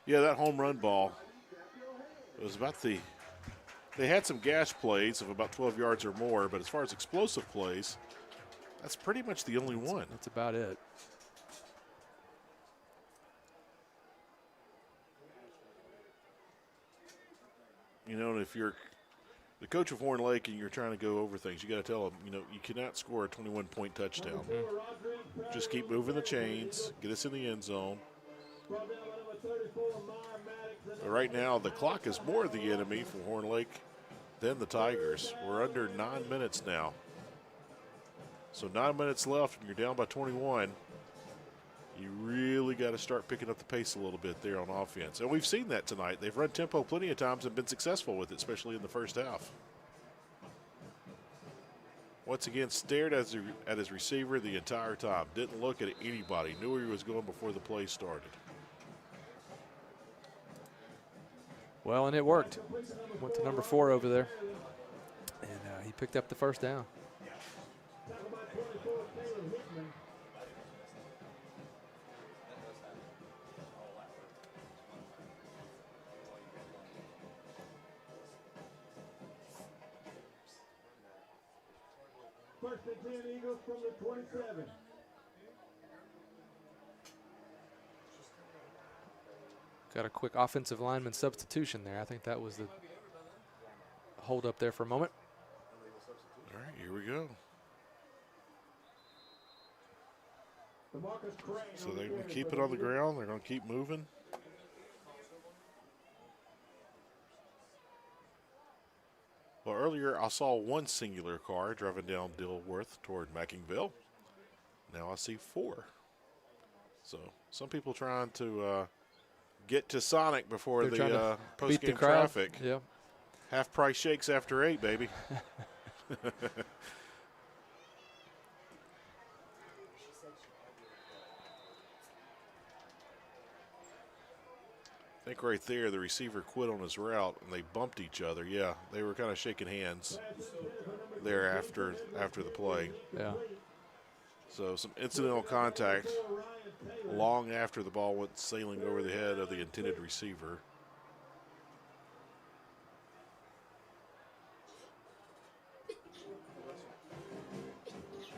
Yeah, that home run ball, it was about they had some gash plays of about 12 yards or more, but as far as explosive plays, that's pretty much the only one. That's about it. You know, and if you're the coach of Horn Lake and you're trying to go over things, you got to tell them, you know, you cannot score a 21-point touchdown. Just keep moving the chains, get us in the end zone, But right now, the clock is more the enemy for Horn Lake than the Tigers. We're under 9 minutes now. So 9 minutes left, and you're down by 21. You really got to start picking up the pace a little bit there on offense. And we've seen that tonight. They've run tempo plenty of times and been successful with it, especially in the first half. Once again, stared at his receiver the entire time. Didn't look at anybody. Knew where he was going before the play started. Well, and it worked. Went to number 4 over there, and he picked up the first down. First and 10 Eagles from the 27. Got a quick offensive lineman substitution there. I think that was the hold up there for a moment. All right, here we go. So they're going to keep it on the ground. They're going to keep moving. Well, earlier I saw one singular car driving down Dilworth toward Mackingville. Now I see 4. So some people trying to get to Sonic before the post-game traffic. Yeah. Half-price shakes after 8, baby. I think right there the receiver quit on his route and they bumped each other. Yeah, they were kind of shaking hands there after the play. Yeah. So some incidental contact long after the ball went sailing over the head of the intended receiver.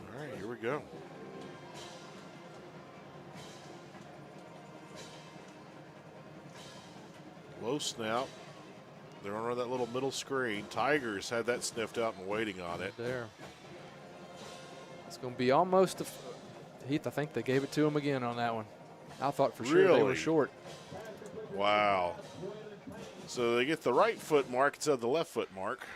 All right, here we go. Low snap. They're on that little middle screen. Tigers had that sniffed out and waiting on it. There. It's going to be almost Heath, I think they gave it to him again on that one. I thought for sure they were short. Wow. So they get the right foot mark instead of the left foot mark.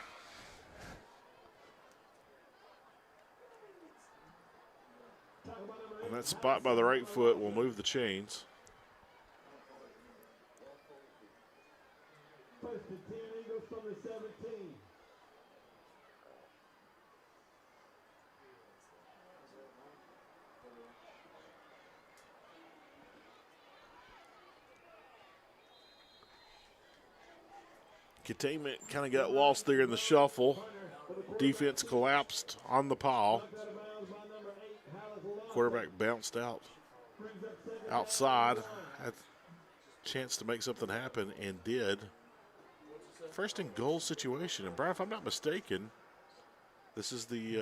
And that spot by the right foot will move the chains. First and 10 Eagles from the 17. Containment kind of got lost there in the shuffle. Defense collapsed on the pile. Quarterback bounced outside. Had a chance to make something happen and did. First and goal situation. And, Brian, if I'm not mistaken, this is the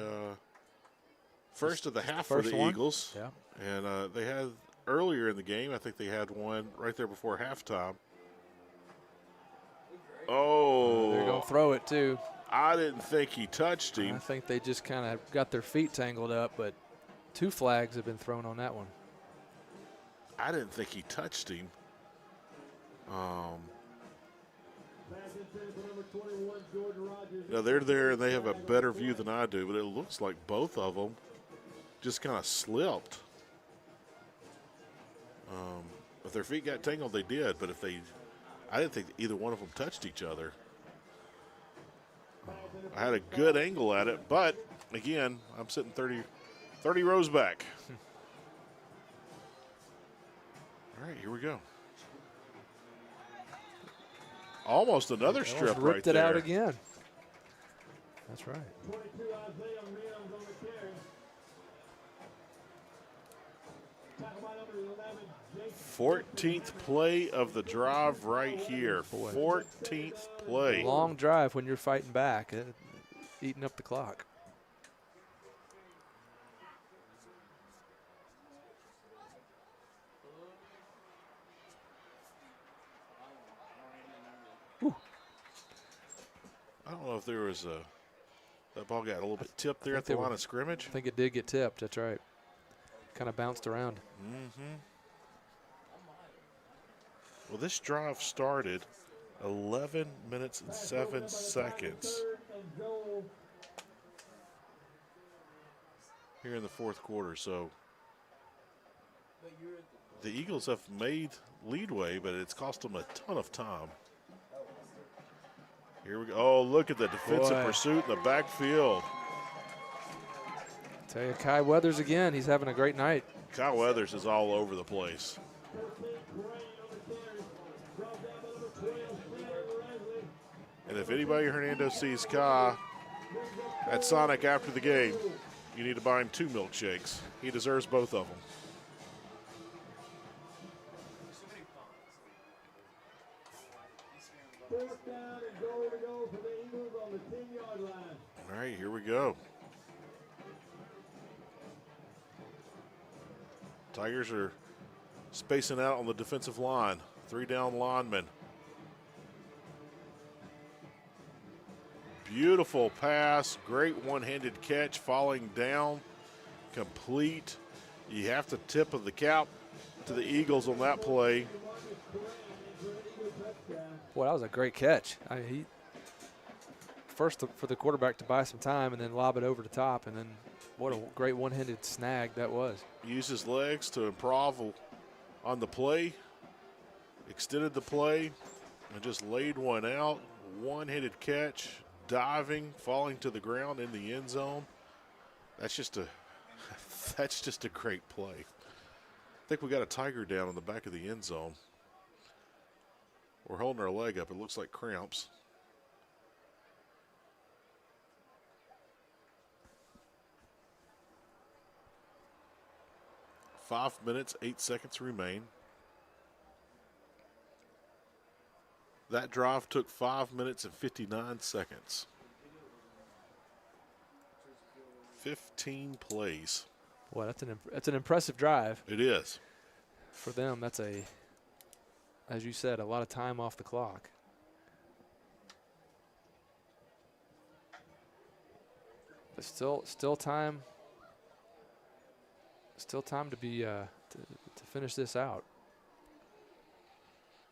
first of the half for the Eagles. Yeah. And they had earlier in the game, I think they had one right there before halftime. Oh. They're going to throw it, too. I didn't think he touched him. I think they just kind of got their feet tangled up, but 2 flags have been thrown on that one. I didn't think he touched him. They're there and they have a better view than I do, but it looks like both of them just kind of slipped. If their feet got tangled, they did, but I didn't think either one of them touched each other. I had a good angle at it, but again, I'm sitting 30 rows back. All right, here we go. Almost another strip right there. Ripped it out again. That's right. 14th play of the drive right here. 14th play. Long drive when you're fighting back, eating up the clock. I don't know if there was that ball got a little bit tipped there at the line of scrimmage. I think it did get tipped. That's right. Kind of bounced around. Mm-hmm. Well, this drive started 11 minutes and 7 seconds here in the fourth quarter. So the Eagles have made leadway, but it's cost them a ton of time. Here we go. Oh, look at the defensive pursuit in the backfield. Tell you, Kai Weathers again. He's having a great night. Kai Weathers is all over the place. And if anybody Hernando sees Kai at Sonic after the game, you need to buy him 2 milkshakes. He deserves both of them. All right, here we go. Tigers are spacing out on the defensive line. 3 down linemen. Beautiful pass, great one-handed catch, falling down, complete. You have to tip of the cap to the Eagles on that play. Boy, that was a great catch. He first for the quarterback to buy some time and then lob it over the top, and then what a great one-handed snag that was. Used his legs to improv on the play, extended the play, and just laid one out. One-handed catch. Diving, falling to the ground in the end zone. That's just a great play. I think we got a Tiger down in the back of the end zone. We're holding our leg up. It looks like cramps. Five minutes, 8 seconds remain. That drive took 5 minutes and 59 seconds. 15 plays. Boy, that's an impressive drive. It is. For them, that's as you said, a lot of time off the clock. But still time. Still time to be to finish this out.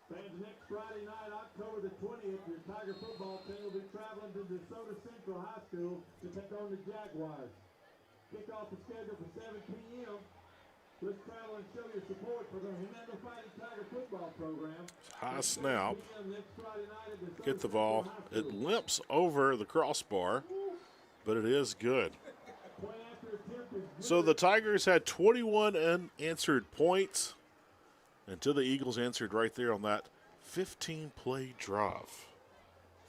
Fans, next Friday night, October the 20th, your Tiger football team will be traveling to DeSoto Central High School to take on the Jaguars. Kickoff is scheduled for 7 p.m. Let's travel and show your support for the Hernando Fighting Tiger football program. High snap. Get the ball. It limps over the crossbar, but it is good. So the Tigers had 21 unanswered points until the Eagles answered right there on that 15-play drive.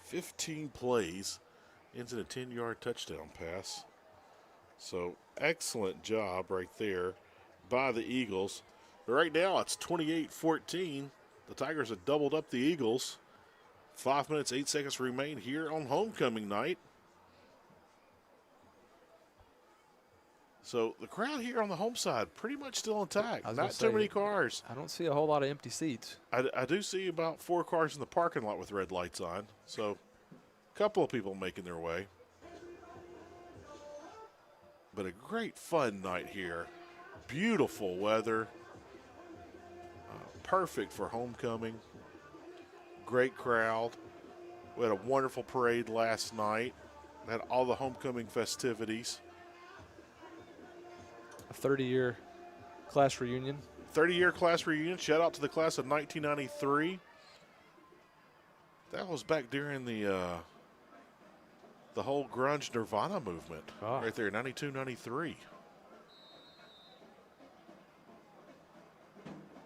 15 plays into the 10-yard touchdown pass. So excellent job right there by the Eagles. But right now it's 28-14. The Tigers have doubled up the Eagles. 5 minutes, 8 seconds remain here on homecoming night. So the crowd here on the home side pretty much still intact. Not too many cars. I don't see a whole lot of empty seats. I do see about 4 cars in the parking lot with red lights on. So a couple of people making their way. But a great fun night here. Beautiful weather. Perfect for homecoming. Great crowd. We had a wonderful parade last night. We had all the homecoming festivities. A 30-year class reunion. 30-year class reunion. Shout out to the class of 1993. That was back during the whole grunge Nirvana movement. Right there, 92, 93.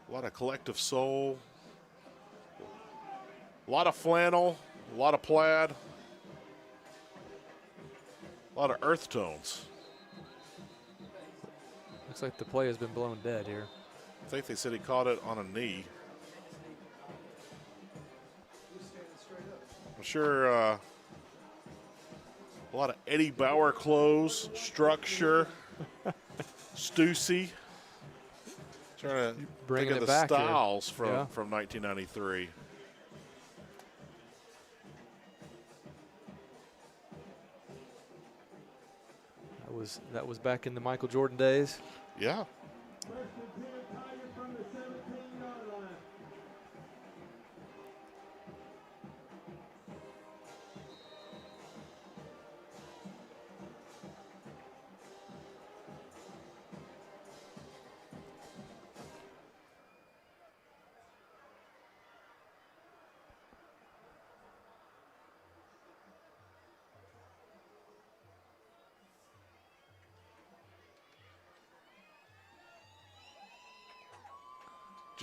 A lot of collective soul. A lot of flannel. A lot of plaid. A lot of earth tones. Looks like the play has been blown dead here. I think they said he caught it on a knee. I'm sure a lot of Eddie Bauer clothes, structure, Stussy. Trying to bring think it of the back styles here. from 1993. That was back in the Michael Jordan days. Yeah.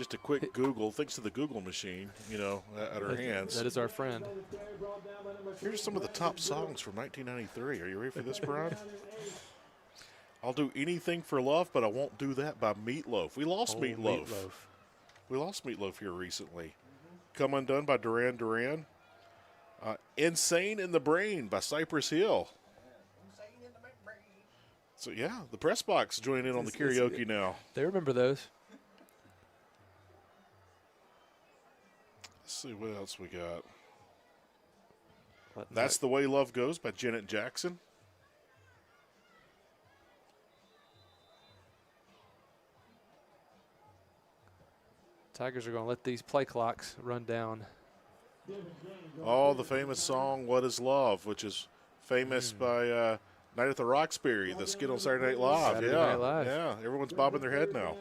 just a quick Google, thanks to the Google machine, at our hands. That is our friend. Here's some of the top songs from 1993. Are you ready for this, Brian? I'll do anything for love, but I won't do that by Meatloaf. We lost Meatloaf. We lost Meatloaf here recently. Come Undone by Duran Duran. Insane in the Brain by Cypress Hill. So, yeah, the press box joining in on the karaoke now. They remember those. Let's see what else we got. That's the Way Love Goes by Janet Jackson. Tigers are going to let these play clocks run down. Oh, the famous song "What Is Love," which is famous by Night at the Roxbury, the skit on Saturday Night Live. Saturday Night Live. Yeah, everyone's bobbing their head now.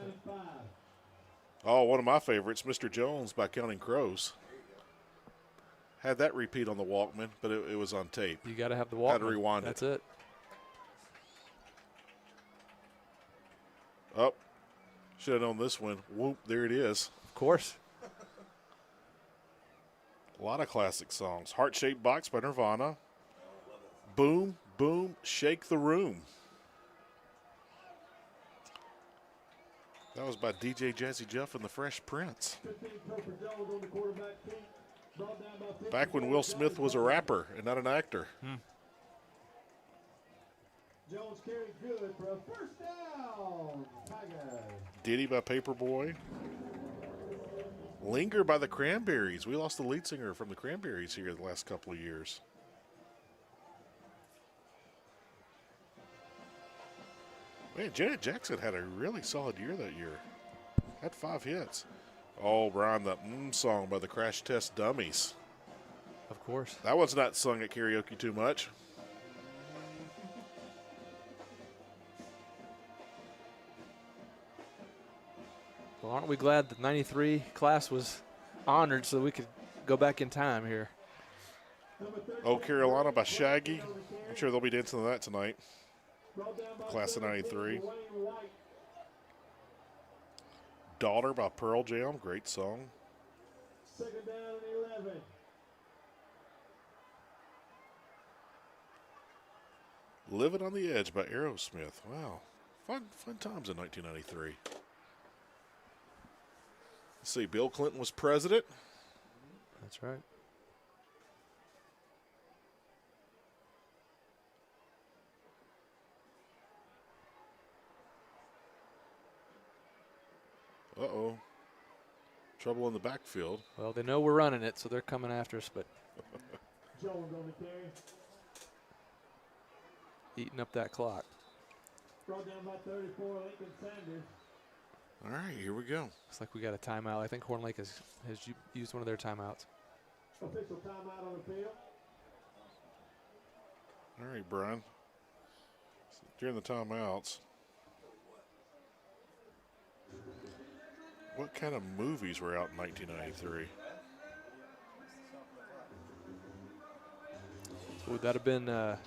Oh, one of my favorites, "Mr. Jones" by Counting Crows. Had that repeat on the Walkman, but it was on tape. You got to have the Walkman. Had to rewind That's it. Oh, should have known this one. Whoop, there it is. Of course. A lot of classic songs. Heart-Shaped Box by Nirvana. Boom, Boom, Shake the Room. That was by DJ Jazzy Jeff and the Fresh Prince. Back when Will Smith was a rapper and not an actor. Jones carried good for a first down. Tigers. Diddy by Paperboy. Linger by the Cranberries. We lost the lead singer from the Cranberries here the last couple of years. Man, Janet Jackson had a really solid year that year. Had 5 hits. Oh, Brian, the song by the Crash Test Dummies. Of course. That one's not sung at karaoke too much. Well, aren't we glad the 93 class was honored so we could go back in time here? Oh, Carolina by Shaggy. I'm sure they'll be dancing to that tonight. Class of 93. Daughter by Pearl Jam. Great song. Second down and 11. Living on the Edge by Aerosmith. Wow. Fun times in 1993. Let's see, Bill Clinton was president. That's right. Uh-oh. Trouble in the backfield. Well, they know we're running it, so they're coming after us, but Jones on the carry. eating up that clock. Brought down by 34, Lincoln Sanders. All right, here we go. Looks like we got a timeout. I think Horn Lake has used one of their timeouts. Official timeout on the field. All right, Brian. During the timeouts, what kind of movies were out in 1993? Would that have been, trying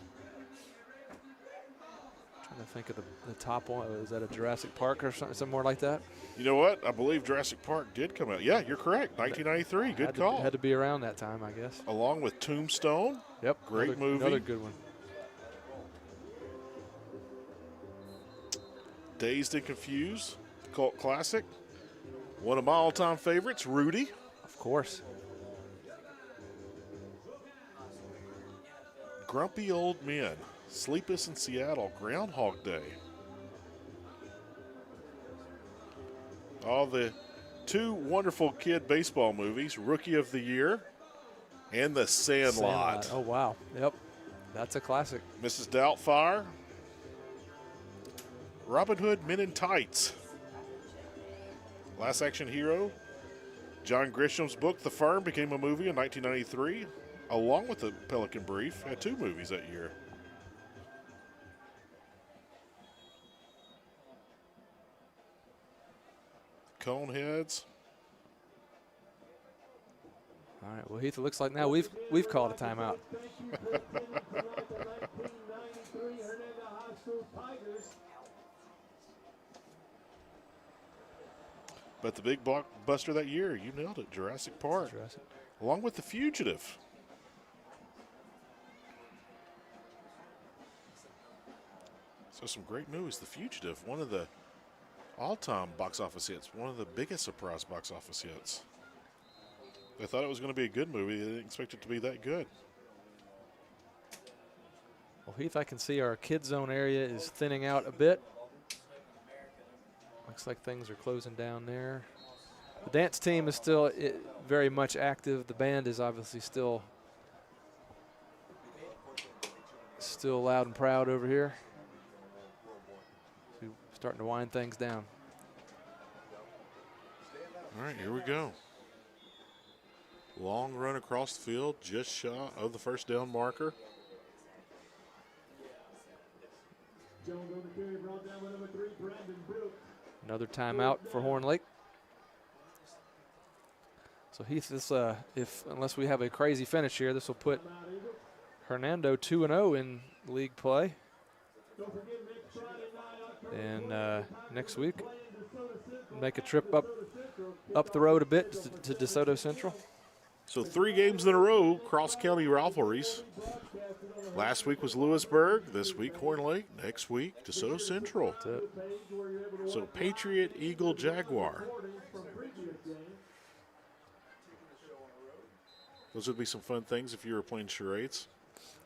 to think of the top one. Was that a Jurassic Park or something more like that? You know what? I believe Jurassic Park did come out. Yeah, you're correct. 1993. Good call. Had to be around that time, I guess. Along with Tombstone. Yep. Great movie. Another good one. Dazed and Confused. Cult classic. One of my all-time favorites, Rudy. Of course. Grumpy Old Men. Sleepless in Seattle. Groundhog Day. All the 2 wonderful kid baseball movies, Rookie of the Year and The Sandlot. Oh, wow. Yep. That's a classic. Mrs. Doubtfire. Robin Hood Men in Tights. Last Action Hero. John Grisham's book, The Firm, became a movie in 1993, along with The Pelican Brief. Had 2 movies that year. Coneheads. All right. Well, Heath, it looks like now we've called a timeout. But the big blockbuster that year, you nailed it, Jurassic Park. Along with The Fugitive. So some great movies. The Fugitive, one of the all-time box office hits, one of the biggest surprise box office hits. They thought it was going to be a good movie. They didn't expect it to be that good. Well, Heath, I can see our kid zone area is thinning out a bit. Looks like things are closing down there. The dance team is still very much active. The band is obviously still loud and proud over here. So starting to wind things down. All right, here we go. Long run across the field, just shot of the first down marker. Another timeout for Horn Lake. So Heath, this unless we have a crazy finish here, this will put Hernando 2-0 in league play. And next week, make a trip up the road a bit to DeSoto Central. So 3 games in a row, cross-county rivalries. Last week was Lewisburg. This week, Horn Lake. Next week, DeSoto Central. So Patriot, Eagle, Jaguar. Those would be some fun things if you were playing charades.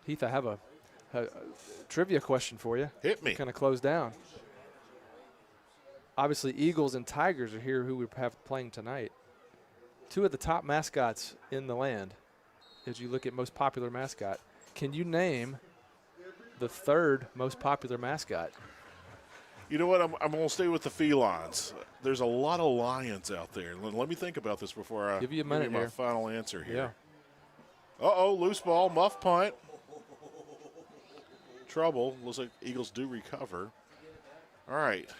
Heath, I have a trivia question for you. Hit me. Kind of close down. Obviously, Eagles and Tigers are here who we have playing tonight. 2 of the top mascots in the land, as you look at most popular mascot. Can you name the 3rd most popular mascot? You know what? I'm going to stay with the felines. There's a lot of lions out there. Let me think about this before I give you a minute my here. Final answer here. Yeah. Uh-oh, loose ball, muff punt. Trouble. Looks like Eagles do recover. All right.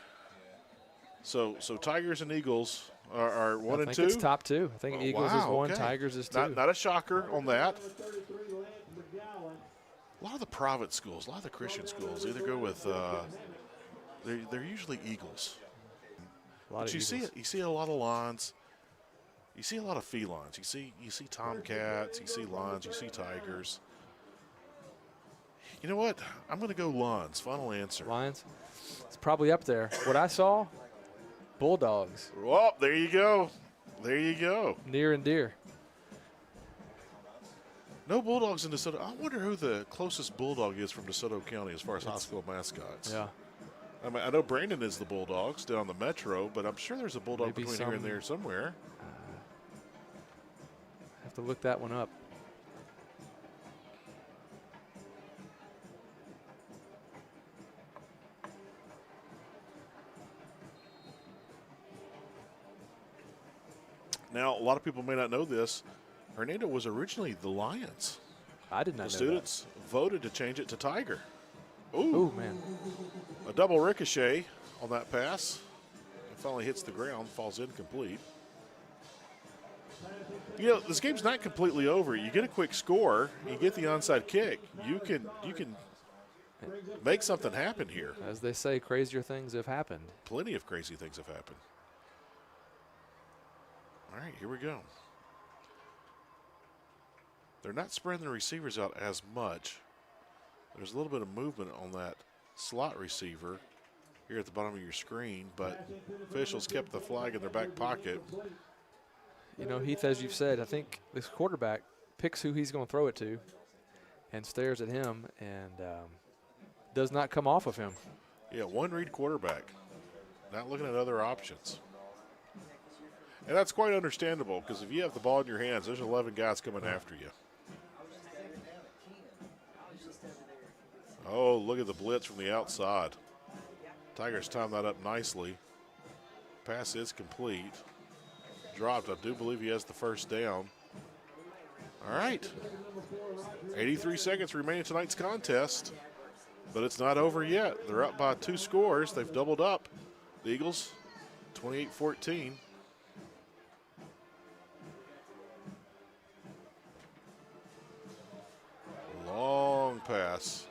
So Tigers and Eagles are 1 and 2? I think it's top 2. I think Eagles is 1, okay. Tigers is 2. Not a shocker on that. A lot of the private schools, a lot of the Christian schools either go with they're usually Eagles. But you see a lot of lions. You see a lot of felines. You see tomcats, you see lions, you see tigers. You know what? I'm going to go lions. Final answer. Lions? It's probably up there. What I saw, bulldogs. Oh, there you go. There you go. Near and dear. No bulldogs in DeSoto. I wonder who the closest bulldog is from DeSoto County as far as high school mascots. Yeah. I mean, I know Brandon is the Bulldogs down the metro, but I'm sure there's a bulldog Maybe between here and there somewhere. Have to look that one up. Now, a lot of people may not know this. Hernando was originally the Lions. I did not know the students voted to change it to Tiger. Ooh, man. A double ricochet on that pass. It finally hits the ground, falls incomplete. You know, this game's not completely over. You get a quick score, you get the onside kick. You can make something happen here. As they say, crazier things have happened. Plenty of crazy things have happened. All right, here we go. They're not spreading the receivers out as much. There's a little bit of movement on that slot receiver here at the bottom of your screen, but officials kept the flag in their back pocket. You know, Heath, as you've said, I think this quarterback picks who he's going to throw it to and stares at him and does not come off of him. Yeah, one-read quarterback, not looking at other options. And that's quite understandable because if you have the ball in your hands, there's 11 guys coming after you. Oh, look at the blitz from the outside. Tigers timed that up nicely. Pass is complete. Dropped. I do believe he has the first down. All right. 83 seconds remaining tonight's contest, but it's not over yet. They're up by 2 scores. They've doubled up. The Eagles, 28-14. Long pass.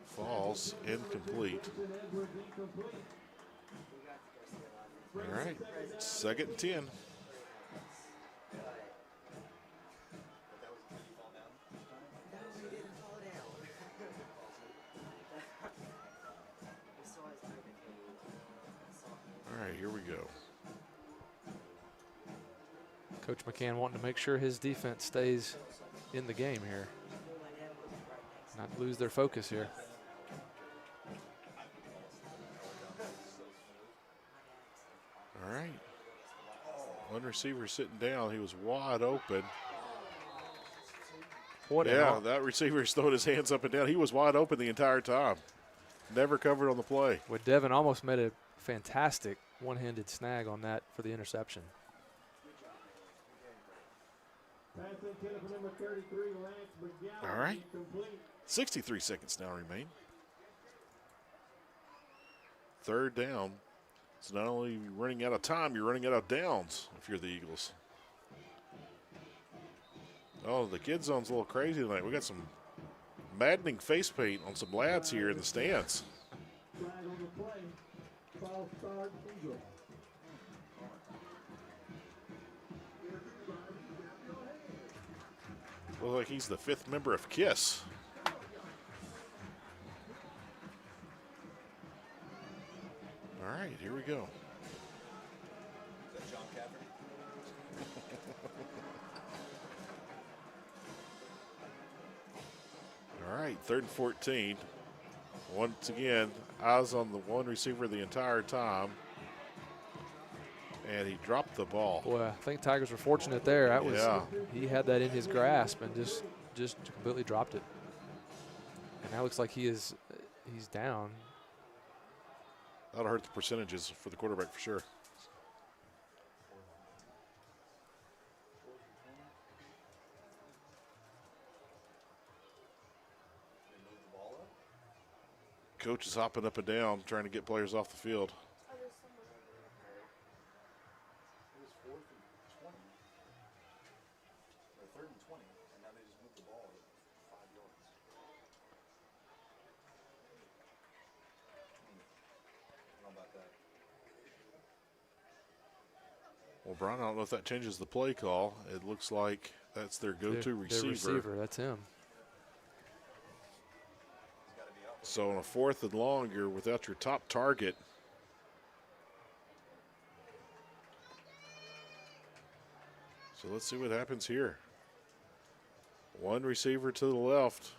Falls incomplete. All right, 2nd and 10. All right, here we go. Coach McCann wanting to make sure his defense stays in the game here. Not lose their focus here. All right. One receiver sitting down. He was wide open. Yeah, that receiver's throwing his hands up and down. He was wide open the entire time. Never covered on the play. Well, Devin almost made a fantastic one-handed snag on that for the interception. All right. 63 seconds now remain. 3rd down. So not only are you running out of time, you're running out of downs if you're the Eagles. Oh, the kid zone's a little crazy tonight. We got some maddening face paint on some lads here in the stands. Looks like he's the 5th member of KISS. All right, here we go. Is that John Cafferty? All right, 3rd and 14. Once again, eyes on the one receiver the entire time. And he dropped the ball. Boy, I think Tigers were fortunate there. That was he had that in his grasp and just completely dropped it. And now looks like he's down. That'll hurt the percentages for the quarterback for sure. Coach is hopping up and down trying to get players off the field. Well, Brian, I don't know if that changes the play call. It looks like that's their go-to receiver. Their receiver, that's him. So on a 4th and long, you're without your top target. So let's see what happens here. One receiver to the left.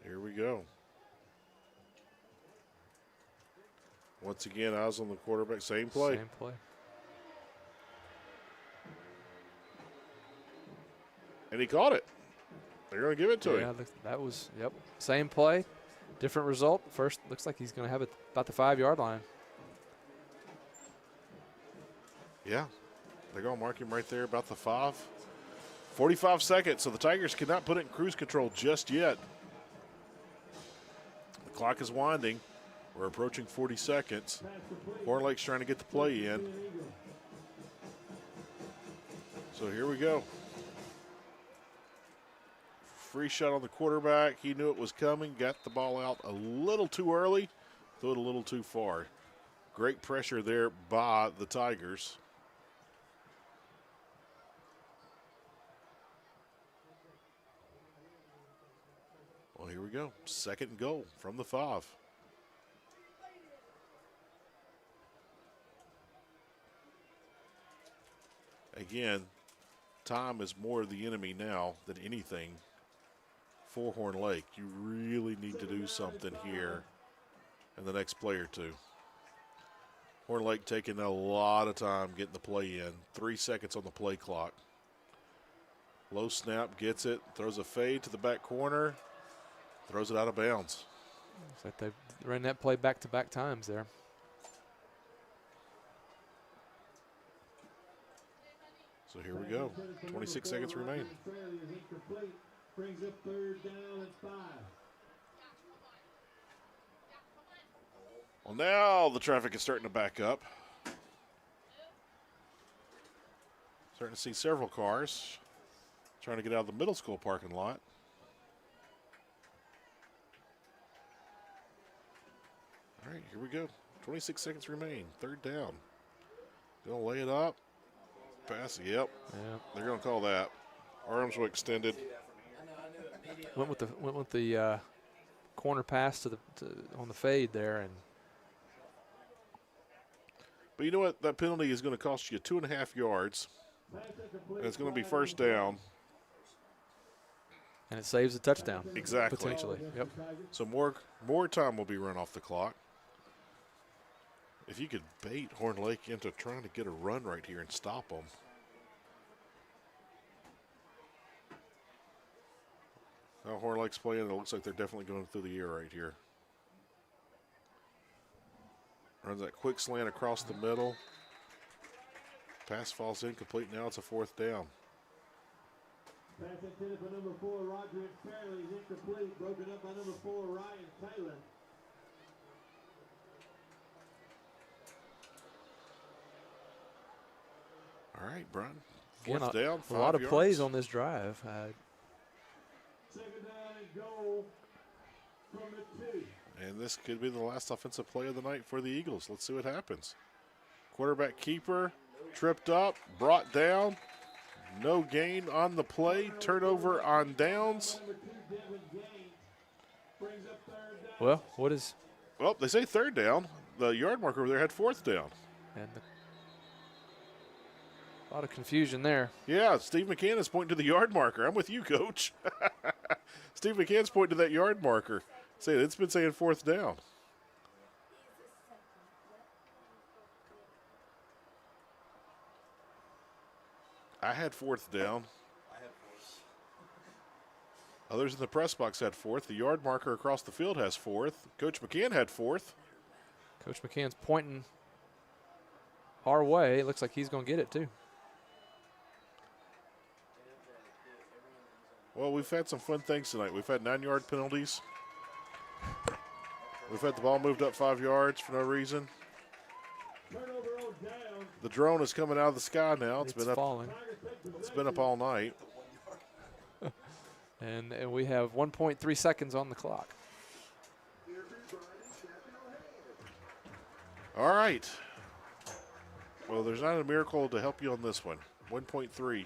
Here we go. Once again, eyes on the quarterback. Same play. Same play. And he caught it. They're going to give it to him. Yeah, that was, same play, different result. First, looks like he's going to have it about the 5-yard line. Yeah, they're going to mark him right there about the 5. 45 seconds, so the Tigers cannot put it in cruise control just yet. The clock is winding. We're approaching 40 seconds. Horn Lake's trying to get the play in. So here we go. Free shot on the quarterback. He knew it was coming, got the ball out a little too early, threw it a little too far. Great pressure there by the Tigers. Well, here we go. 2nd and goal from the 5. Again, time is more the enemy now than anything for Horn Lake. You really need to do something here in the next play or two. Horn Lake taking a lot of time getting the play in. 3 seconds on the play clock. Low snap, gets it, throws a fade to the back corner, throws it out of bounds. Looks like they've run that play back-to-back times there. So here we go. 26 seconds remain. Brings up 3rd down and 5. Well, now the traffic is starting to back up. Starting to see several cars trying to get out of the middle school parking lot. here we go. 26 seconds remain. Third down. Going to lay it up. Pass. Yep. Yeah. They're going to call that. Arms were extended. Went with the corner pass on the fade there, and but you know what? That penalty is going to cost you 2.5 yards, and it's going to be first down. And it saves a touchdown. Exactly. Potentially. Yep. So more time will be run off the clock. If you could bait Horn Lake into trying to get a run right here and stop them. Now Horn Lake's playing. It looks like they're definitely going through the air right here. Runs that quick slant across the middle. Pass falls incomplete. Now it's a fourth down. Pass intended for number 4, Roderick Fairley, is incomplete. Broken up by number 4, Ryan Taylor. All right, Brian. Again, Fourth down, 5 a lot of yards. plays on this drive. Second down and goal from the 2. And this could be the last offensive play of the night for the Eagles. Let's see what happens. Quarterback keeper tripped up, brought down. No gain on the play. Turnover on downs. Well, what is? Well, they say third down. The yard marker over there had fourth down. And a lot of confusion there. Yeah, Steve McCann is pointing to the yard marker. I'm with you, Coach. Steve McCann's pointing to that yard marker. It's been saying fourth down. I had fourth down. Others in the press box had fourth. The yard marker across the field has fourth. Coach McCann had fourth. Coach McCann's pointing our way. It looks like he's going to get it too. Well, we've had some fun things tonight. We've had 9-yard penalties. We've had the ball moved up 5 yards for no reason. The drone is coming out of the sky now. It's been up. Falling. It's been up all night. And we have 1.3 seconds on the clock. All right. Well, there's not a miracle to help you on this one. 1.3.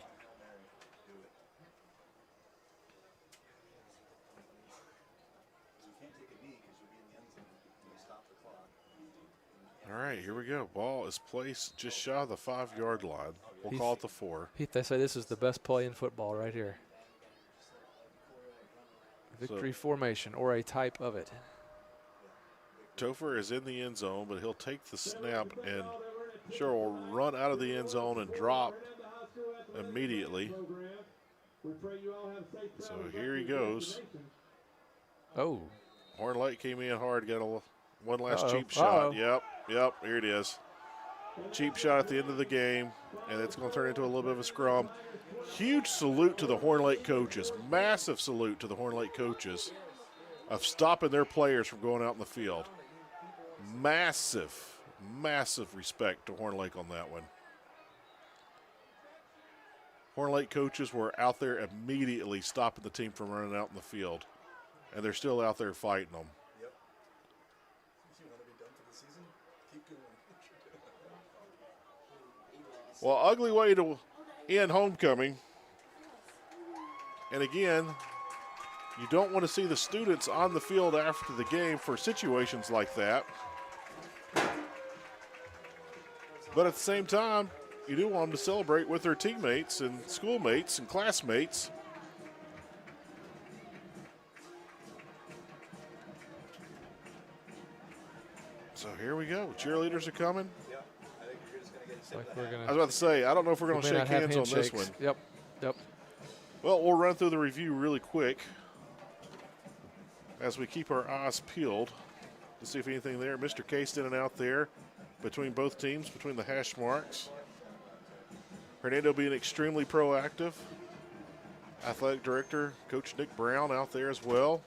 All right, here we go. Ball is placed just shy of the 5-yard line. We'll call it the 4. Heath, they say this is the best play in football right here. Victory formation, or a type of it. Topher is in the end zone, but he'll take the snap and sure will run out of the end zone and drop immediately. So here he goes. Oh. Horn Lake came in hard, got one last cheap shot. Yep, here it is. Cheap shot at the end of the game, and it's going to turn into a little bit of a scrum. Huge salute to the Horn Lake coaches, massive salute to the Horn Lake coaches of stopping their players from going out in the field. Massive, massive respect to Horn Lake on that one. Horn Lake coaches were out there immediately stopping the team from running out in the field, and they're still out there fighting them. Yep. If you want to be done for the season, keep going. Well, ugly way to end homecoming. And again, you don't want to see the students on the field after the game for situations like that. But at the same time, you do want them to celebrate with their teammates and schoolmates and classmates. So here we go. Cheerleaders are coming. Yeah, I think you're just going to get Like we're gonna, I was about to say, I don't know if we're going to may shake not have hands on this one. handshakes. Yep. Well, we'll run through the review really quick as we keep our eyes peeled to see if anything there. Mr. Case in and out there between both teams, between the hash marks. Hernando being extremely proactive. Athletic director, Coach Nick Brown out there as well.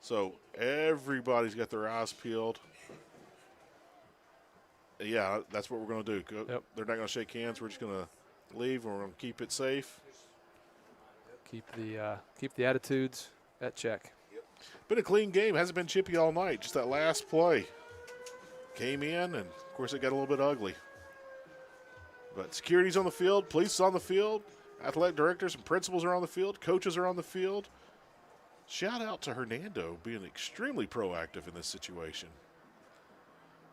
So everybody's got their eyes peeled. Yeah, that's what we're going to do. Yep. They're not going to shake hands. We're just going to leave, and we're going to keep it safe. Keep the attitudes at check. Been a clean game. Hasn't been chippy all night. Just that last play came in, and, of course, it got a little bit ugly. But security's on the field. Police is on the field. Athletic directors and principals are on the field. Coaches are on the field. Shout out to Hernando being extremely proactive in this situation.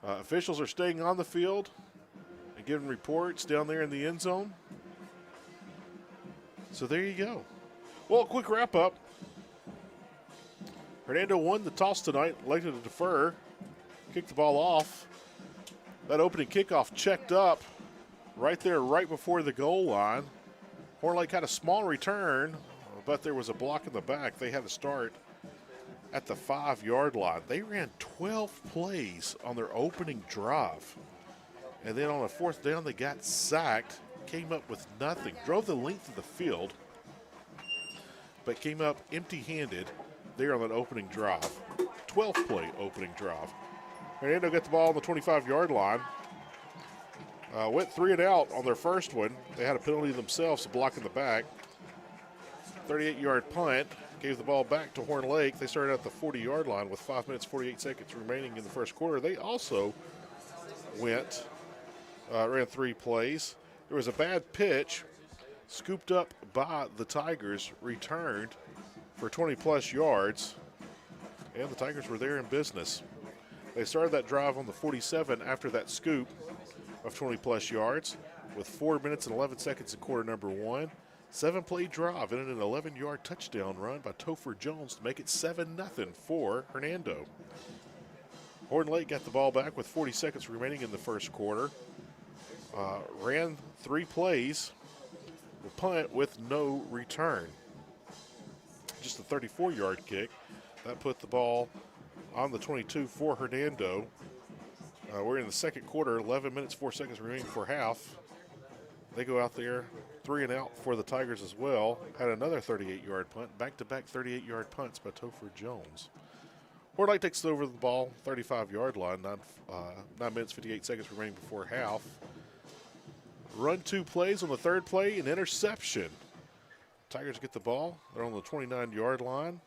Officials are staying on the field and giving reports down there in the end zone. So there you go. Well, a quick wrap-up. Hernando won the toss tonight, elected to defer, kicked the ball off. That opening kickoff checked up right there, right before the goal line. Horn Lake had a small return, but there was a block in the back. They had to start at the 5-yard line. They ran 12 plays on their opening drive. And then on a 4th down, they got sacked, came up with nothing, drove the length of the field, but came up empty-handed there on that opening drive. 12-play opening drive. Hernando got the ball on the 25-yard line. Went 3 and out on their first one. They had a penalty themselves, a block in the back. 38-yard punt. Gave the ball back to Horn Lake. They started at the 40-yard line with 5 minutes, 48 seconds remaining in the first quarter. They also ran 3 plays. There was a bad pitch, scooped up by the Tigers, returned for 20-plus yards, and the Tigers were there in business. They started that drive on the 47 after that scoop of 20-plus yards with 4 minutes and 11 seconds in quarter number 1. 7-play drive and an 11-yard touchdown run by Topher Jones to make it 7-0 for Hernando. Horn Lake got the ball back with 40 seconds remaining in the first quarter. Ran 3 plays, the punt with no return. Just a 34-yard kick. That put the ball on the 22 for Hernando. We're in the second quarter, 11 minutes, 4 seconds remaining for half. They go out there, 3 and out for the Tigers as well. Had another 38-yard punt, back-to-back 38-yard punts by Topher Jones. Horn Lake takes over the ball, 35-yard line, 9 minutes, 58 seconds remaining before half. Run 2 plays on the 3rd play, an interception. Tigers get the ball. They're on the 29-yard line.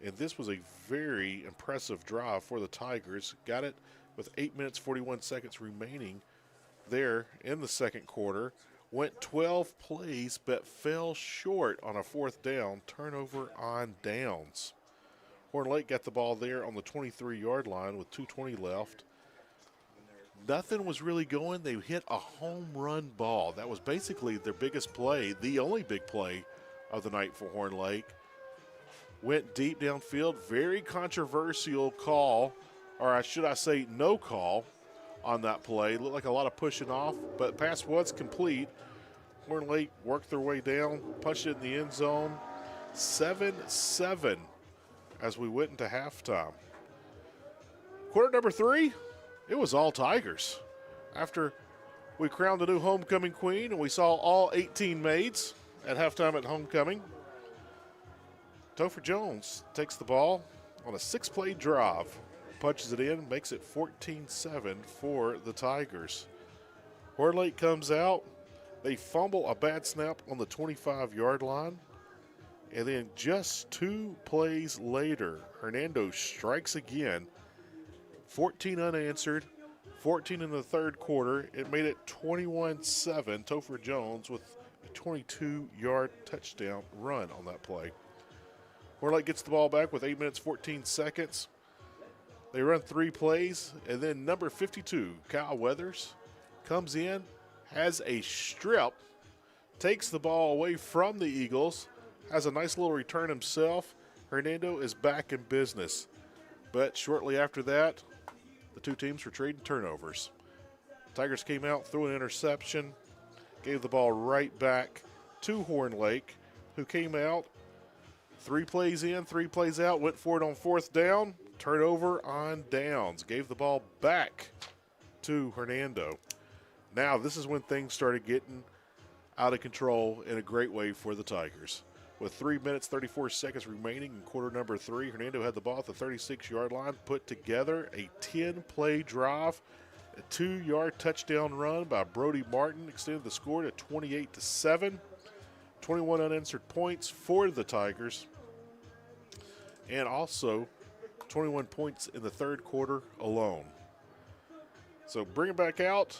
And this was a very impressive drive for the Tigers. Got it with 8 minutes, 41 seconds remaining there in the second quarter. Went 12 plays, but fell short on a 4th down, turnover on downs. Horn Lake got the ball there on the 23-yard line with 2:20 left. Nothing was really going. They hit a home run ball. That was basically their biggest play, the only big play of the night for Horn Lake. Went deep downfield. Very controversial call, or should I say no call on that play. Looked like a lot of pushing off, but pass was complete. Horn Lake worked their way down, punched it in the end zone. 7-7 as we went into halftime. Quarter number 3. It was all Tigers. After we crowned a new homecoming queen and we saw all 18 maids at halftime at homecoming, Topher Jones takes the ball on a 6-play drive, punches it in, makes it 14-7 for the Tigers. Horn Lake comes out. They fumble a bad snap on the 25-yard line. And then just 2 plays later, Hernando strikes again. 14 unanswered, 14 in the third quarter. It made it 21-7. Topher Jones with a 22-yard touchdown run on that play. Horn Lake gets the ball back with 8 minutes, 14 seconds. They run 3 plays, and then number 52, Kyle Weathers, comes in, has a strip, takes the ball away from the Eagles, has a nice little return himself. Hernando is back in business. But shortly after that, the 2 teams were trading turnovers. Tigers came out, threw an interception, gave the ball right back to Horn Lake, who came out 3 plays in, 3 plays out, went for it on 4th down, turnover on downs, gave the ball back to Hernando. Now this is when things started getting out of control in a great way for the Tigers. With 3 minutes, 34 seconds remaining in quarter number 3, Hernando had the ball at the 36-yard line, put together a 10-play drive, a 2-yard touchdown run by Brody Martin, extended the score to 28-7. 21 unanswered points for the Tigers. and also 21 points in the third quarter alone. So bring it back out.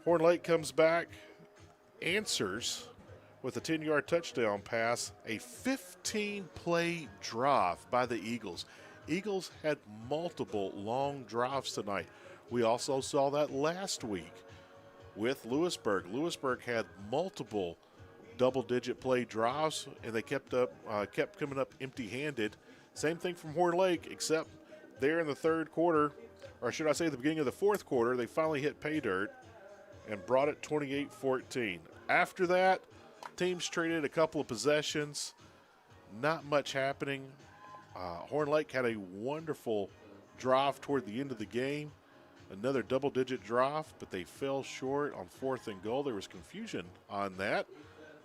Horn Lake comes back, answers with a 10-yard touchdown pass, a 15-play drive by the Eagles. Eagles had multiple long drives tonight. We also saw that last week with Lewisburg. Lewisburg had multiple double-digit play drives, and they kept coming up empty-handed. Same thing from Horn Lake, except there in the third quarter, or should I say the beginning of the fourth quarter, they finally hit pay dirt and brought it 28-14. After that, teams traded a couple of possessions. Not much happening. Horn Lake had a wonderful drive toward the end of the game. Another double-digit drive, but they fell short on 4th and goal. There was confusion on that.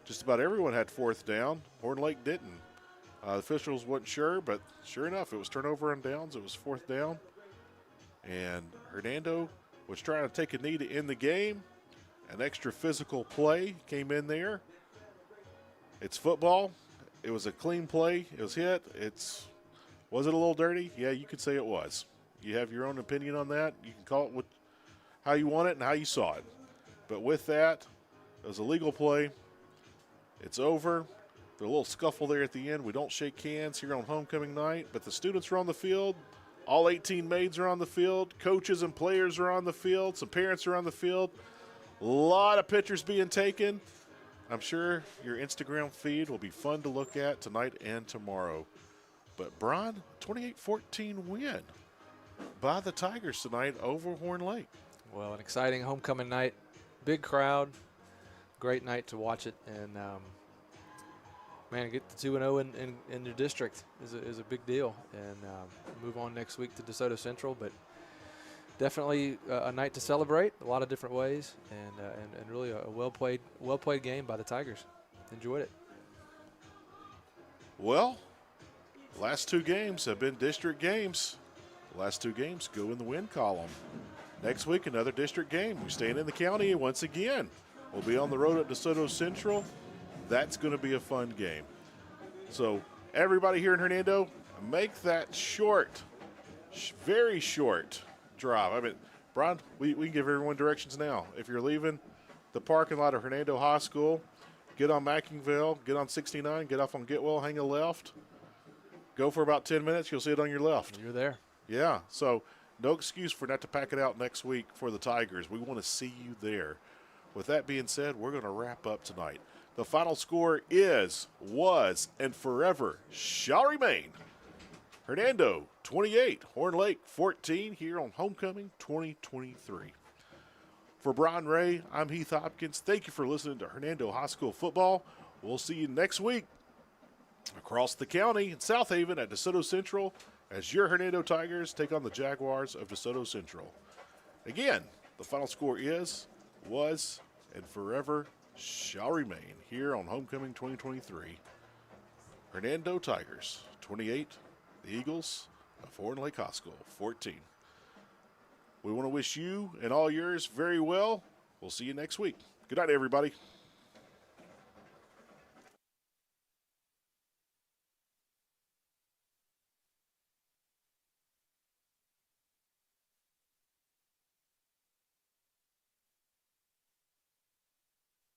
Just about everyone had 4th down. Horn Lake didn't. The officials wasn't sure, but sure enough, it was turnover on downs. It was 4th down. And Hernando was trying to take a knee to end the game. An extra physical play came in there. It's football. It was a clean play. It was hit. Was it a little dirty? Yeah, you could say it was. You have your own opinion on that. You can call it how you want it and how you saw it. But with that, it was a legal play. It's over. There's a little scuffle there at the end. We don't shake hands here on homecoming night, but the students are on the field. All 18 maids are on the field. Coaches and players are on the field. Some parents are on the field. A lot of pictures being taken. I'm sure your Instagram feed will be fun to look at tonight and tomorrow. But, Brian, 28-14 win by the Tigers tonight over Horn Lake. Well, an exciting homecoming night. Big crowd. Great night to watch it. And, man, get the 2-0 in your district is a big deal. And move on next week to DeSoto Central. But definitely a night to celebrate a lot of different ways. And really a well-played game by the Tigers. Enjoyed it. Well, last 2 games have been district games. The last 2 games go in the win column. Next week, another district game. We're staying in the county once again. We'll be on the road at DeSoto Central. That's going to be a fun game. So everybody here in Hernando, make that short, very short drive. I mean, Brian, we can give everyone directions now. If you're leaving the parking lot of Hernando High School, get on Mackingville, get on 69, get off on Getwell, hang a left. Go for about 10 minutes, you'll see it on your left. You're there. Yeah, so no excuse for not to pack it out next week for the Tigers. We want to see you there. With that being said, we're going to wrap up tonight. The final score is, was, and forever shall remain Hernando 28, Horn Lake 14 here on Homecoming 2023. For Brian Ray, I'm Heath Hopkins. Thank you for listening to Hernando High School Football. We'll see you next week across the county in South Haven at DeSoto Central as your Hernando Tigers take on the Jaguars of DeSoto Central. Again, the final score is, was, and forever shall remain here on Homecoming 2023. Hernando Tigers 28, the Eagles of Horn Lake High School 14. We want to wish you and all yours very well. We'll see you next week. Good night, everybody.